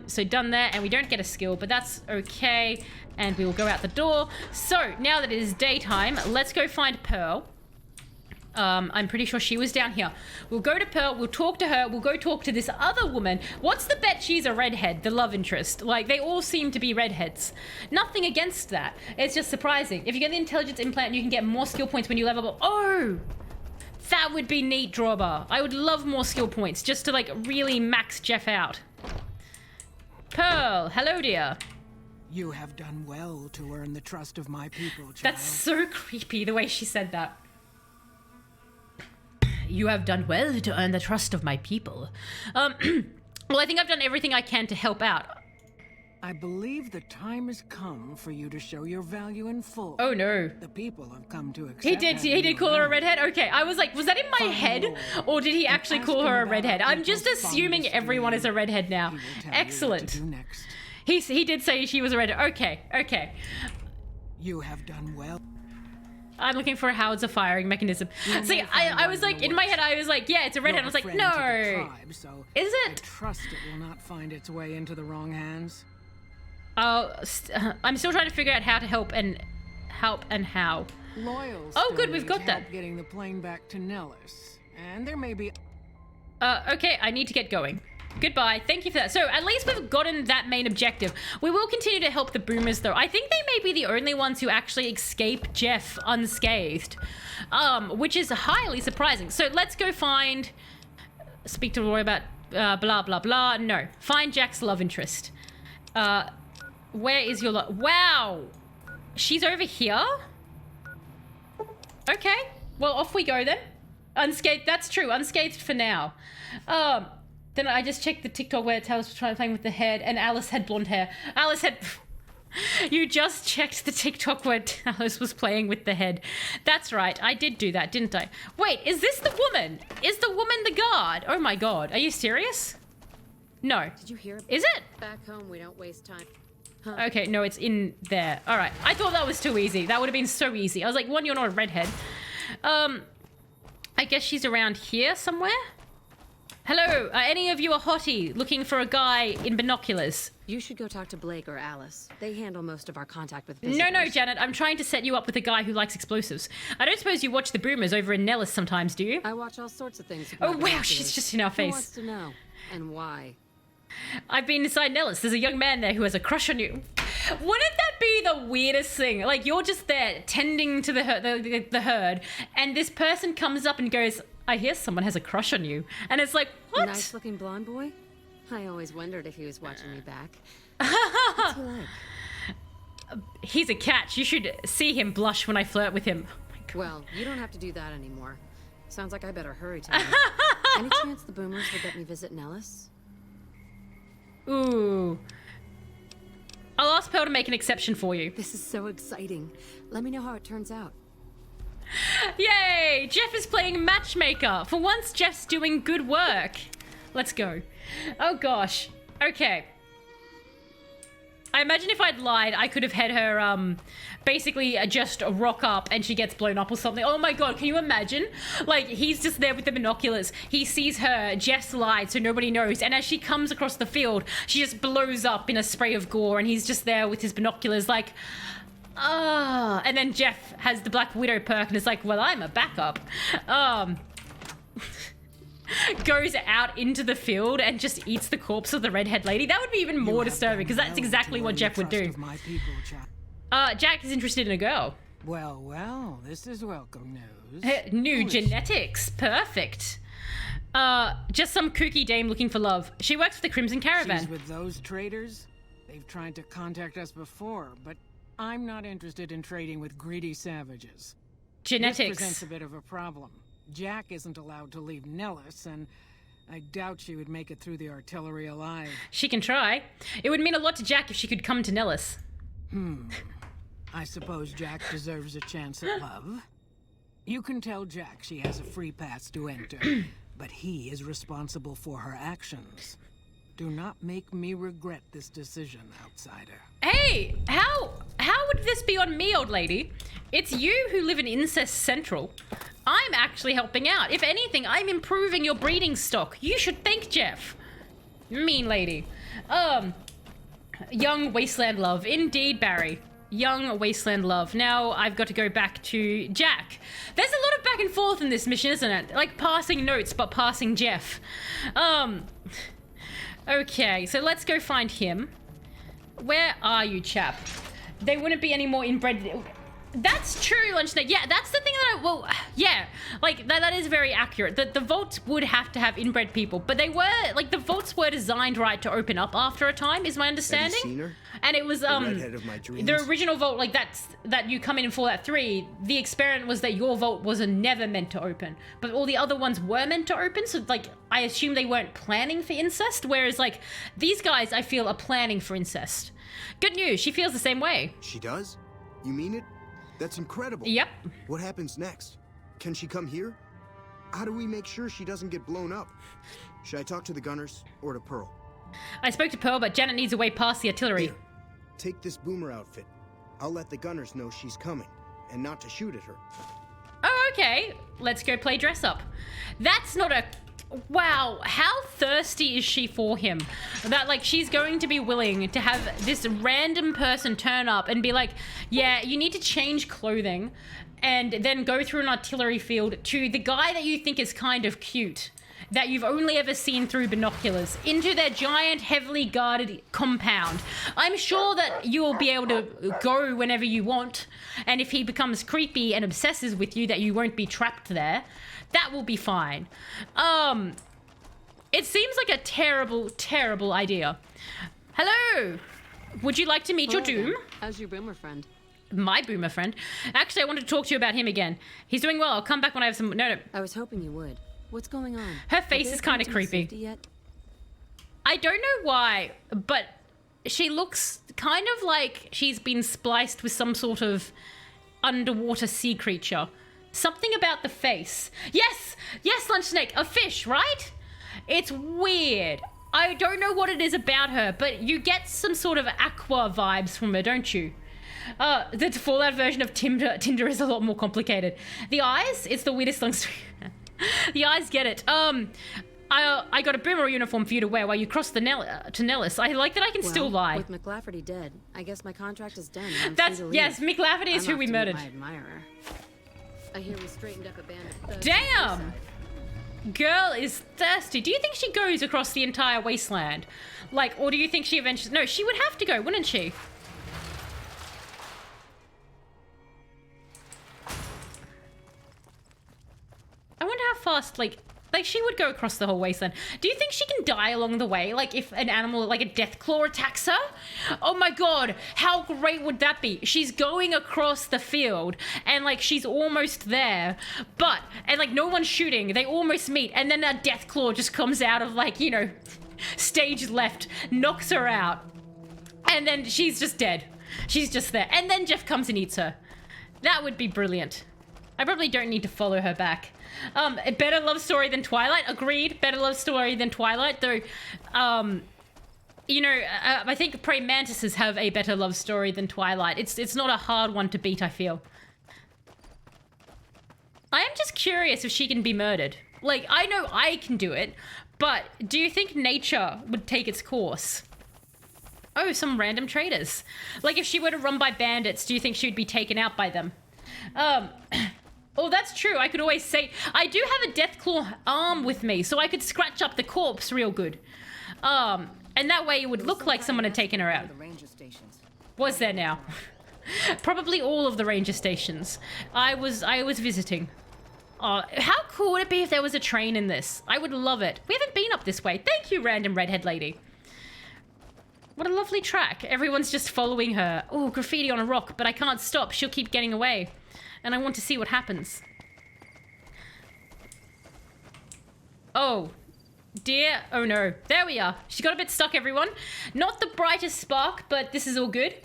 So done there, and we don't get a skill, but that's okay. And we will go out the door. So now that it is daytime, let's go find Pearl. I'm pretty sure she was down here. We'll go to Pearl, we'll talk to her, we'll go talk to this other woman. What's the bet she's a redhead, the love interest? Like, they all seem to be redheads. Nothing against that. It's just surprising. If you get the intelligence implant, you can get more skill points when you level up. Oh! That would be neat, Drawbar. I would love more skill points, just to, like, really max Jeff out. Pearl, hello, dear. You have done well to earn the trust of my people, child. That's so creepy, the way she said that. You have done well to earn the trust of my people. Well, I think I've done everything I can to help out. I believe the time has come for you to show your value in full. Oh no. The people have come to accept He did call her a redhead? Okay, I was like, was that in my head? Or did he actually call her a redhead? I'm just assuming everyone is a redhead now. Excellent. He did say she was a redhead. Okay. You have done well. I'm looking for a howitzer firing mechanism. See, I was like, in my head, I was like, yeah, it's a redhead. I was like, no. Tribe, so is it? I trust it will not find its way into the wrong hands. I'm still trying to figure out how to help and how. Loyal. Oh, good, we've got that. Help getting the plane back to Nellis, and there may be. Okay, I need to get going. Goodbye. Thank you for that. So at least we've gotten that main objective. We will continue to help the boomers, though. I think they may be the only ones who actually escape Jeff unscathed, which is highly surprising. So let's go speak to Roy about blah blah blah. No, find Jack's love interest. Where is your wow? She's over here? Okay. Well, off we go then. Unscathed. That's true. Unscathed for now. Then I just checked the TikTok where Talos was playing with the head, and Alice had blonde hair. Alice had... You just checked the TikTok where Talos was playing with the head. That's right. I did do that, didn't I? Wait, is this the woman? Is the woman the guard? Oh my god. Are you serious? No. Did you hear? Is it? Back home, we don't waste time. Okay, no, it's in there. All right. I thought that was too easy. That would have been so easy. I was like, one, you're not a redhead. I guess she's around here somewhere? Hello, any of you a hottie looking for a guy in binoculars? You should go talk to Blake or Alice. They handle most of our contact with visitors. No, Janet, I'm trying to set you up with a guy who likes explosives. I don't suppose you watch the boomers over in Nellis sometimes, do you? I watch all sorts of things. Oh, wow, she's just in our face. Who wants to know? And why? I've been inside Nellis. There's a young man there who has a crush on you. Wouldn't that be the weirdest thing? Like, you're just there tending to the herd, and this person comes up and goes, I hear someone has a crush on you. And it's like, what? Nice looking blonde boy? I always wondered if he was watching me back. What's he like? He's a catch. You should see him blush when I flirt with him. Oh my God. Well, you don't have to do that anymore. Sounds like I better hurry to Any chance the boomers would let me visit Nellis? Ooh. I'll ask Pearl to make an exception for you. This is so exciting. Let me know how it turns out. Yay! Jeff is playing matchmaker. For once, Jeff's doing good work. Let's go. Oh gosh. Okay. I imagine if I'd lied, I could have had her, basically just rock up and she gets blown up or something. Oh my god, can you imagine? Like, he's just there with the binoculars. He sees her, Jeff's lied, so nobody knows. And as she comes across the field, she just blows up in a spray of gore and he's just there with his binoculars like... and then Jeff has the Black Widow perk and is like, well, I'm a backup. Goes out into the field and just eats the corpse of the redhead lady. That would be even more disturbing because that's exactly what Jeff would do. Jack is interested in a girl. Well, this is welcome news. New genetics. Perfect. Just some kooky dame looking for love. She works for the Crimson Caravan. She's with those traders? They've tried to contact us before, but I'm not interested in trading with greedy savages. Genetics. This presents a bit of a problem. Jack isn't allowed to leave Nellis, and I doubt she would make it through the artillery alive. She can try. It would mean a lot to Jack if she could come to Nellis. I suppose Jack deserves a chance at love. You can tell Jack she has a free pass to enter, but he is responsible for her actions. Do not make me regret this decision, outsider. Hey, how would this be on me, old lady? It's you who live in Incest Central. I'm actually helping out. If anything, I'm improving your breeding stock. You should thank Jeff. Mean lady. Young wasteland love. Indeed, Barry. Young wasteland love. Now I've got to go back to Jack. There's a lot of back and forth in this mission, isn't it? Like passing notes, but passing Jeff. Okay, so let's go find him. Where are you, chap? They wouldn't be any more inbred... That's true, Lunchneck. Yeah, that's the thing that well, yeah, like that is very accurate. The vaults would have to have inbred people, but they were like the vaults were designed right to open up after a time, is my understanding. Have you seen her? And it was The redhead of my dreams? the original vault, like that you come in Fallout 3. The experiment was that your vault was never meant to open, but all the other ones were meant to open. So like I assume they weren't planning for incest, whereas like these guys I feel are planning for incest. Good news, she feels the same way. She does? You mean it? That's incredible. Yep. What happens next? Can she come here? How do we make sure she doesn't get blown up? Should I talk to the gunners or to Pearl? I spoke to Pearl, but Janet needs a way past the artillery. Here, take this boomer outfit. I'll let the gunners know she's coming, and not to shoot at her. Oh, okay. Let's go play dress up. That's not a... Wow, how thirsty is she for him? That, like, she's going to be willing to have this random person turn up and be like, yeah, you need to change clothing, and then go through an artillery field to the guy that you think is kind of cute, that you've only ever seen through binoculars, into their giant, heavily guarded compound. I'm sure that you will be able to go whenever you want, and if he becomes creepy and obsesses with you, that you won't be trapped there. That will be fine. It seems like a terrible, terrible idea. Hello! Would you like to meet your doom? How's your boomer friend? My boomer friend? Actually, I wanted to talk to you about him again. He's doing well. I'll come back when I have some... No. I was hoping you would. What's going on? Her face is kind of creepy. Yet? I don't know why, but she looks kind of like she's been spliced with some sort of underwater sea creature. Something about the face. Yes, Lunch Snake, a fish, right? It's weird. I don't know what it is about her, but you get some sort of aqua vibes from her, don't you? The Fallout version of Tinder is a lot more complicated. The eyes, it's the weirdest long story. The eyes get it. I got a boomer uniform for you to wear while you cross to Nellis. I like that I can still lie. With McLafferty dead, I guess my contract is done. Yes, Mick Lafferty is who we murdered. My admirer. I hear we straightened up a bandit. Damn! Girl is thirsty. Do you think she goes across the entire wasteland? Like, or do you think she eventually... No, she would have to go, wouldn't she? I wonder how fast, like she would go across the whole wasteland. Do you think she can die along the way? Like, if an animal, like a death claw attacks her? Oh my god, how great would that be? She's going across the field, and, like, she's almost there, and, like, no one's shooting. They almost meet, and then a death claw just comes out of, like, you know, stage left, knocks her out, and then she's just dead. She's just there. And then Jeff comes and eats her. That would be brilliant. I probably don't need to follow her back. A better love story than Twilight. Agreed. Better love story than Twilight. Though, you know, I think praying mantises have a better love story than Twilight. It's not a hard one to beat, I feel. I am just curious if she can be murdered. Like, I know I can do it, but do you think nature would take its course? Oh, some random traders. Like, if she were to run by bandits, do you think she would be taken out by them? Oh, that's true. I could always say... I do have a Deathclaw arm with me, so I could scratch up the corpse real good. And that way it would look like someone had taken her out. Was there now? Probably all of the ranger stations. I was visiting. How cool would it be if there was a train in this? I would love it. We haven't been up this way. Thank you, random redhead lady. What a lovely track. Everyone's just following her. Oh, graffiti on a rock, but I can't stop. She'll keep getting away. And I want to see what happens. Oh, dear. Oh no. There we are. She got a bit stuck, everyone. Not the brightest spark, but this is all good.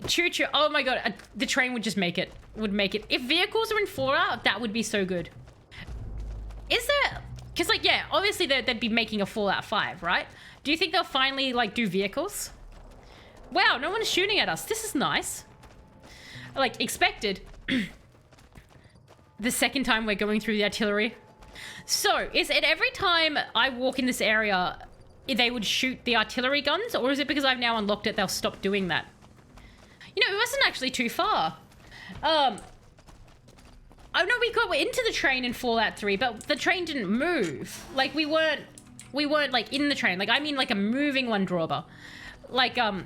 Choo choo. Oh my god. The train would just make it. Would make it. If vehicles are in Fallout, that would be so good. Is there... Because, like, yeah, obviously they'd be making a Fallout 5, right? Do you think they'll finally, like, do vehicles? Wow, no one's shooting at us. This is nice. Like, expected. The second time we're going through the artillery. So, is it every time I walk in this area, they would shoot the artillery guns? Or is it because I've now unlocked it, they'll stop doing that? You know, it wasn't actually too far. Oh no, we got into the train in Fallout 3, but the train didn't move. Like, we weren't like in the train. Like, I mean like a moving one, Drawber. Like, oh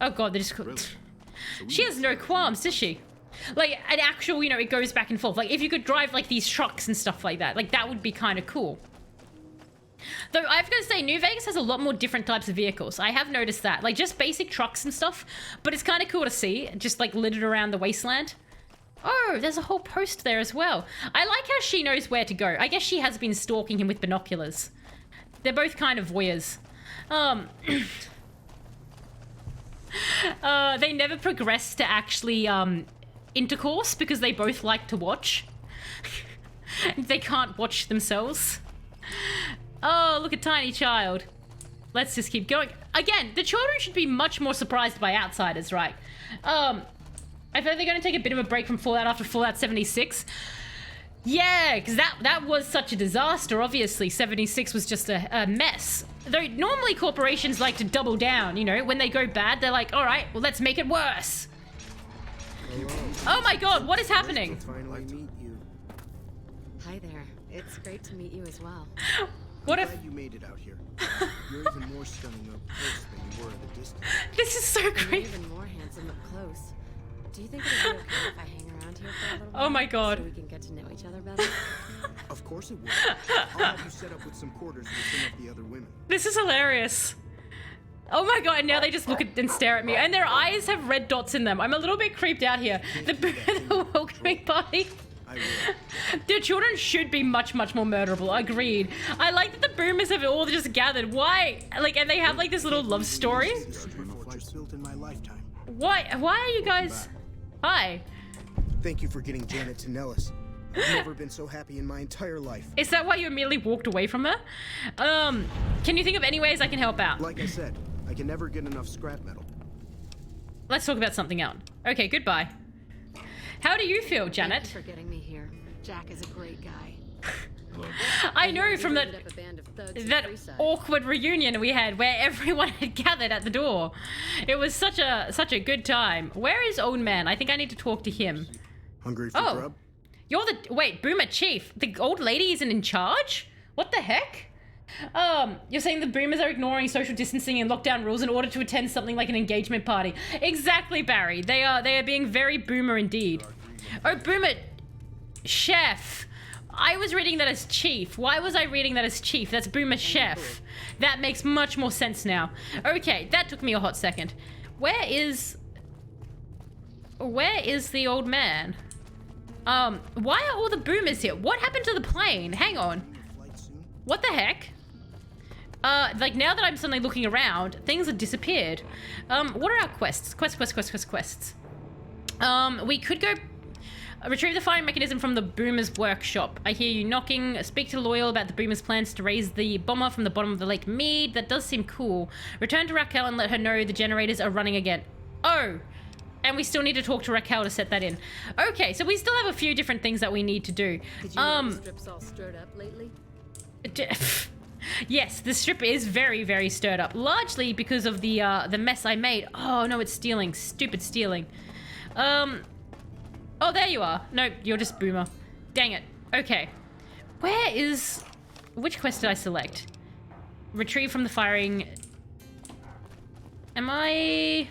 god, they just... Really? She has no qualms, does she? Like an actual, you know, it goes back and forth. Like if you could drive like these trucks and stuff like that, like that would be kind of cool. Though I've got to say, New Vegas has a lot more different types of vehicles. I have noticed that. Like just basic trucks and stuff, but it's kind of cool to see, just like littered around the wasteland. Oh, there's a whole post there as well. I like how she knows where to go. I guess she has been stalking him with binoculars. They're both kind of voyeurs. They never progress to actually intercourse because they both like to watch. They can't watch themselves. Oh, look at tiny child. Let's just keep going. Again, the children should be much more surprised by outsiders, right? I feel like they're going to take a bit of a break from Fallout after Fallout 76. Yeah, because that was such a disaster, obviously. 76 was just a mess. Though normally corporations like to double down, you know? When they go bad, they're like, all right, well, let's make it worse. Oh my god, what is happening? Finally meet you. Hi there. It's great to meet you as well. What if... Glad you made it out here. You're even more stunning up close than you were at a distance. This is so You're great. even more handsome up close. Do you think it'd be okay if I hang around here for a little while? Oh my god. So we can get to know each other better? Of course it will. I'll have you set up with some quarters with some of the other women. This is hilarious. Oh my god, now they just look at and stare at me. And their eyes have red dots in them. I'm a little bit creeped out here. The welcoming party. The children should be much, much more murderable. Agreed. I like that the boomers have all just gathered. Why? Like, and they have like this little love story. Built in my lifetime. Why are you guys... Hi. Thank you for getting Janet to Nellis. I've never been so happy in my entire life. Is that why you immediately walked away from her? Can you think of any ways I can help out? Like I said, I can never get enough scrap metal. Let's talk about something else. Okay, goodbye. How do you feel, Janet? Thank you for getting me here. Jack is a great guy. I know from that awkward reunion we had where everyone had gathered at the door. It was such a good time. Where is old man? I think I need to talk to him. Hungry for grub? You're the... Wait, Boomer Chief. The old lady isn't in charge? What the heck? You're saying the boomers are ignoring social distancing and lockdown rules in order to attend something like an engagement party. Exactly, Barry. They are being very boomer indeed. Oh, Boomer Chef. I was reading that as Chief. Why was I reading that as Chief? That's Boomer Chef. That makes much more sense now. Okay, that took me a hot second. Where is the old man? Why are all the boomers here? What happened to the plane? Hang on. What the heck? Like now that I'm suddenly looking around, things have disappeared. What are our quests? Quests. We could go retrieve the firing mechanism from the Boomer's workshop. I hear you knocking. Speak to Loyal about the Boomer's plans to raise the bomber from the bottom of the Lake Mead. That does seem cool. Return to Raquel and let her know the generators are running again. Oh, and we still need to talk to Raquel to set that in. Okay, so we still have a few different things that we need to do. Did you know the strip's all stirred up lately? Yes, the strip is very, very stirred up. Largely because of the mess I made. Oh, no, it's stealing. Stupid stealing. Oh, there you are. No, you're just Boomer. Dang it. Okay. Which quest did I select? Retrieve from the firing... Am I...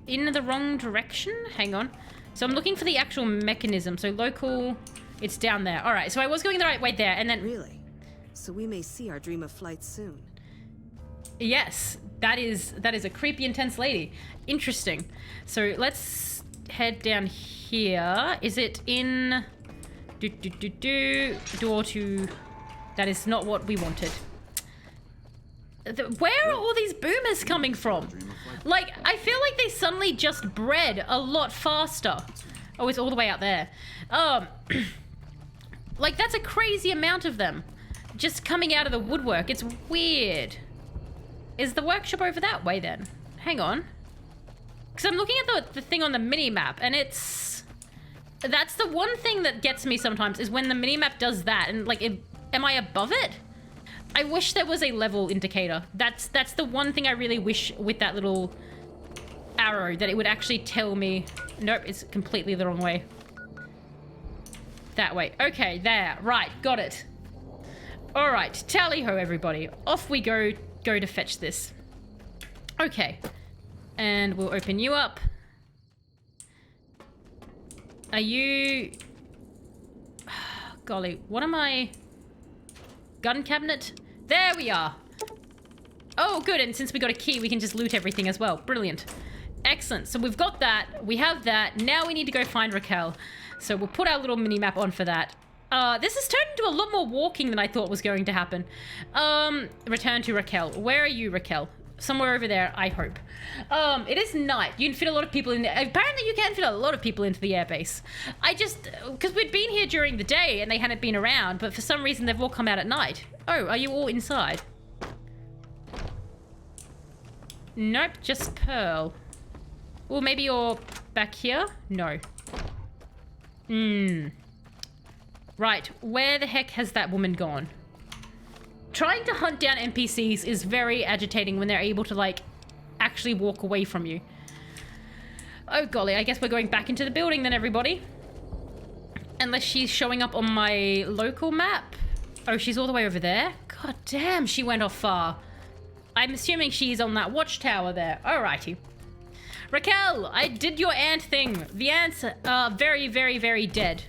in the wrong direction? Hang on. So I'm looking for the actual mechanism. So local... It's down there. All right, so I was going the right way there, and then... Really? So we may see our dream of flight soon. Yes, that is a creepy, intense lady. Interesting. So let's head down here. Is it in... Door to... That is not what we wanted. Where are all these boomers coming from? Like, I feel like they suddenly just bred a lot faster. Oh, it's all the way out there. Like, that's a crazy amount of them. Just coming out of the woodwork. It's weird. Is the workshop over that way, then? Hang on. Because I'm looking at the thing on the mini-map, and it's... That's the one thing that gets me sometimes, is when the mini-map does that, and, like, am I above it? I wish there was a level indicator. That's the one thing I really wish with that little arrow, that it would actually tell me... Nope, it's completely the wrong way. That way. Okay, there. Right, got it. All right, tally-ho, everybody. Off we go to fetch this. Okay. And we'll open you up. Are you... Golly, what am I... Gun cabinet? There we are. Oh, good. And since we got a key, we can just loot everything as well. Brilliant. Excellent. So we've got that. We have that. Now we need to go find Raquel. So we'll put our little mini-map on for that. This has turned into a lot more walking than I thought was going to happen. Return to Raquel. Where are you, Raquel? Somewhere over there, I hope. It is night. You can fit a lot of people in there. Apparently you can fit a lot of people into the airbase. Because we'd been here during the day and they hadn't been around, but for some reason they've all come out at night. Oh, are you all inside? Nope, just Pearl. Well, maybe you're back here? No. Right, where the heck has that woman gone? Trying to hunt down NPCs is very agitating when they're able to, like, actually walk away from you. Oh, golly, I guess we're going back into the building then, everybody. Unless she's showing up on my local map. Oh, she's all the way over there? God damn, she went off far. I'm assuming she's on that watchtower there. Alrighty. Raquel, I did your ant thing. The ants are very, very, very dead.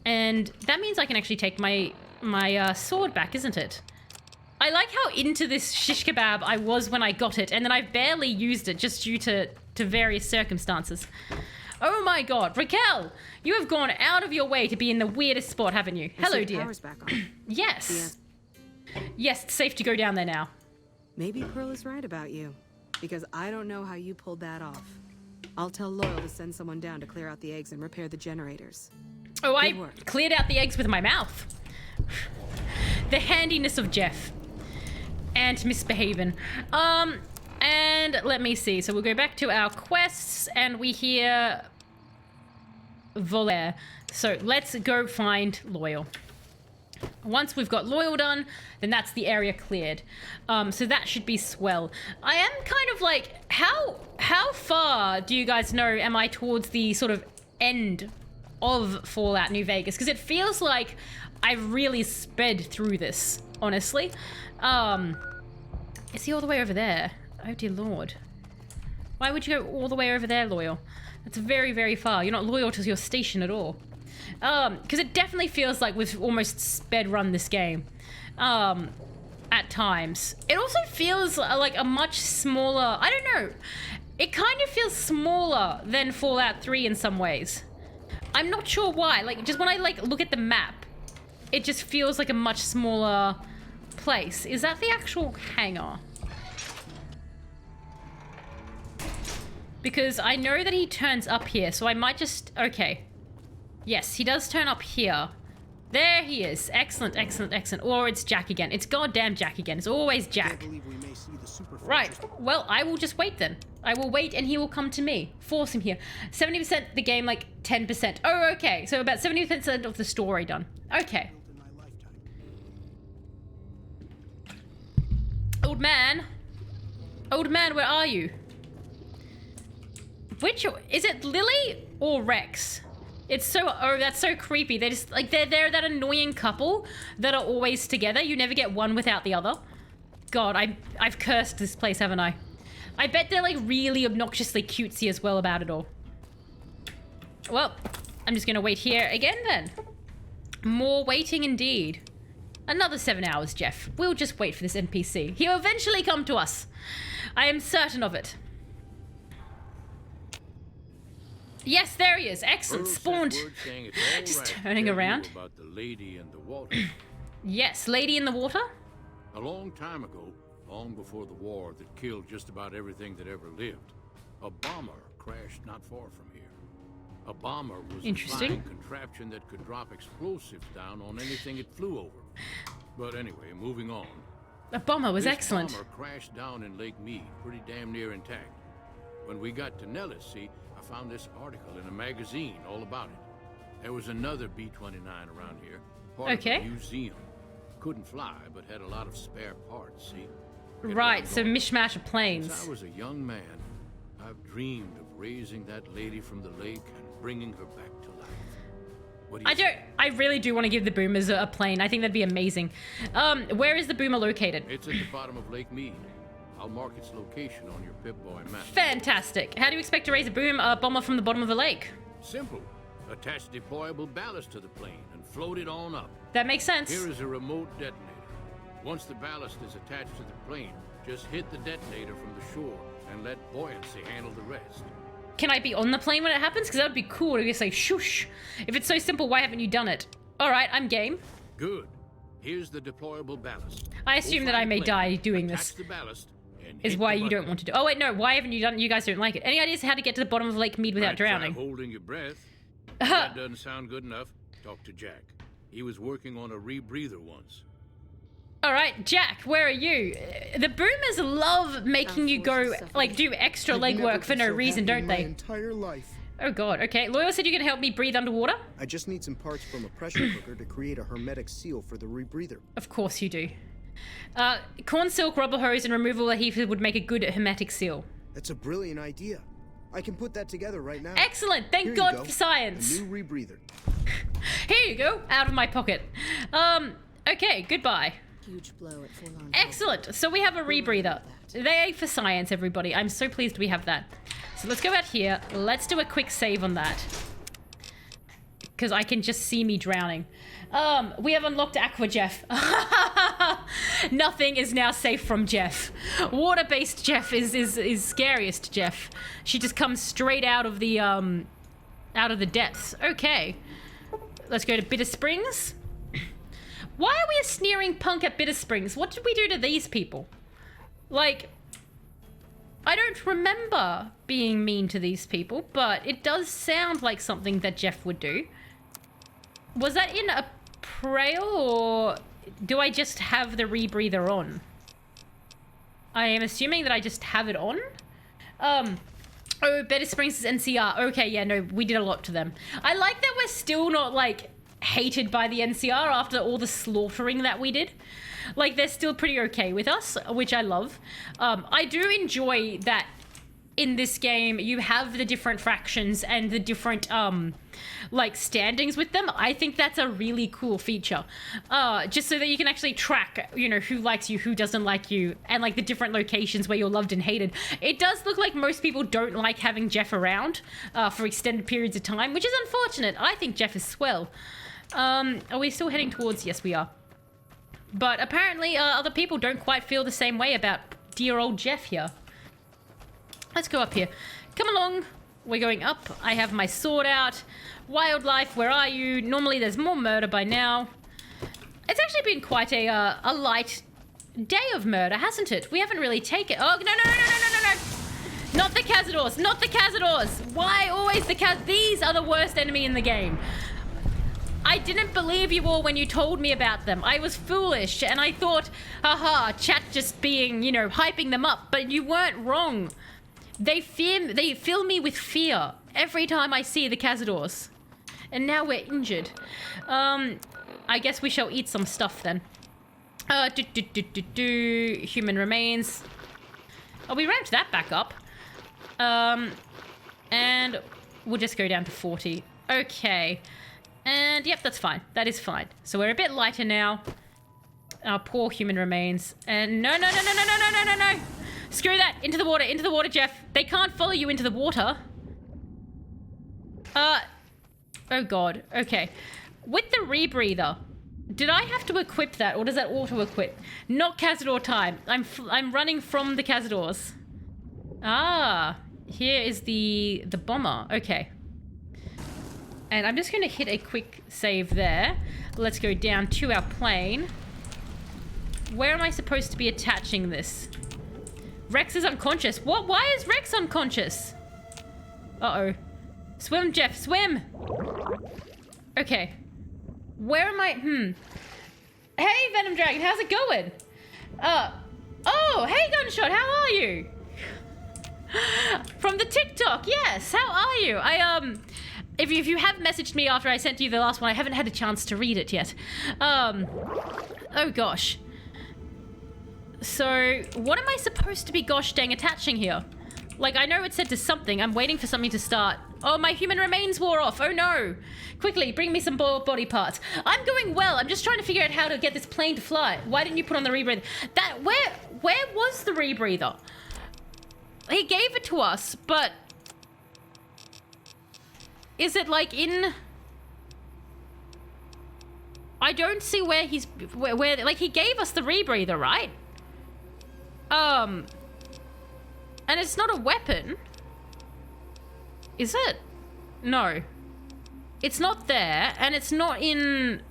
And that means I can actually take my sword back, isn't it? I like how into this shish kebab I was when I got it, and then I've barely used it just due to various circumstances. Oh my god, Raquel! You have gone out of your way to be in the weirdest spot, haven't you? Hello, dear. Power's back on. Yes. Yes, it's safe to go down there now. Maybe Pearl is right about you, because I don't know how you pulled that off. I'll tell Loyal to send someone down to clear out the eggs and repair the generators. Oh, I cleared out the eggs with my mouth. The handiness of Jeff. And misbehaving. And let me see. So we'll go back to our quests and we hear Volaire. So let's go find Loyal. Once we've got Loyal done, then that's the area cleared. So that should be swell. I am kind of like, how far do you guys know am I towards the sort of end of Fallout New Vegas? Because it feels like I've really sped through this, honestly. Is he all the way over there? Oh dear lord. Why would you go all the way over there, Loyal? That's very, very far. You're not loyal to your station at all. Because it definitely feels like we've almost sped run this game. At times. It also feels like a much smaller... I don't know. It kind of feels smaller than Fallout 3 in some ways. I'm not sure why. Like, just when I, like, look at the map, it just feels like a much smaller place. Is that the actual hangar? Because I know that he turns up here, so I might just... Okay. Yes, he does turn up here. There he is. Excellent, excellent, excellent. Or it's Jack again. It's goddamn Jack again. It's always Jack. Right. Well, I will just wait then. I will wait and he will come to me. Force him here. 70% the game, like 10%. Oh, okay. So about 70% of the story done. Okay. Old man. Old man, where are you? Which... Is it Lily or Rex? It's so... Oh, that's so creepy. They're just... Like, they're that annoying couple that are always together. You never get one without the other. God, I've cursed this place, haven't I? I bet they're, like, really obnoxiously cutesy as well about it all. Well, I'm just gonna wait here again, then. More waiting indeed. Another 7 hours, Jeff. We'll just wait for this NPC. He'll eventually come to us. I am certain of it. Yes, there he is. Excellent. Spawned. Just turning around. About the lady in the water. Yes, lady in the water? A long time ago, long before the war that killed just about everything that ever lived, a bomber crashed not far from here. A bomber was a flying contraption that could drop explosives down on anything it flew over. But anyway, moving on. A bomber was excellent. This bomber crashed down in Lake Mead, pretty damn near intact. When we got to Nellis, see, I found this article in a magazine all about it. There was another B-29 around here, part of a museum. Couldn't fly, but had a lot of spare parts, see? Right, so mishmash of planes. Since I was a young man, I've dreamed of raising that lady from the lake and bringing her back to life. What do you I really do want to give the boomers a plane. I think that'd be amazing. Where is the boomer located? It's at the bottom of Lake Mead. I'll mark its location on your Pip-Boy map. Fantastic. How do you expect to raise a bomber from the bottom of the lake? Simple. Attach deployable ballast to the plane and float it on up. That makes sense. Here is a remote detonator. Once the ballast is attached to the plane, just hit the detonator from the shore and let buoyancy handle the rest. Can I be on the plane when it happens? Because that would be cool to just say, shoosh. If it's so simple, why haven't you done it? All right, I'm game. Good. Here's the deployable ballast. I assume that I may die doing this. The ballast and is why you don't want to do. Oh wait, no. Why haven't you done? You guys don't like it. Any ideas how to get to the bottom of Lake Mead without drowning? Try holding your breath. If that doesn't sound good enough, talk to Jack. He was working on a rebreather once. All right, Jack, where are you? The boomers love making you go like do extra legwork for no reason, don't they? My entire life. Oh god. Okay. Loyal said you can help me breathe underwater. I just need some parts from a pressure cooker to create a hermetic seal for the rebreather. Of course you do. Corn silk, rubber hose, and removal adhesive would make a good hermetic seal. That's a brilliant idea. I can put that together right now. Excellent. Thank God for science. A new rebreather. Here you go. Out of my pocket. Okay. Goodbye. Huge blow at full-on. Excellent. So we have a rebreather. They for science, everybody. I'm so pleased we have that. So let's go out here. Let's do a quick save on that. Because I can just see me drowning. We have unlocked Aqua Jeff. Nothing is now safe from Jeff. Water-based Jeff is scariest Jeff. She just comes straight out of the depths. Okay. Let's go to Bitter Springs. Why are we a sneering punk at Bitter Springs? What did we do to these people? Like, I don't remember being mean to these people, but it does sound like something that Jeff would do. Was that in a prayer, or do I just have the rebreather on? I am assuming that I just have it on. Oh, Bitter Springs is NCR. Okay, yeah, no, we did a lot to them. I like that we're still not, like, hated by the NCR after all the slaughtering that we did. Like, they're still pretty okay with us, which I love. I do enjoy that in this game you have the different fractions and the different like standings with them. I think that's a really cool feature, just so that you can actually track, you know, who likes you, who doesn't like you, and like the different locations where you're loved and hated. It does look like most people don't like having Jeff around for extended periods of time, which is unfortunate. I think Jeff is swell. Are we still heading towards? Yes, we are. But apparently other people don't quite feel the same way about dear old Jeff here. Let's go up here. Come along. We're going up. I have my sword out. Wildlife, where are you? Normally there's more murder by now. It's actually been quite a light day of murder, hasn't it? We haven't really taken... Oh, no. Not the Cazadors. Not the Cazadors. Why always the These are the worst enemy in the game. I didn't believe you all when you told me about them. I was foolish, and I thought, haha, chat just being, you know, hyping them up. But you weren't wrong. They fill me with fear every time I see the Cazadors. And now we're injured. I guess we shall eat some stuff then. Human remains. Oh, we ramped that back up. And we'll just go down to 40. Okay. And yep, that's fine. That is fine. So we're a bit lighter now. Our poor human remains. And no. Screw that. Into the water, Jeff. They can't follow you into the water. Oh god. Okay. With the rebreather, did I have to equip that, or does that auto-equip? Not Cazador time. I'm running from the Cazadors. Ah, here is the bomber. Okay. And I'm just going to hit a quick save there. Let's go down to our plane. Where am I supposed to be attaching this? Rex is unconscious. What? Why is Rex unconscious? Uh-oh. Swim, Jeff, swim! Okay. Where am I? Hey, Venom Dragon, how's it going? Oh, hey, Gunshot, how are you? From the TikTok, yes, how are you? If you have messaged me after I sent you the last one, I haven't had a chance to read it yet. Oh gosh. So, what am I supposed to be gosh dang attaching here? Like, I know it said to something. I'm waiting for something to start. Oh, my human remains wore off. Oh no. Quickly, bring me some body parts. I'm going well. I'm just trying to figure out how to get this plane to fly. Why didn't you put on the rebreather? Where was the rebreather? He gave it to us, but... Is it like in... I don't see where he's... Where like, he gave us the rebreather, right? And it's not a weapon. Is it? No. It's not there, and it's not in...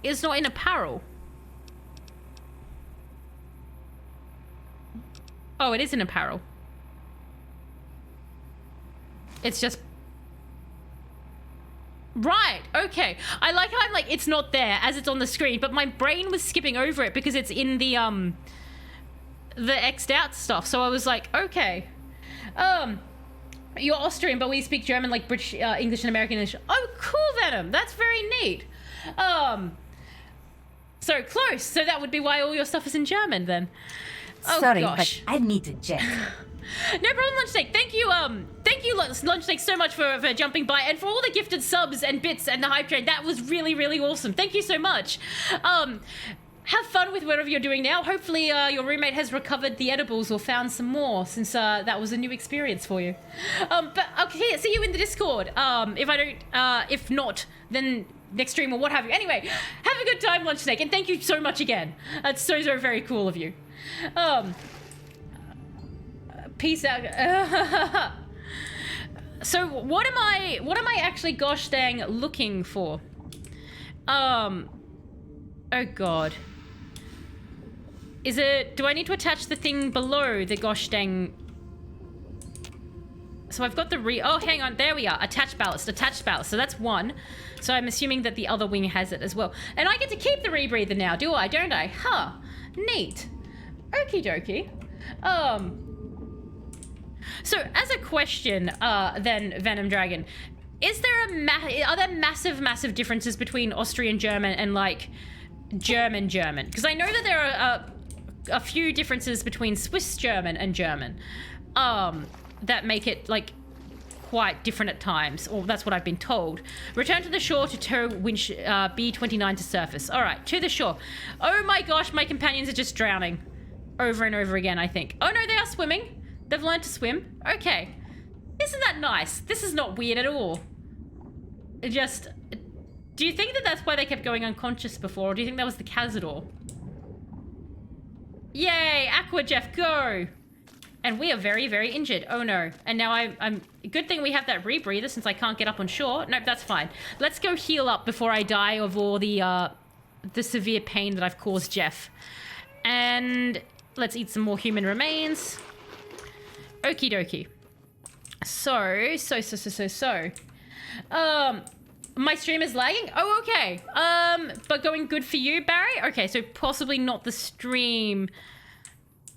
It's not in apparel. Oh, it is in apparel. It's just... Right, okay. I like how I'm like, it's not there as it's on the screen, but my brain was skipping over it because it's in the X'd out stuff. So I was like, okay. You're Austrian, but we speak German like British, English and American English. Oh, cool, Venom. That's very neat. So close. So that would be why all your stuff is in German then. Oh, Sorry, gosh. but I need to jet. No problem, Lunchsteak. Thank you, Lunchsteak, so much for jumping by and for all the gifted subs and bits and the hype train. That was really, really awesome. Thank you so much. Have fun with whatever you're doing now. Hopefully, your roommate has recovered the edibles or found some more, since that was a new experience for you. But okay, see you in the Discord. If not, then next stream or what have you. Anyway, have a good time, Lunchsteak, and thank you so much again. That's so very cool of you. Peace out. So what am I actually gosh dang looking for? Oh god. Do I need to attach the thing below the gosh dang? So I've got the oh, hang on, there we are. Attached ballast. So that's one. So I'm assuming that the other wing has it as well. And I get to keep the rebreather now, do I? Don't I? Huh. Neat. Okie dokie. So as a question, then Venom Dragon, are there massive differences between Austrian German and like German? Because I know that there are a few differences between Swiss German and German, that make it like quite different at times, or that's what I've been told. Return to the shore to tow winch B-29 to surface. All right, to the shore. Oh my gosh, my companions are just drowning over and over again, I think. Oh no, they are swimming. They've learned to swim. Okay. Isn't that nice? This is not weird at all. Do you think that that's why they kept going unconscious before, or do you think that was the Cazador? Yay, Aqua Jeff, go! And we are very injured. Oh no. And now I'm good thing we have that rebreather since I can't get up on shore. Nope, that's fine. Let's go heal up before I die of all the severe pain that I've caused Jeff. And let's eat some more human remains. Okie dokie. So. My stream is lagging? Oh, okay. But going good for you, Barry? Okay, so possibly not the stream.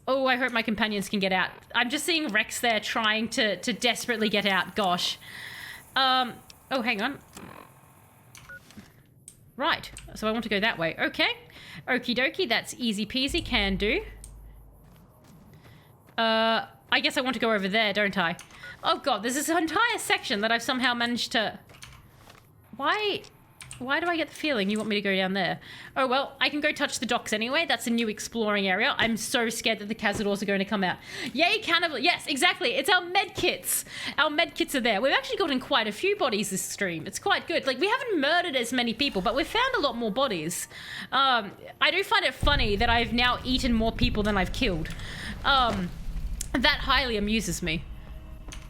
Oh, I hope my companions can get out. I'm just seeing Rex there trying to desperately get out. Gosh. Oh, hang on. Right. So I want to go that way. Okay. Okie dokie. That's easy peasy. Can do. I guess I want to go over there, don't I? Oh god, there's this entire section that I've somehow managed to... Why do I get the feeling you want me to go down there? Oh well, I can go touch the docks anyway. That's a new exploring area. I'm so scared that the Cazadors are going to come out. Yay, cannibal! Yes, exactly. It's our med kits. Our med kits are there. We've actually gotten quite a few bodies this stream. It's quite good. Like, we haven't murdered as many people, but we've found a lot more bodies. I do find it funny that I've now eaten more people than I've killed. That highly amuses me.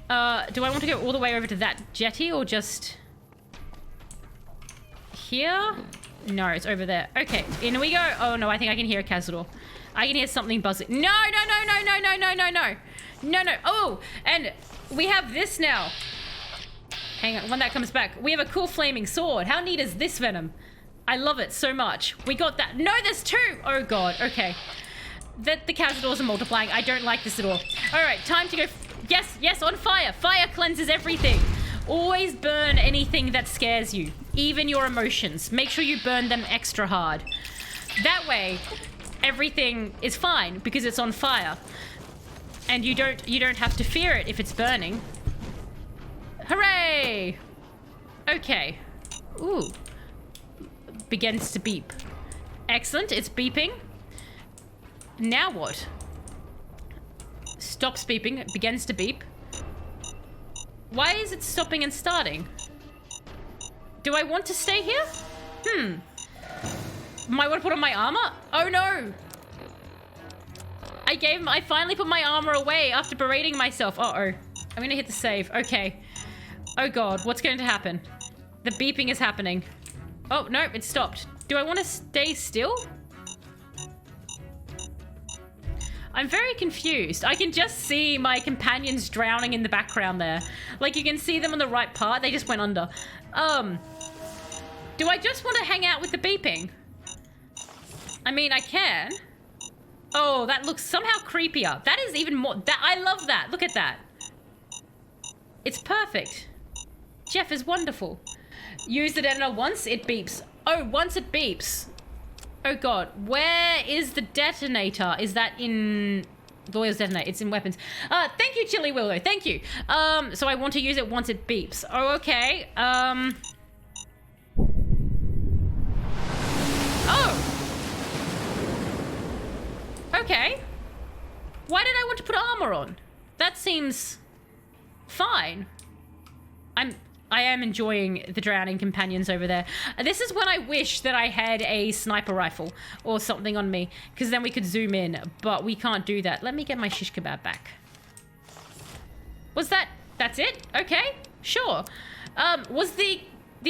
Do I want to go all the way over to that jetty or just... here? No, it's over there. Okay, in we go. Oh no, I think I can hear a Cazador. I can hear something buzzing. No. Oh, and we have this now. Hang on, when that comes back. We have a cool flaming sword. How neat is this, Venom? I love it so much. We got that. No, there's two. Oh god, okay. That the Cazadors are multiplying. I don't like this at all. All right, time to go. Yes, on fire. Fire cleanses everything. Always burn anything that scares you, even your emotions. Make sure you burn them extra hard. That way, everything is fine because it's on fire, and you don't have to fear it if it's burning. Hooray! Okay. Ooh. Begins to beep. Excellent. It's beeping. Now what? Stops beeping. It begins to beep. Why is it stopping and starting? Do I want to stay here? Might want to put on my armor? Oh no! I finally put my armor away after berating myself. Uh-oh. I'm gonna hit the save. Okay. Oh god, what's going to happen? The beeping is happening. Oh, no, it stopped. Do I want to stay still? I'm very confused. I can just see my companions drowning in the background there. Like, you can see them on the right part. They just went under. Do I just want to hang out with the beeping? I mean, I can. Oh, that looks somehow creepier. That is even more... I love that. Look at that. It's perfect. Jeff is wonderful. Use the detonator once, it beeps. Oh, once it beeps. Oh god, where is the detonator? Is that in Loyal's detonator? It's in weapons. Thank you, Chili Willow. Thank you. So I want to use it once it beeps. Oh, okay. Oh. Okay. Why did I want to put armor on? That seems fine. I am enjoying the drowning companions over there. This is when I wish that I had a sniper rifle or something on me, because then we could zoom in, but we can't do that. Let me get my shish kebab back. Was that's it? Okay, sure. Was the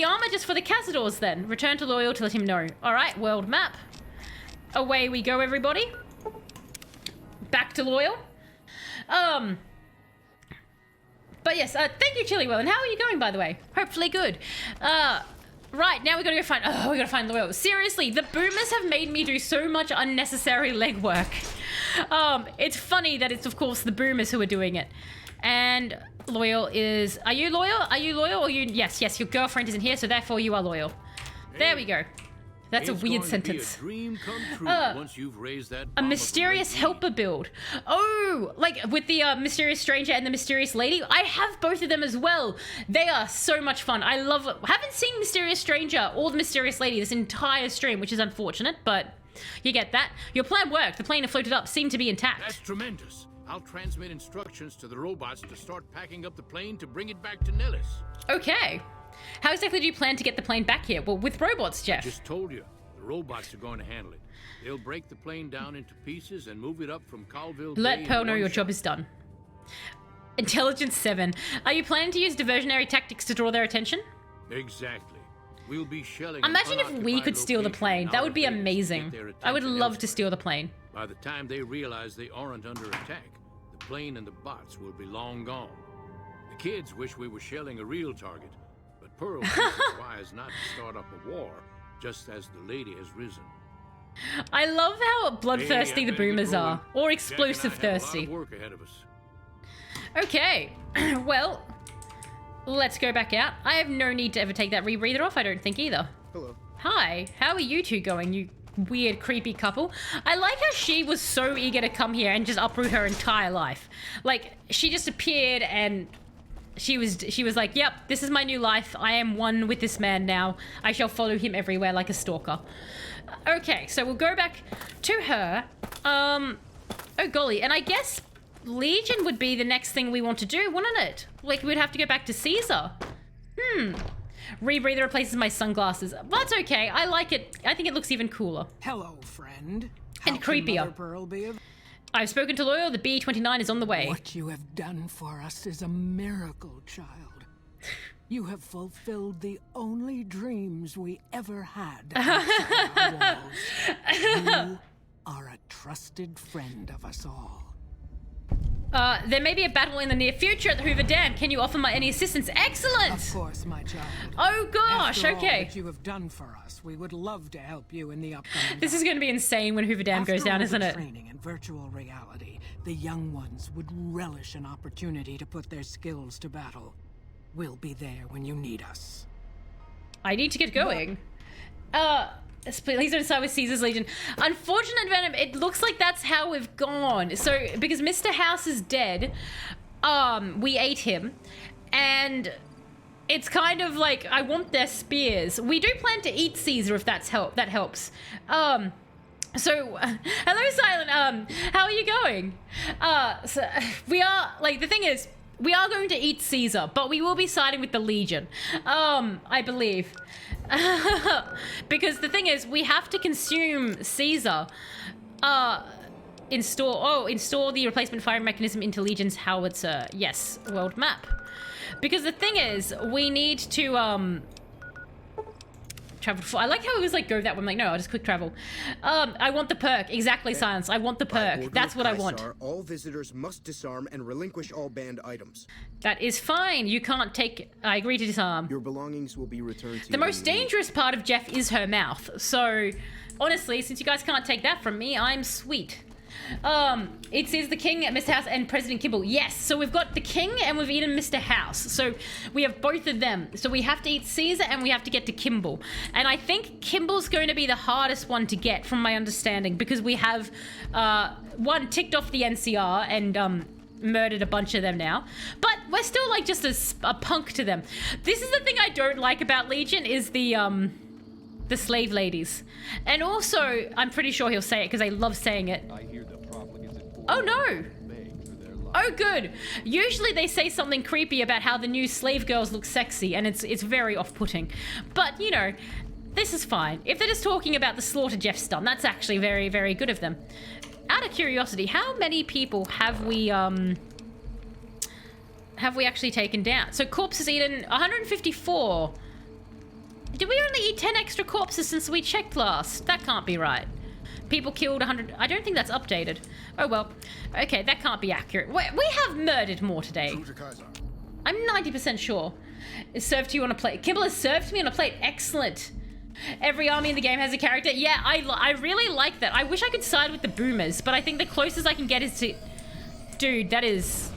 armor just for the cazadors then? Return to Loyal to let him know. All right, world map. Away we go, everybody. Back to Loyal. But yes, thank you, Chili Will. And how are you going, by the way? Hopefully good. Right, now we gotta go find... Oh, we gotta find Loyal. Seriously, the boomers have made me do so much unnecessary legwork. It's funny that it's, of course, the boomers who are doing it. And Loyal is... Are you loyal? Are you loyal or you... Yes, your girlfriend isn't here, so therefore you are loyal. Hey. There we go. That's a weird sentence. A dream come true once you've raised that a mysterious helper build. Oh, like with the mysterious stranger and the mysterious lady. I have both of them as well. They are so much fun. I love it. Haven't seen mysterious stranger or the mysterious lady this entire stream, which is unfortunate, but you get that. Your plan worked. The plane that floated up seemed to be intact. That's tremendous. I'll transmit instructions to the robots to start packing up the plane to bring it back to Nellis. Okay. How exactly do you plan to get the plane back here? Well, with robots, Jeff. I just told you. The robots are going to handle it. They'll break the plane down into pieces and move it up from Colville. Let Pearl know your job is done. Intelligence 7. Are you planning to use diversionary tactics to draw their attention? Exactly. We'll be shelling. Imagine if we could steal the plane. That would be amazing. I would love to steal the plane. By the time they realize they aren't under attack, the plane and the bots will be long gone. The kids wish we were shelling a real target, but Pearl thinks it's wise not to start up a war just as the lady has risen. I love how bloodthirsty the boomers are, or explosive thirsty. Work ahead of us. Okay, well, let's go back out. I have no need to ever take that rebreather off, I don't think either. Hello. Hi, how are you two going, you weird, creepy couple? I like how she was so eager to come here and just uproot her entire life. Like, she just appeared and she was like, yep, this is my new life. I am one with this man now. I shall follow him everywhere like a stalker. Okay, so we'll go back to her. Oh golly, and I guess Legion would be the next thing we want to do, wouldn't it? Like, we'd have to go back to Caesar. Rebreather replaces my sunglasses. That's okay, I like it. I think it looks even cooler. Hello, friend. And creepier. Pearl be of... I've spoken to Loyal. The B-29 is on the way. What you have done for us is a miracle, child. You have fulfilled the only dreams we ever had outside our walls. You are a trusted friend of us all. There may be a battle in the near future at the Hoover Dam. Can you offer me any assistance? Excellent! Of course, my child. Oh gosh, After okay. all that you have done for us, we would love to help you in the upcoming This is going to be insane when Hoover Dam goes down, isn't it? After all the training and virtual reality, the young ones would relish an opportunity to put their skills to battle. We'll be there when you need us. I need to get going. Please don't start with Caesar's Legion. Unfortunate Venom, it looks like that's how we've gone. So, because Mr. House is dead, we ate him, and it's kind of like, I want their spears. We do plan to eat Caesar if that helps. So, hello Silent, how are you going? So we are, like, the thing is, we are going to eat Caesar, but we will be siding with the Legion. I believe. Because the thing is, we have to consume Caesar. Install the replacement firing mechanism into Legion's howitzer. Yes, world map. Because the thing is, we need to, travel. I like how it was like, go that way. I'm like, no, I'll just quick travel. I want the perk. Exactly, Silence. I want the perk. That's what I want. All visitors must disarm and relinquish all banned items. That is fine. You can't take... I agree to disarm. Your belongings will be returned to you. The most dangerous part of Jeff is her mouth. So, honestly, since you guys can't take that from me, I'm sweet. It says the King, Mr. House, and President Kimball. Yes, so we've got the King and we've eaten Mr. House. So we have both of them. So we have to eat Caesar and we have to get to Kimball. And I think Kimball's going to be the hardest one to get, from my understanding, because we have, one, ticked off the NCR and, murdered a bunch of them now. But we're still, like, just a punk to them. This is the thing I don't like about Legion, is the slave ladies. And also, I'm pretty sure he'll say it because I love saying it. Oh no! Oh good! Usually they say something creepy about how the new slave girls look sexy, and it's very off-putting. But, you know, this is fine. If they're just talking about the slaughter Jeff's done, that's actually very, very good of them. Out of curiosity, how many people have we actually taken down? So corpses eaten 154. Did we only eat 10 extra corpses since we checked last? That can't be right. People killed 100. I don't think that's updated. Oh well. Okay, that can't be accurate. We have murdered more today. I'm 90% sure. It's served to you on a plate. Kimball has served to me on a plate. Excellent. Every army in the game has a character. Yeah, I really like that. I wish I could side with the boomers, but I think the closest I can get is to... Dude, that is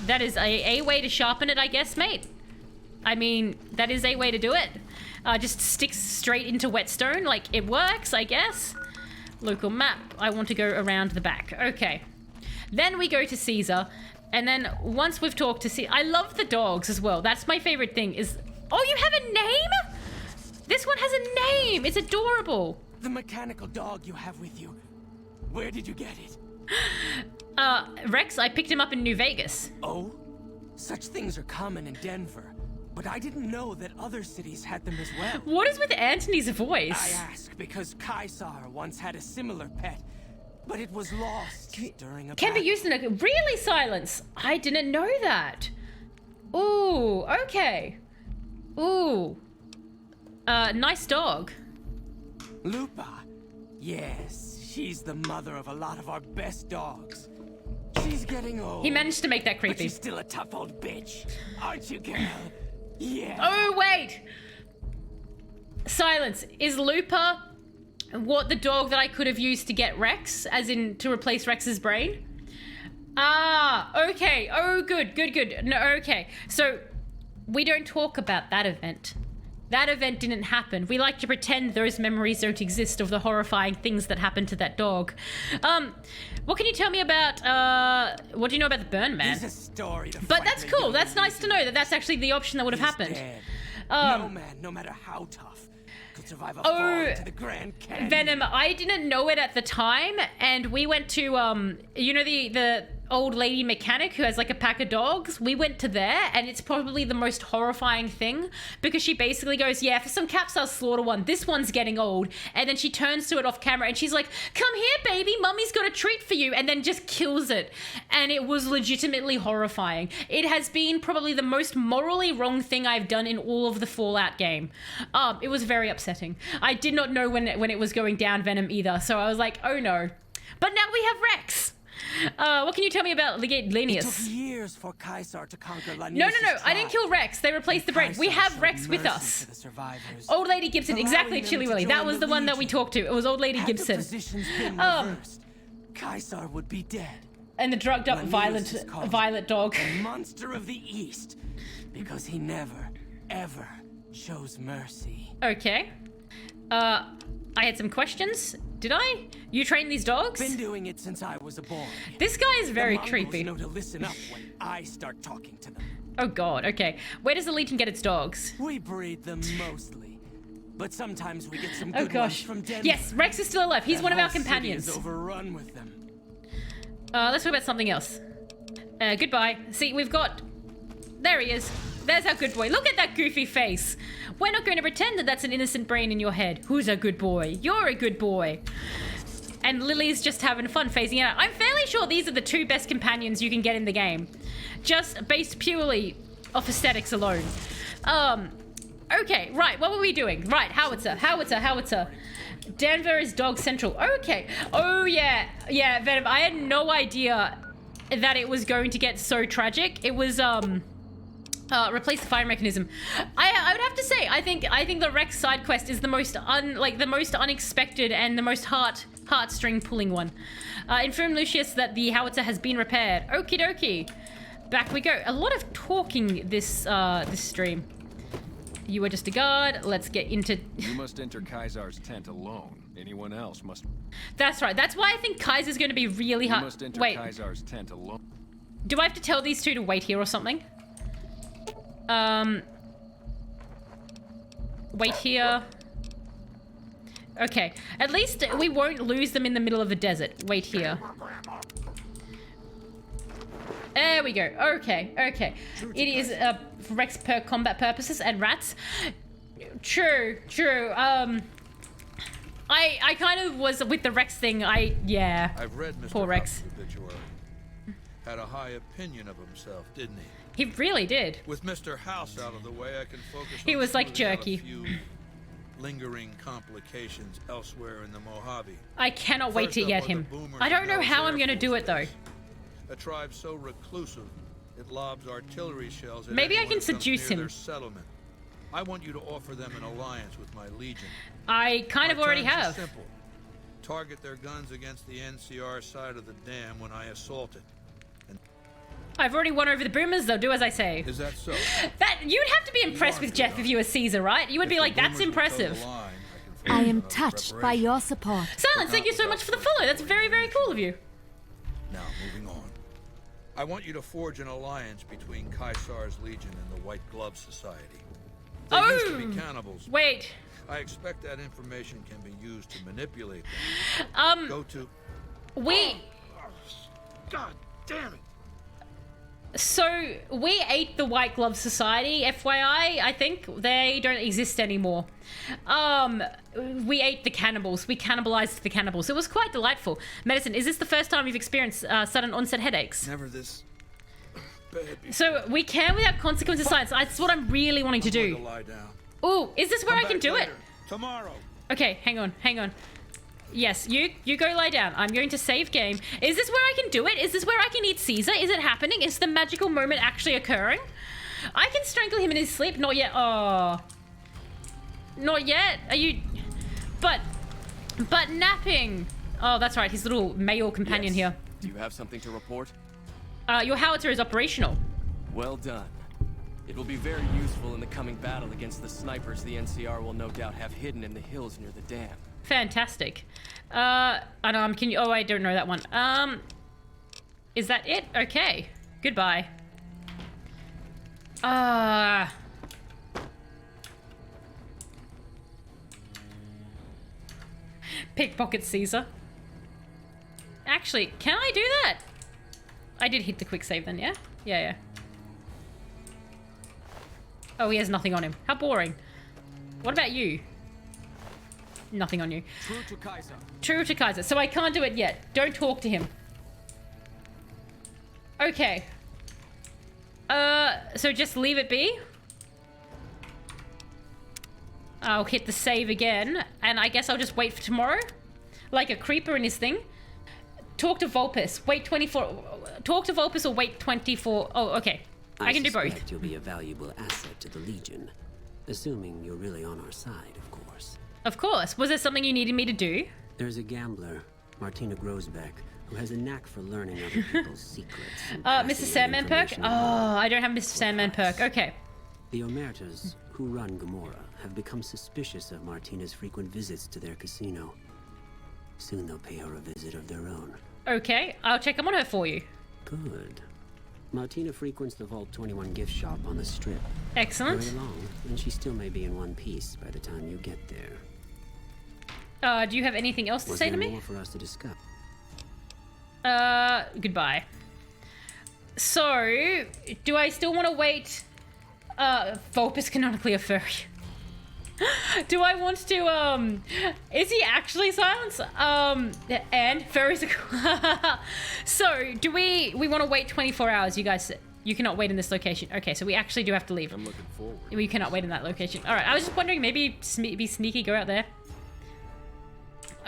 a way to sharpen it, I guess, mate. I mean, that is a way to do it. Just sticks straight into whetstone. Like, it works, I guess. Local map. I want to go around the back. Okay. Then we go to Caesar. And then once we've talked to Caesar... I love the dogs as well. That's my favorite thing is... Oh, you have a name? This one has a name. It's adorable. The mechanical dog you have with you. Where did you get it? Rex, I picked him up in New Vegas. Oh? Such things are common in Denver. But I didn't know that other cities had them as well. What is with Anthony's voice? I ask because Caesar once had a similar pet, but it was lost during a Can be used in a... Really, Silence? I didn't know that. Ooh, okay. Ooh. Nice dog. Lupa? Yes, she's the mother of a lot of our best dogs. She's getting old. He managed to make that creepy. But she's still a tough old bitch. Aren't you, girl? Yeah. Oh, wait. Silence. Is Lupa what the dog that I could have used to get Rex, as in to replace Rex's brain? Ah, okay. Oh, good. No, okay. So we don't talk about that event. That event didn't happen. We like to pretend those memories don't exist of the horrifying things that happened to that dog. What can you tell me about, what do you know about the Burn Man? He's a story to but that's cool. That's nice to know that that's actually the option that would have happened. No man, no matter how tough, could survive a fall into the Grand Canyon. Venom, I didn't know it at the time, and we went to, you know the old lady mechanic who has like a pack of dogs? We went to there, and it's probably the most horrifying thing, because she basically goes, yeah, for some caps I'll slaughter one. This one's getting old. And then she turns to it off camera, and she's like, come here, baby, mummy's got a treat for you, and then just kills it. And it was legitimately horrifying. It has been probably the most morally wrong thing I've done in all of the Fallout game. It was very upsetting. I did not know when it was going down, Venom, either, so I was like, oh no. But now we have Rex. What can you tell me about Linnaeus? It took years for Caesar to conquer Linnaeus'. No. I didn't kill Rex. They replaced the brain. We have Rex with us. Old Lady Gibson. Exactly, Chili Willy. That was the one that we talked to. It was Old Lady Gibson. Caesar would be dead. And the drugged up violet dog. The monster of the East. Because he never, ever shows mercy. Okay. I had some questions. Did I? You train these dogs? Been doing it since I was a boy. This guy is very creepy. Know to listen up when I start talking to them. Oh god, okay. Where does the Legion get its dogs? We breed them mostly. But sometimes we get some good ones from Denver. Yes, Rex is still alive. He's one of our companions. Is overrun with them. Let's talk about something else. Goodbye. See, we've got There he is. There's our good boy. Look at that goofy face. We're not going to pretend that that's an innocent brain in your head. Who's a good boy? You're a good boy. And Lily's just having fun phasing out. I'm fairly sure these are the 2 best companions you can get in the game. Just based purely off aesthetics alone. Okay, right, what were we doing? Right, howitzer. Denver is dog central. Okay. Oh, yeah. Yeah, Venom, I had no idea that it was going to get so tragic. It was, replace the fire mechanism. I would have to say, I think the Rex side quest is the most unexpected and the most heartstring pulling one. Inform Lucius that the howitzer has been repaired. Okie dokie. Back we go. A lot of talking this stream. You are just a guard. Let's get into... You must enter Kaisar's tent alone. Anyone else must... That's right. That's why I think Kaiser's going to be really hard. You must enter Wait. Kaisar's tent alone. Do I have to tell these 2 to wait here or something? Wait here. Okay. At least we won't lose them in the middle of the desert. Wait here. There we go. Okay. It is for Rex per combat purposes and rats. True. I kind of was with the Rex thing. Yeah. I've read Mr. Poor Rex. Huff's obituary. Had a high opinion of himself, didn't he? He really did. With Mr. House out of the way, I can focus. He on was like smoothing out jerky. A few lingering complications elsewhere in the Mojave. I cannot wait to First get up are him. the boomers I don't of know how Hell's I'm going to Air do it though. Force. A tribe so reclusive it lobs artillery shells at Maybe I anyone can who comes seduce near him. their settlement. I want you to offer them an alliance with my legion. I kind of My already terms are have. simple. Target their guns against the NCR side of the dam when I assault it. I've already won over the boomers though, do as I say. Is that so? That you'd have to be impressed with Jeff if you were Caesar, right? You would be like, that's impressive. I am touched by your support. Silence, thank you so much for the follow. That's very, very cool of you. Now, moving on. I want you to forge an alliance between Kaisar's Legion and the White Glove Society. They used to be cannibals. Wait. I expect that information can be used to manipulate them. Go to... God damn it. So, we ate the White Glove Society, FYI, I think. They don't exist anymore. We ate the cannibals. We cannibalized the cannibals. It was quite delightful. Medicine, is this the first time you've experienced sudden onset headaches? Never this bad before. So, we can without consequences science. That's what I'm really wanting to do. Lie down. Ooh, is this where I can do it? Tomorrow. Okay, hang on. Yes, you go lie down. I'm going to save game. Is this where I can do it? Is this where I can eat Caesar? Is it happening? Is the magical moment actually occurring? I can strangle him in his sleep. Not yet. Oh. Not yet? Are you... But napping. Oh, that's right. His little male companion here. Do you have something to report? Your howitzer is operational. Well done. It will be very useful in the coming battle against the snipers the NCR will no doubt have hidden in the hills near the dam. Fantastic. Can you... Oh, I don't know that one. Is that it? Okay. Goodbye. Pickpocket Caesar. Actually, can I do that? I did hit the quick save then, yeah? Yeah. Oh, he has nothing on him. How boring. What about you? Nothing on you. True to Kaiser. True to Kaiser. So I can't do it yet. Don't talk to him. Okay. So just leave it be. I'll hit the save again, and I guess I'll just wait for tomorrow. Like a creeper in his thing. Talk to Vulpes. Wait 24... Talk to Vulpes or wait 24... Oh, okay. I can do both. suspect you'll be a valuable asset to the Legion. Assuming you're really on our side, of course. Of course. Was there something you needed me to do? There's a gambler, Martina Grosbeck, who has a knack for learning other people's secrets. Mr. Sandman perk? Oh, I don't have Mr. Sandman perk. Okay. The Omertas, who run Gamora, have become suspicious of Martina's frequent visits to their casino. Soon they'll pay her a visit of their own. Okay, I'll check up on her for you. Good. Martina frequents the Vault 21 gift shop on the Strip. Excellent. Very long, and she still may be in one piece by the time you get there. Do you have anything else to say to me? More for us to discuss? Goodbye. So, do I still want to wait? Vulpus canonically a furry. Do I want to, is he actually Silence? And furries are So, do we want to wait 24 hours? You guys, you cannot wait in this location. Okay, so we actually do have to leave. I'm looking forward. We cannot wait in that location. All right, I was just wondering, maybe be sneaky, go out there.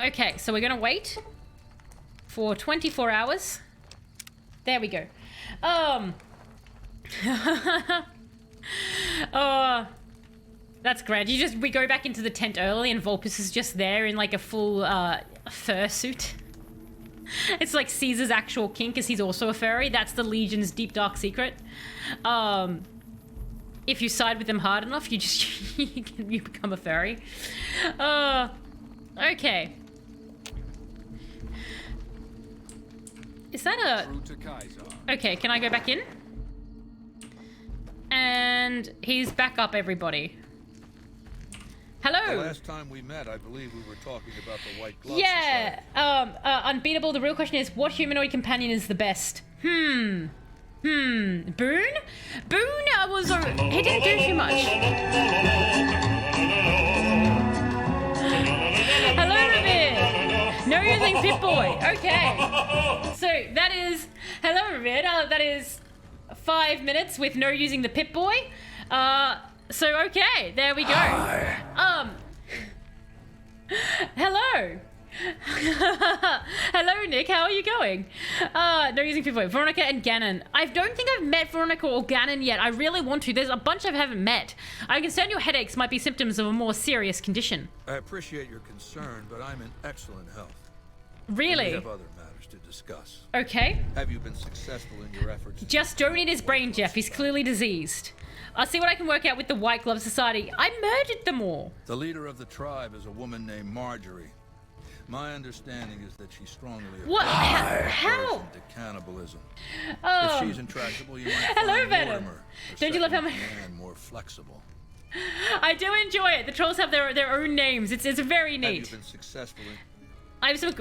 Okay, so we're gonna wait for 24 hours. There we go. That's great. We go back into the tent early and Vulpus is just there in like a full fursuit. It's like Caesar's actual kink, because he's also a furry. That's the Legion's deep dark secret. If you side with them hard enough, you become a furry. Okay. Is that a... Okay, can I go back in? And he's back up, everybody. Hello. The last time we met, I believe we were talking about the White Glove Yeah. Unbeatable. The real question is, what humanoid companion is the best? Boone? Boone was... he didn't do too much. Hello, Ravid. No using Pip-Boy. Okay. So that is... Hello, Ravid. That is 5 minutes with no using the Pip-Boy. So, okay, there we go. Hello. Hello, Nick, how are you going? No using Pip-Boy. Veronica and Ganon. I don't think I've met Veronica or Ganon yet. I really want to. There's a bunch I haven't met. I'm concerned your headaches might be symptoms of a more serious condition. I appreciate your concern, but I'm in excellent health. Really? And we have other matters to discuss. Okay. Have you been successful in your efforts? Just don't eat his brain, Jeff. He's clearly diseased. I'll see what I can work out with the White Glove Society. I murdered them all. The leader of the tribe is a woman named Marjorie. My understanding is that she strongly how? To cannibalism. If she's intractable, you might find Venom. Mortimer, Don't you love how more flexible. I do enjoy it. The trolls have their own names. It's very neat. Have you been successful in... I'm so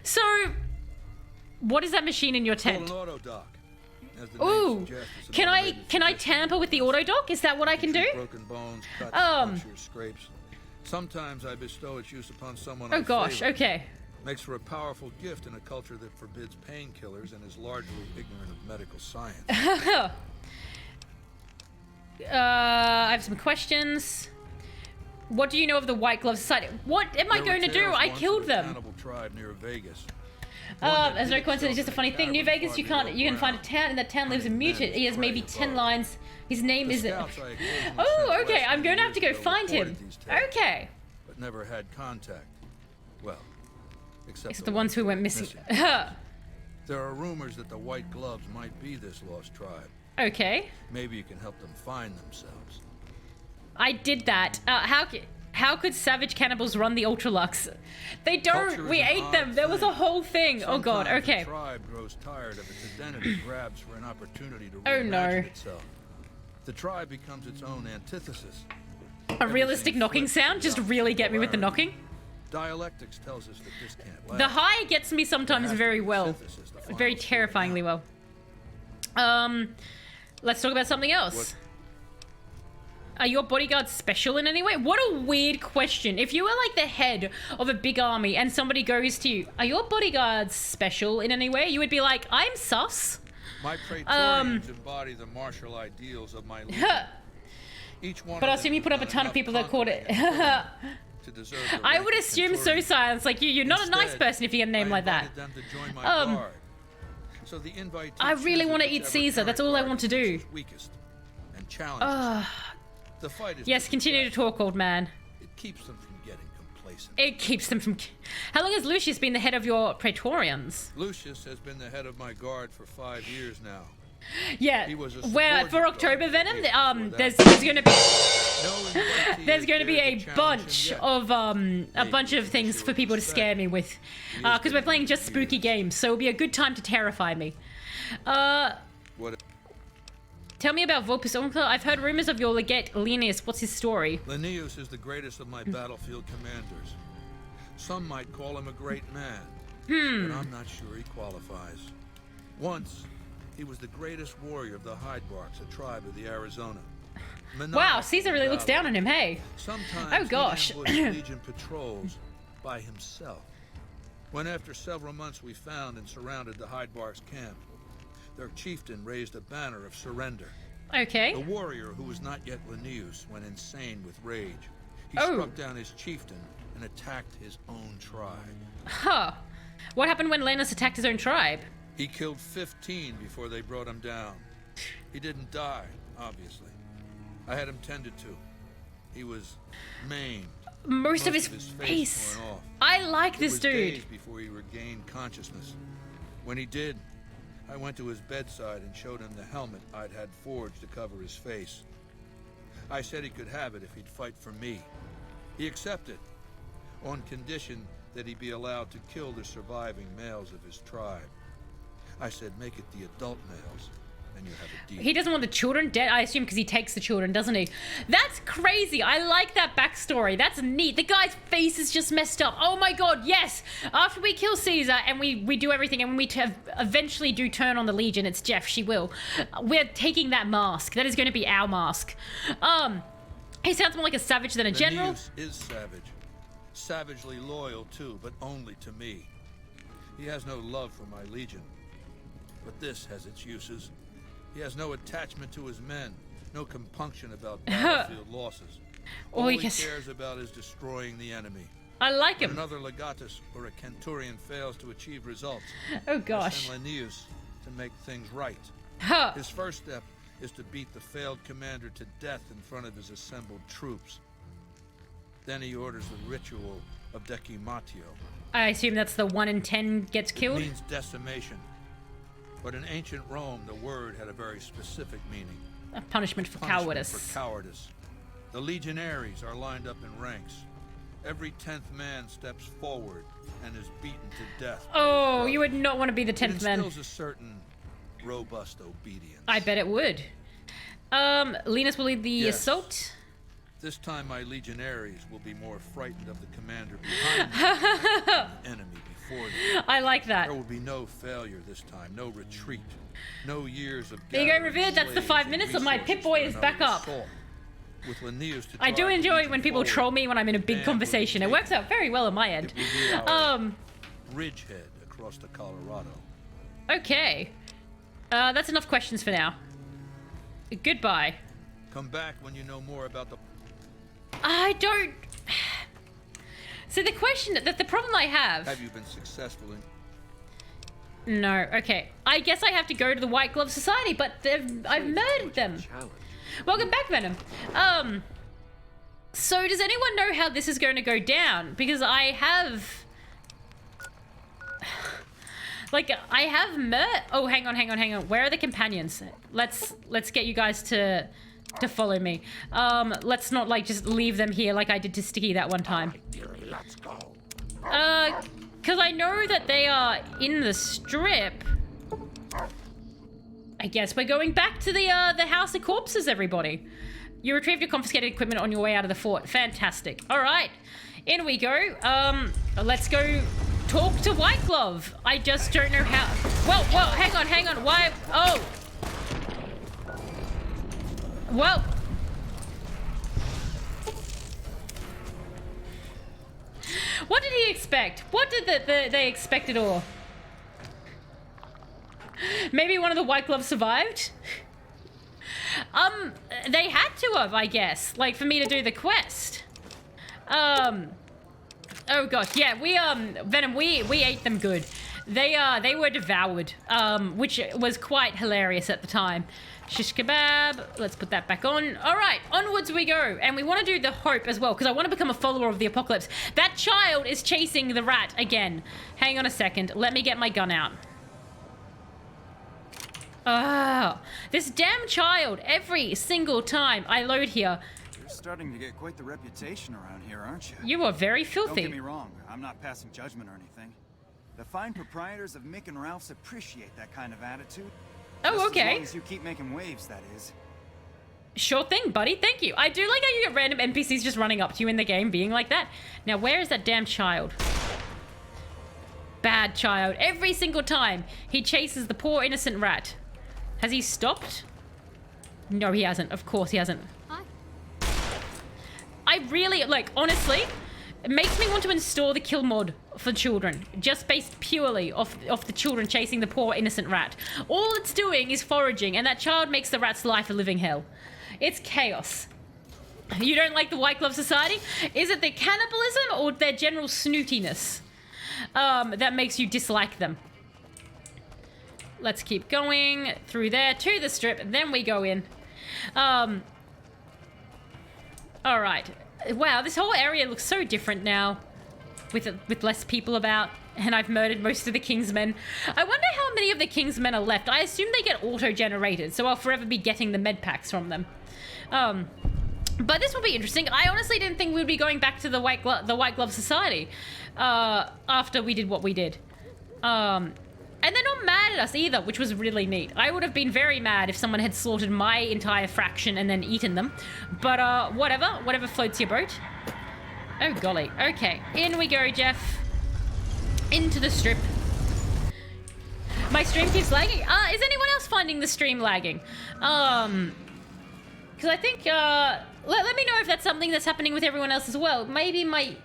So, what is that machine in your tent? An autodoc. Ooh, can I tamper with the autodoc? Is that what I can do? Broken bones, cuts, punctures, scrapes. Sometimes I bestow its use upon someone. Oh gosh, okay. Makes for a powerful gift in a culture that forbids painkillers and is largely ignorant of medical science. I have some questions. What do you know of the White Glove Society? What am I going to do? I killed them. Cannibal tribe near Vegas. There's no coincidence, it's just a funny thing. New Vegas, you can find a town, and that town lives a mutant. He has maybe 10 lines. His name is... Oh, okay, I'm going to have to go find him. Okay. But never had contact. Well, except it's the ones who went missing. There are rumors that the White Gloves might be this lost tribe. Okay. Maybe you can help them find themselves. I did that. How could savage cannibals run the Ultralux? They don't. We ate them. There was a whole thing. Oh god. Okay. The tribe grows tired of its identity, grabs for an opportunity to reimagine itself. The tribe becomes its own antithesis. A realistic knocking sound? Just really get me with the knocking? Dialectics tells us that this can't last. The high gets me sometimes very well. Very terrifyingly well. Let's talk about something else. Are your bodyguards special in any way? What a weird question. If you were like the head of a big army and somebody goes to you, are your bodyguards special in any way? You would be like, I'm sus. My Praetorians embody the martial ideals of my legion. Each one. But I assume you put up a ton of people that caught it. I would assume so, Silence. Like you're not a nice person if you get a name like that. Them to join my guard. So the I really want to eat Caesar. That's all I want to do. And challenge. The fight is yes, continue to talk, old man. It keeps them from getting complacent. It keeps them from... How long has Lucius been the head of your Praetorians? Lucius has been the head of my guard for 5 years now. Yeah, where for October Venom, there's going to be there's going to be a bunch of things for people to scare me with, because we're playing just spooky games, so it'll be a good time to terrify me. Tell me about Vulpus. I've heard rumors of your legate, Linnaeus. What's his story? Linnaeus is the greatest of my battlefield commanders. Some might call him a great man. but I'm not sure he qualifies. Once, he was the greatest warrior of the Hydebarks, a tribe of the Arizona. Wow, Caesar really looks down on him, hey. Sometimes oh gosh. he ambushed Legion patrols by himself. When after several months we found and surrounded the Hydebarks camp, their chieftain raised a banner of surrender. Okay. The warrior, who was not yet Linnaeus, went insane with rage. He struck down his chieftain and attacked his own tribe. Huh. What happened when Linnaeus attacked his own tribe? He killed 15 before they brought him down. He didn't die, obviously. I had him tended to. He was maimed. Most of his face. Torn off. I like It this was dude. days before he regained consciousness. When he did, I went to his bedside and showed him the helmet I'd had forged to cover his face. I said he could have it if he'd fight for me. He accepted, on condition that he be allowed to kill the surviving males of his tribe. I said, make it the adult males, and you have a deal. He doesn't want the children dead, I assume, because he takes the children, doesn't he? That's crazy. I like that backstory. That's neat. The guy's face is just messed up. Oh my god, yes! After we kill Caesar and we do everything, and when we eventually do turn on the Legion, it's Jeff, she will. We're taking that mask. That is going to be our mask. He sounds more like a savage than a general. Linnaeus is savage. Savagely loyal, too, but only to me. He has no love for my Legion. But this has its uses. He has no attachment to his men, no compunction about battlefield losses. All he cares about is destroying the enemy. I like him. When another legatus or a Centurion fails to achieve results, oh gosh, I send Linnaeus to make things right. His first step is to beat the failed commander to death in front of his assembled troops. Then he orders the ritual of Decimatio. I assume that's the 1 in 10 gets killed? It means decimation. But in ancient Rome, the word had a very specific meaning. A punishment for cowardice. For cowardice. The legionaries are lined up in ranks. Every 10th man steps forward and is beaten to death. Oh, you would not want to be the 10th man. It instills a certain robust obedience. I bet it would. Linus will lead the assault. This time my legionaries will be more frightened of the commander behind them than the enemy before them. I like that. There will be no failure this time, no retreat, no years of there you go, Revered. That's the 5 minutes of my Pip-Boy is back up. With Linnaeus to I do enjoy when people troll me when I'm in a big conversation. It works out very well on my end. Ridgehead across the Colorado. Okay. That's enough questions for now. Goodbye. Come back when you know more about the... I don't... So the question, the problem I have... Have you been successful in... No, okay. I guess I have to go to the White Glove Society, but I've murdered them. Welcome back, Venom. So does anyone know how this is going to go down? Because I have... Like, I have Oh, hang on. Where are the companions? Let's get you guys to follow me. Let's not, like, just leave them here like I did to Sticky that one time. Let's go. Because I know that they are in the strip. I guess we're going back to the House of Corpses, everybody. You retrieved your confiscated equipment on your way out of the fort. Fantastic. All right. In we go. Let's go talk to White Glove. I just don't know how... Whoa, hang on. Why... Oh. Well... What did he expect? What did they expect at all? Maybe one of the White Gloves survived? They had to have, I guess. Like, for me to do the quest. Oh gosh, yeah, we, Venom, we ate them good. They were devoured, which was quite hilarious at the time. Shish kebab, let's put that back on. All right, onwards we go. And we want to do the Hope as well, because I want to become a follower of the Apocalypse. That child is chasing the rat again. Hang on a second, let me get my gun out. Oh, this damn child, every single time I load here. You're starting to get quite the reputation around here, aren't you? You are very filthy. Don't get me wrong, I'm not passing judgment or anything. The fine proprietors of Mick and Ralph's appreciate that kind of attitude. Oh, okay. As long as you keep making waves, that is. Sure thing, buddy. Thank you. I do like how you get random NPCs just running up to you in the game being like that. Now, where is that damn child? bad child. Every single time he chases the poor innocent rat. Has he stopped? No, he hasn't. Of course he hasn't. Hi. I really, like, honestly, it makes me want to install the kill mod for children. Just based purely off the children chasing the poor innocent rat. All it's doing is foraging, and that child makes the rat's life a living hell. It's chaos. You don't like the White Glove Society? Is it their cannibalism or their general snootiness that makes you dislike them? Let's keep going through there to the strip, and then we go in. All right. Wow, this whole area looks so different now, with less people about, and I've murdered most of the Kingsmen. I wonder how many of the Kingsmen are left. I assume they get auto-generated, so I'll forever be getting the med packs from them. But this will be interesting. I honestly didn't think we'd be going back to the White Glove Society after we did what we did. And they're not mad at us either, which was really neat. I would have been very mad if someone had slaughtered my entire fraction and then eaten them. But whatever floats your boat. Oh golly. Okay, in we go, Jeff. Into the strip. My stream keeps lagging. Is anyone else finding the stream lagging? Because I think, let me know if that's something that's happening with everyone else as well. Maybe my...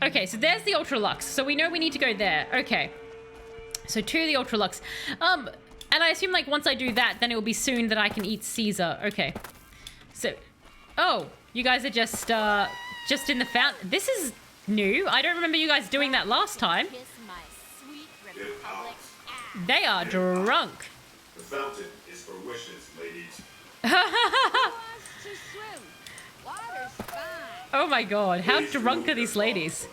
Okay, so there's the Ultra Lux. So we know we need to go there. Okay. So to the Ultra Lux. And I assume, like, once I do that, then it will be soon that I can eat Caesar. Okay. So... Oh, you guys are just in the fountain. This is new. I don't remember you guys doing that last time. They are drunk. The fountain is for wishes, ladies. Oh my god, how drunk are these ladies?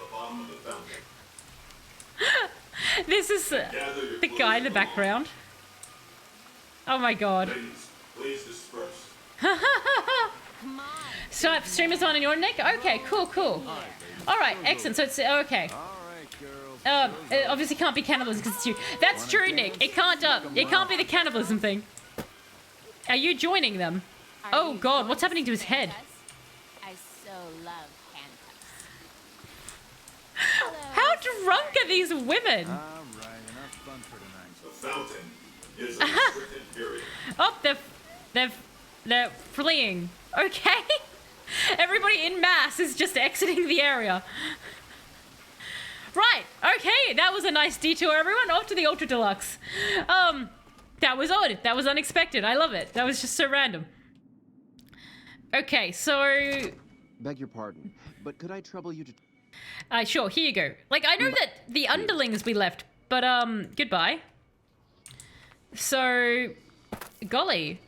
This is the guy in the background. Oh my god. Ladies, please disperse. So streamers on in your neck? Okay, cool. Alright, excellent. So it's okay. It obviously can't be cannibalism because it's you. That's true, Nick. It can't be the cannibalism thing. Are you joining them? Oh god, what's happening to his head? I so love handcuffs. How drunk are these women? Alright, enough fun for tonight. The fountain is a restricted period. Oh, they're fleeing. Okay. Everybody in mass is just exiting the area. Right, okay, that was a nice detour, everyone. Off to the Ultra Deluxe. That was odd. That was unexpected. I love it. That was just so random. Okay, so... Beg your pardon, but could I trouble you to... Sure, here you go. Like, I know that the underlings we left, but, goodbye. So, golly.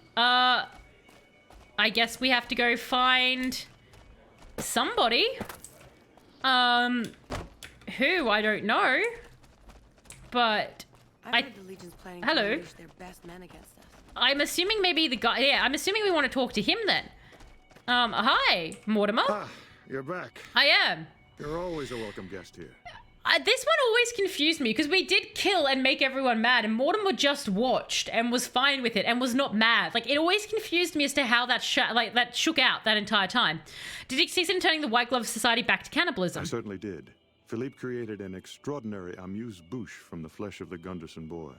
I guess we have to go find somebody. Who? I don't know. But I heard the Legion's planning Hello. to unleash their best men against us. I'm assuming maybe the guy. Yeah, I'm assuming we want to talk to him then. Hi, Mortimer. Ah, you're back. I am. You're always a welcome guest here. This one always confused me because we did kill and make everyone mad, and Mortimer just watched and was fine with it and was not mad. Like, it always confused me as to how that shook out that entire time. Did he succeed in turning the White Glove Society back to cannibalism? I certainly did. Philippe created an extraordinary amuse-bouche from the flesh of the Gunderson boy.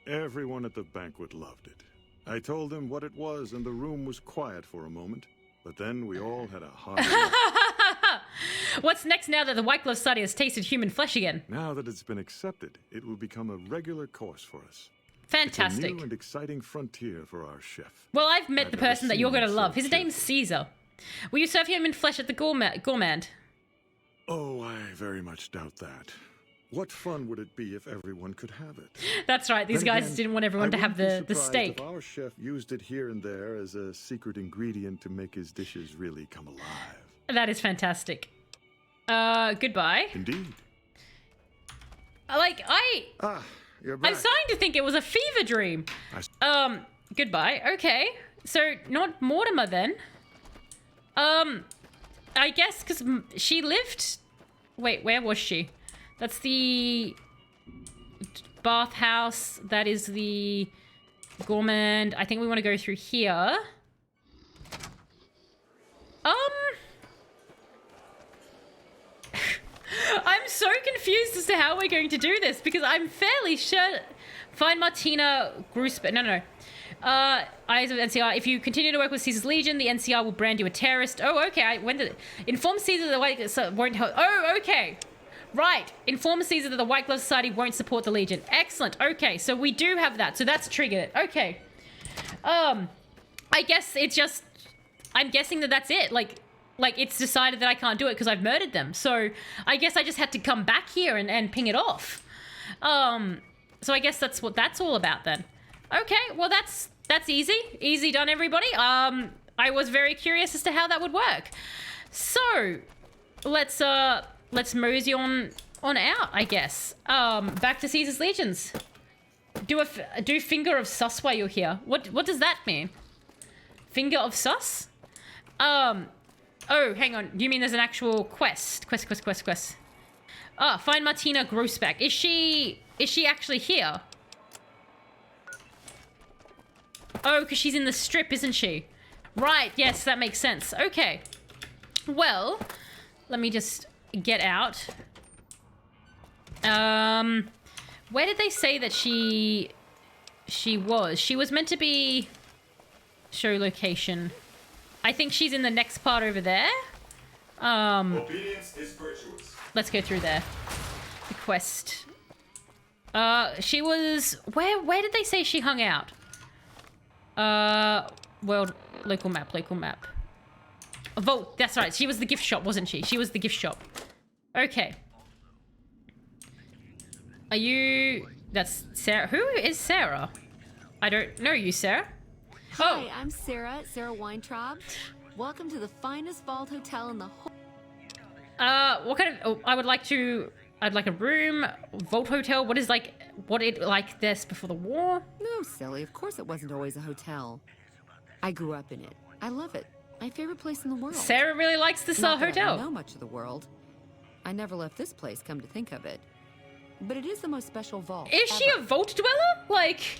Everyone at the banquet loved it. I told them what it was, and the room was quiet for a moment. But then we all had a heart. What's next now that the White Glove Society has tasted human flesh again? Now that it's been accepted, it will become a regular course for us. Fantastic. It's a new and exciting frontier for our chef. Well, I've met the never person that you're seen going to love. so His name's Caesar. Will you serve human flesh at the gourmand? Oh, I very much doubt that. What fun would it be if everyone could have it? That's right. These Then guys again, didn't want everyone to I have wouldn't the be surprised steak. If our chef used it here and there as a secret ingredient to make his dishes really come alive. That is fantastic. Goodbye. Indeed. You're back. I'm starting to think it was a fever dream. Goodbye. Okay. So, not Mortimer then. I guess because she lived... Wait, where was she? That's the bathhouse. That is the gourmand. I think we want to go through here. confused as to how we're going to do this because I'm fairly sure. Find Martina Gruesbeck. No. Eyes of NCR. If you continue to work with Caesar's Legion, the NCR will brand you a terrorist. Oh, okay. When did it? Inform Caesar that the White won't help. Oh, okay. Right. Inform Caesar that the White Glove Society won't support the Legion. Excellent. Okay, so we do have that. So that's triggered. Okay. I guess it's just. I'm guessing that that's it. Like it's decided that I can't do it because I've murdered them. So I guess I just had to come back here and ping it off. So I guess that's what that's all about then. Okay, well that's easy. Easy done, everybody. I was very curious as to how that would work. So let's mosey on out, I guess. Back to Caesar's Legions. Do Finger of Sus while you're here. What does that mean? Finger of Sus? Oh, hang on. You mean there's an actual quest? Quest. Ah, find Martina Gruesbeck. Is she actually here? Oh, because she's in the strip, isn't she? Right, yes, that makes sense. Okay. Well, let me just get out. Where did they say that she was? She was meant to be... Show location. I think she's in the next part over there. Obedience is virtuous. Let's go through there. The quest. She was... Where did they say she hung out? Local map. A vault, that's right. She was the gift shop, wasn't she? She was the gift shop. Okay. Are you... That's Sarah. Who is Sarah? I don't know you, Sarah. Hi, I'm Sarah Weintraub. Welcome to the finest vault hotel in the whole... What kind of... Oh, I'd like a room, vault hotel. What it like this before the war? No, silly. Of course it wasn't always a hotel. I grew up in it. I love it. My favorite place in the world. Sarah really likes this Not that hotel. I don't know much of the world. I never left this place, come to think of it. But it is the most special vault. Is she a vault dweller? Like,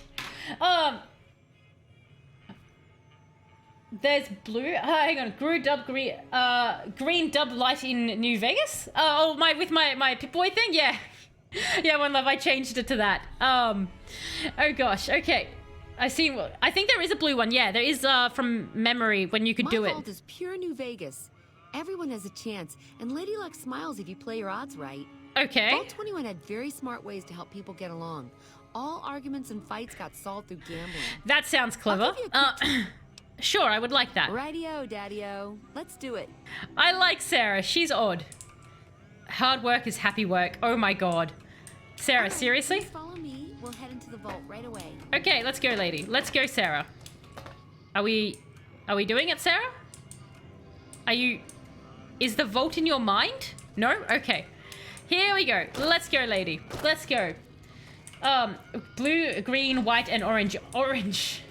there's blue. Hang on, green dub light in New Vegas. With my Pip-Boy thing, yeah, yeah. One Love, I changed it to that. Oh gosh, okay. I see. I think there is a blue one. Yeah, there is. From memory, when you could do it. My vault is pure New Vegas. Everyone has a chance, and Lady Luck smiles if you play your odds right. Okay. Vault 21 had very smart ways to help people get along. All arguments and fights got solved through gambling. That sounds clever. Sure, I would like that. Rightio, Daddy-o. Let's do it. I like Sarah. She's odd. Hard work is happy work. Oh my god. Sarah, right, seriously? Please follow me. We'll head into the vault right away. Okay, let's go, lady. Let's go, Sarah. Are we doing it, Sarah? Is the vault in your mind? No? Okay. Here we go. Let's go, lady. Let's go. Blue, green, white, and orange. Orange.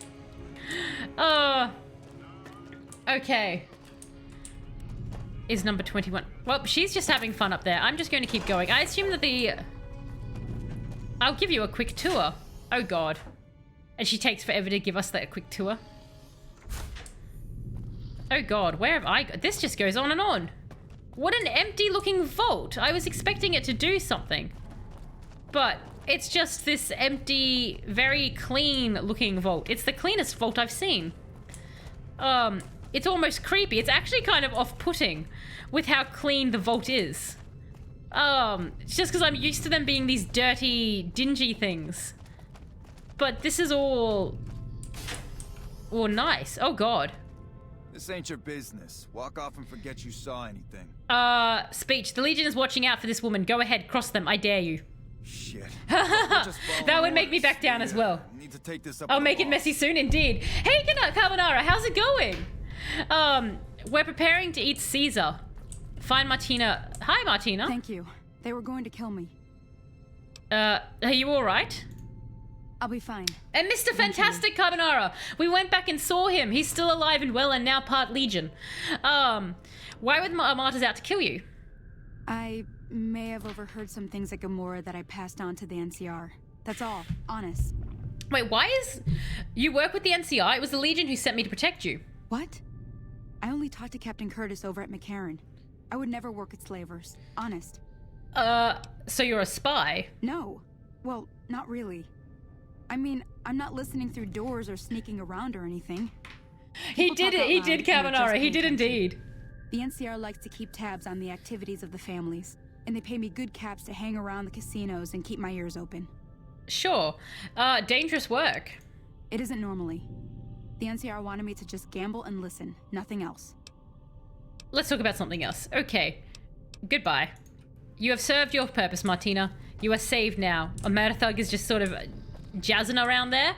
Okay. Is number 21. Well, she's just having fun up there. I'm just going to keep going. I assume that I'll give you a quick tour. Oh, God. And she takes forever to give us that quick tour. Oh, God. Where have I... This just goes on and on. What an empty-looking vault. I was expecting it to do something. But it's just this empty, very clean-looking vault. It's the cleanest vault I've seen. It's almost creepy. It's actually kind of off-putting with how clean the vault is. It's just because I'm used to them being these dirty, dingy things. But this is all nice. Oh, God. This ain't your business. Walk off and forget you saw anything. Speech. The Legion is watching out for this woman. Go ahead, cross them. I dare you. Shit. That would make me back down as well. Need to take this up. I'll make it messy soon, indeed. Hey, Carbonara, how's it going? We're preparing to eat Caesar. Find Martina. Hi, Martina. Thank you. They were going to kill me. Are you all right? I'll be fine. And Mr. Fantastic Carbonara. We went back and saw him. He's still alive and well and now part Legion. Why were the Martyrs out to kill you? I may have overheard some things at Gamora that I passed on to the NCR. That's all. Honest. Wait, why is... You work with the NCR? It was the Legion who sent me to protect you. What? I only talked to Captain Curtis over at McCarran. I would never work with slavers. Honest. So you're a spy? No. Well, not really. I mean, I'm not listening through doors or sneaking around or anything. He did it. He did, Carbonara. He did indeed. The NCR likes to keep tabs on the activities of the families, and they pay me good caps to hang around the casinos and keep my ears open. Sure. Dangerous work. It isn't normally. The NCR wanted me to just gamble and listen, nothing else. Let's talk about something else. Okay. Goodbye. You have served your purpose, Martina. You are saved now. A murder thug is just sort of jazzing around there.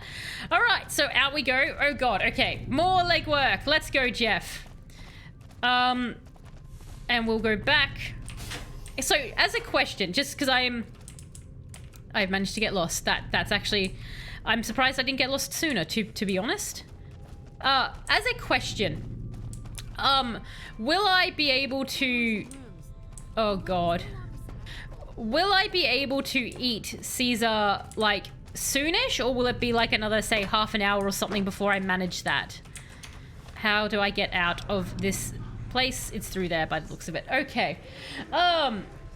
All right, so out we go. Oh god, okay. More legwork. Let's go, Jeff. And we'll go back. So, as a question, just because I've managed to get lost. That's actually... I'm surprised I didn't get lost sooner, to be honest. As a question, will I be able to... Oh god. Will I be able to eat Caesar, like, soonish? Or will it be like another, say, half an hour or something before I manage that? How do I get out of this place? It's through there by the looks of it. Okay.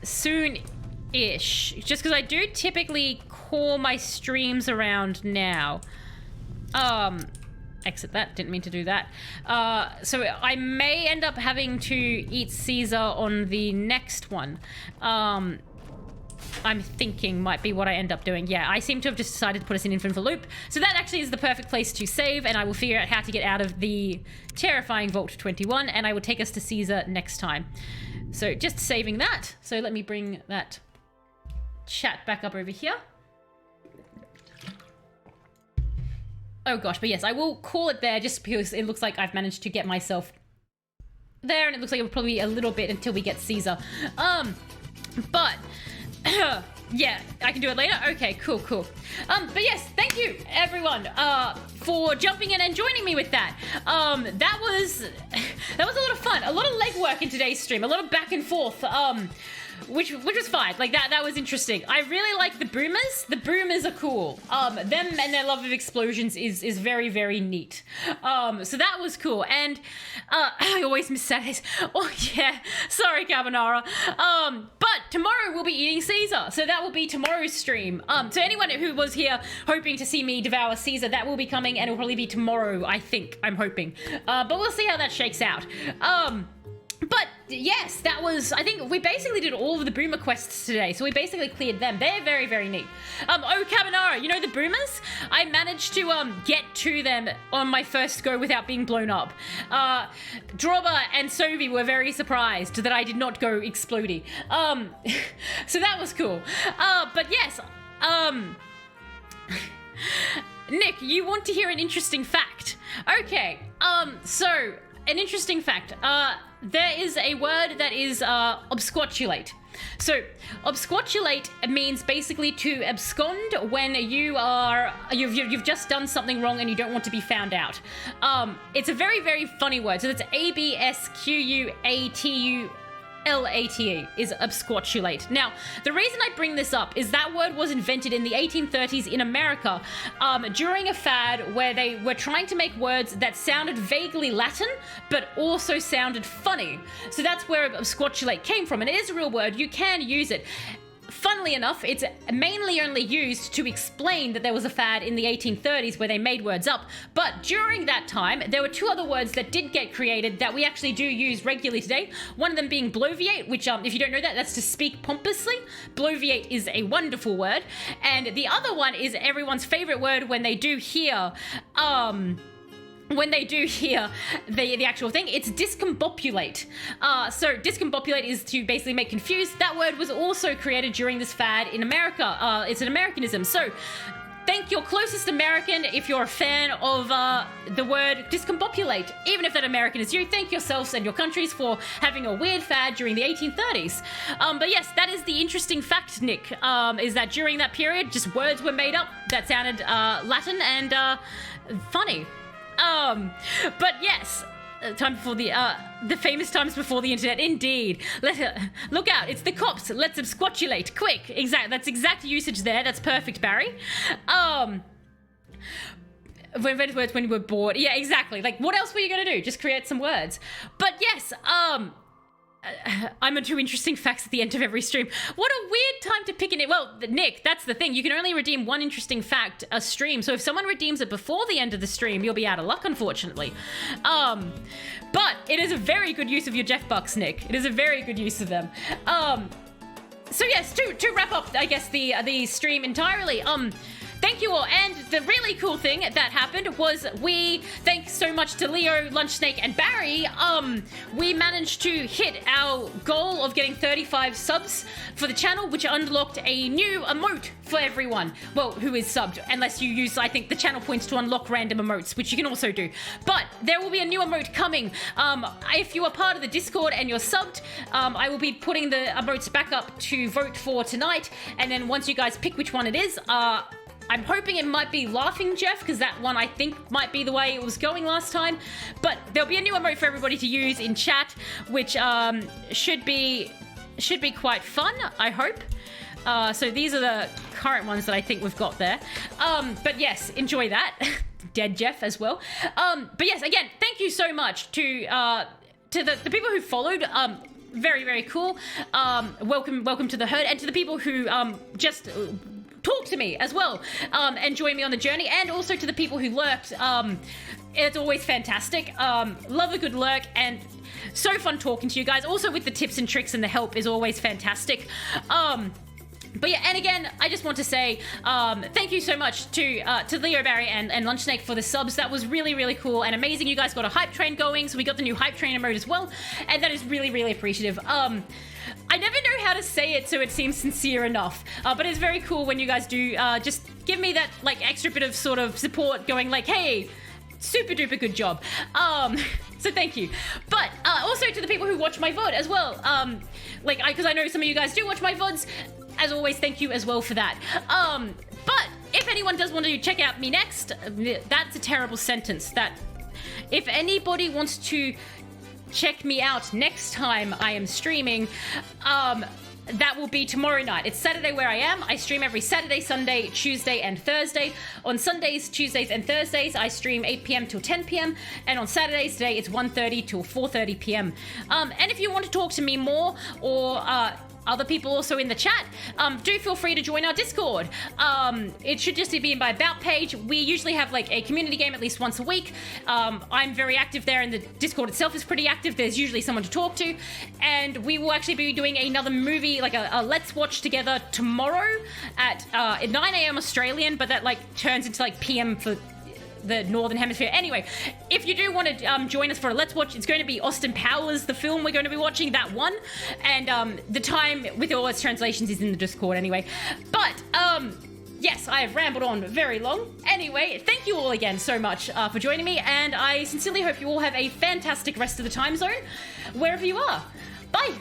Soon-ish. Just because I do typically call my streams around now. Exit that. Didn't mean to do that. So I may end up having to eat Caesar on the next one. I'm thinking might be what I end up doing. Yeah, I seem to have just decided to put us in Infinite Loop. So that actually is the perfect place to save, and I will figure out how to get out of the terrifying Vault 21, and I will take us to Caesar next time. So just saving that. So let me bring that chat back up over here. Oh gosh, but yes, I will call it there just because it looks like I've managed to get myself there, and it looks like it'll probably be a little bit until we get Caesar. But yeah, I can do it later. Okay, cool. But yes, thank you everyone for jumping in and joining me with that. That was a lot of fun. A lot of legwork in today's stream. A lot of back and forth. Which was fine. Like that was interesting. I really like the boomers. The boomers are cool. Them and their love of explosions is very, very neat. So that was cool. And I always miss Saturdays. Oh yeah, sorry Carbonara. But tomorrow we'll be eating Caesar. So that will be tomorrow's stream. So anyone who was here hoping to see me devour Caesar, that will be coming, and it'll probably be tomorrow, I think. I'm hoping. But we'll see how that shakes out. But yes, that was, I think we basically did all of the boomer quests today, so we basically cleared them. They're very, very neat. Oh, Carbonara, you know the boomers? I managed to get to them on my first go without being blown up. Droba and Sovi were very surprised that I did not go explodey. So that was cool. But yes, Nick, you want to hear an interesting fact? Okay, so an interesting fact. There is a word that is absquatulate. So absquatulate means basically to abscond when you've just done something wrong and you don't want to be found out. It's a very, very funny word. So that's ABSQUATULATE is absquatulate. Now, the reason I bring this up is that word was invented in the 1830s in America during a fad where they were trying to make words that sounded vaguely Latin but also sounded funny. So that's where absquatulate came from, and it is a real word. You can use it. Funnily enough, it's mainly only used to explain that there was a fad in the 1830s where they made words up. But during that time, there were two other words that did get created that we actually do use regularly today. One of them being bloviate, which, if you don't know that, that's to speak pompously. Bloviate is a wonderful word. And the other one is everyone's favorite word when they do hear, the actual thing, it's discombobulate. So discombobulate is to basically make confused. That word was also created during this fad in America. It's an Americanism. So thank your closest American if you're a fan of the word discombobulate. Even if that American is you, thank yourselves and your countries for having a weird fad during the 1830s. But yes, that is the interesting fact, Nick, is that during that period, just words were made up that sounded Latin and funny. But yes, time before the famous times before the internet, indeed. Look out, it's the cops. Let's absquatulate, quick. That's exact usage there. That's perfect, Barry. When words when you were bored. Yeah, exactly. Like, what else were you gonna do? Just create some words. But yes, I'm onto interesting facts at the end of every stream. What a weird time to pick it. Well, Nick, that's the thing. You can only redeem one interesting fact a stream. So if someone redeems it before the end of the stream, you'll be out of luck, unfortunately. But it is a very good use of your Jeff Bucks, Nick. It is a very good use of them. So yes, to wrap up, I guess, the stream entirely, thank you all, and the really cool thing that happened was thanks so much to Leo, Lunchsnake, and Barry, we managed to hit our goal of getting 35 subs for the channel, which unlocked a new emote for everyone, well, who is subbed, unless you use, I think, the channel points to unlock random emotes, which you can also do. But there will be a new emote coming. If you are part of the Discord and you're subbed, I will be putting the emotes back up to vote for tonight, and then once you guys pick which one it is, I'm hoping it might be Laughing Jeff, because that one I think might be the way it was going last time. But there'll be a new emote for everybody to use in chat, which should be quite fun, I hope. So these are the current ones that I think we've got there. But yes, enjoy that. Dead Jeff as well. But yes, again, thank you so much to the people who followed. Very, very cool. Welcome to the herd, and to the people who just talk to me as well, and join me on the journey, and also to the people who lurked. It's always fantastic. Love a good lurk, and so fun talking to you guys. Also with the tips and tricks and the help is always fantastic. But yeah, and again, I just want to say thank you so much to Leo, Barry, and Lunchsnake for the subs. That was really, really cool and amazing. You guys got a hype train going, so we got the new hype train emote as well, and that is really, really appreciative. I never know how to say it so it seems sincere enough, but it's very cool when you guys do just give me that like extra bit of sort of support, going like, hey, super duper good job. So thank you. But also to the people who watch my VOD as well, because I know some of you guys do watch my VODs. As always, thank you as well for that. But if anyone does want to check out me next, that's a terrible sentence. That if anybody wants to check me out next time I am streaming, that will be tomorrow night. It's Saturday where I am. I stream every Saturday, Sunday, Tuesday, and Thursday. On Sundays, Tuesdays, and Thursdays, I stream 8 p.m. till 10 p.m. And on Saturdays, today, it's 1:30 till 4:30 p.m. And if you want to talk to me more, or other people also in the chat, do feel free to join our Discord. It should just be in my About page. We usually have like a community game at least once a week. I'm very active there, and the Discord itself is pretty active. There's usually someone to talk to, and we will actually be doing another movie, like a Let's Watch together tomorrow at 9 a.m. Australian, but that like turns into like PM for the Northern Hemisphere. Anyway, if you do want to join us for a Let's Watch, it's going to be Austin Powers, the film we're going to be watching, that one. And the time with all its translations is in the Discord anyway. But, yes, I have rambled on very long. Anyway, thank you all again so much for joining me, and I sincerely hope you all have a fantastic rest of the time zone, wherever you are. Bye!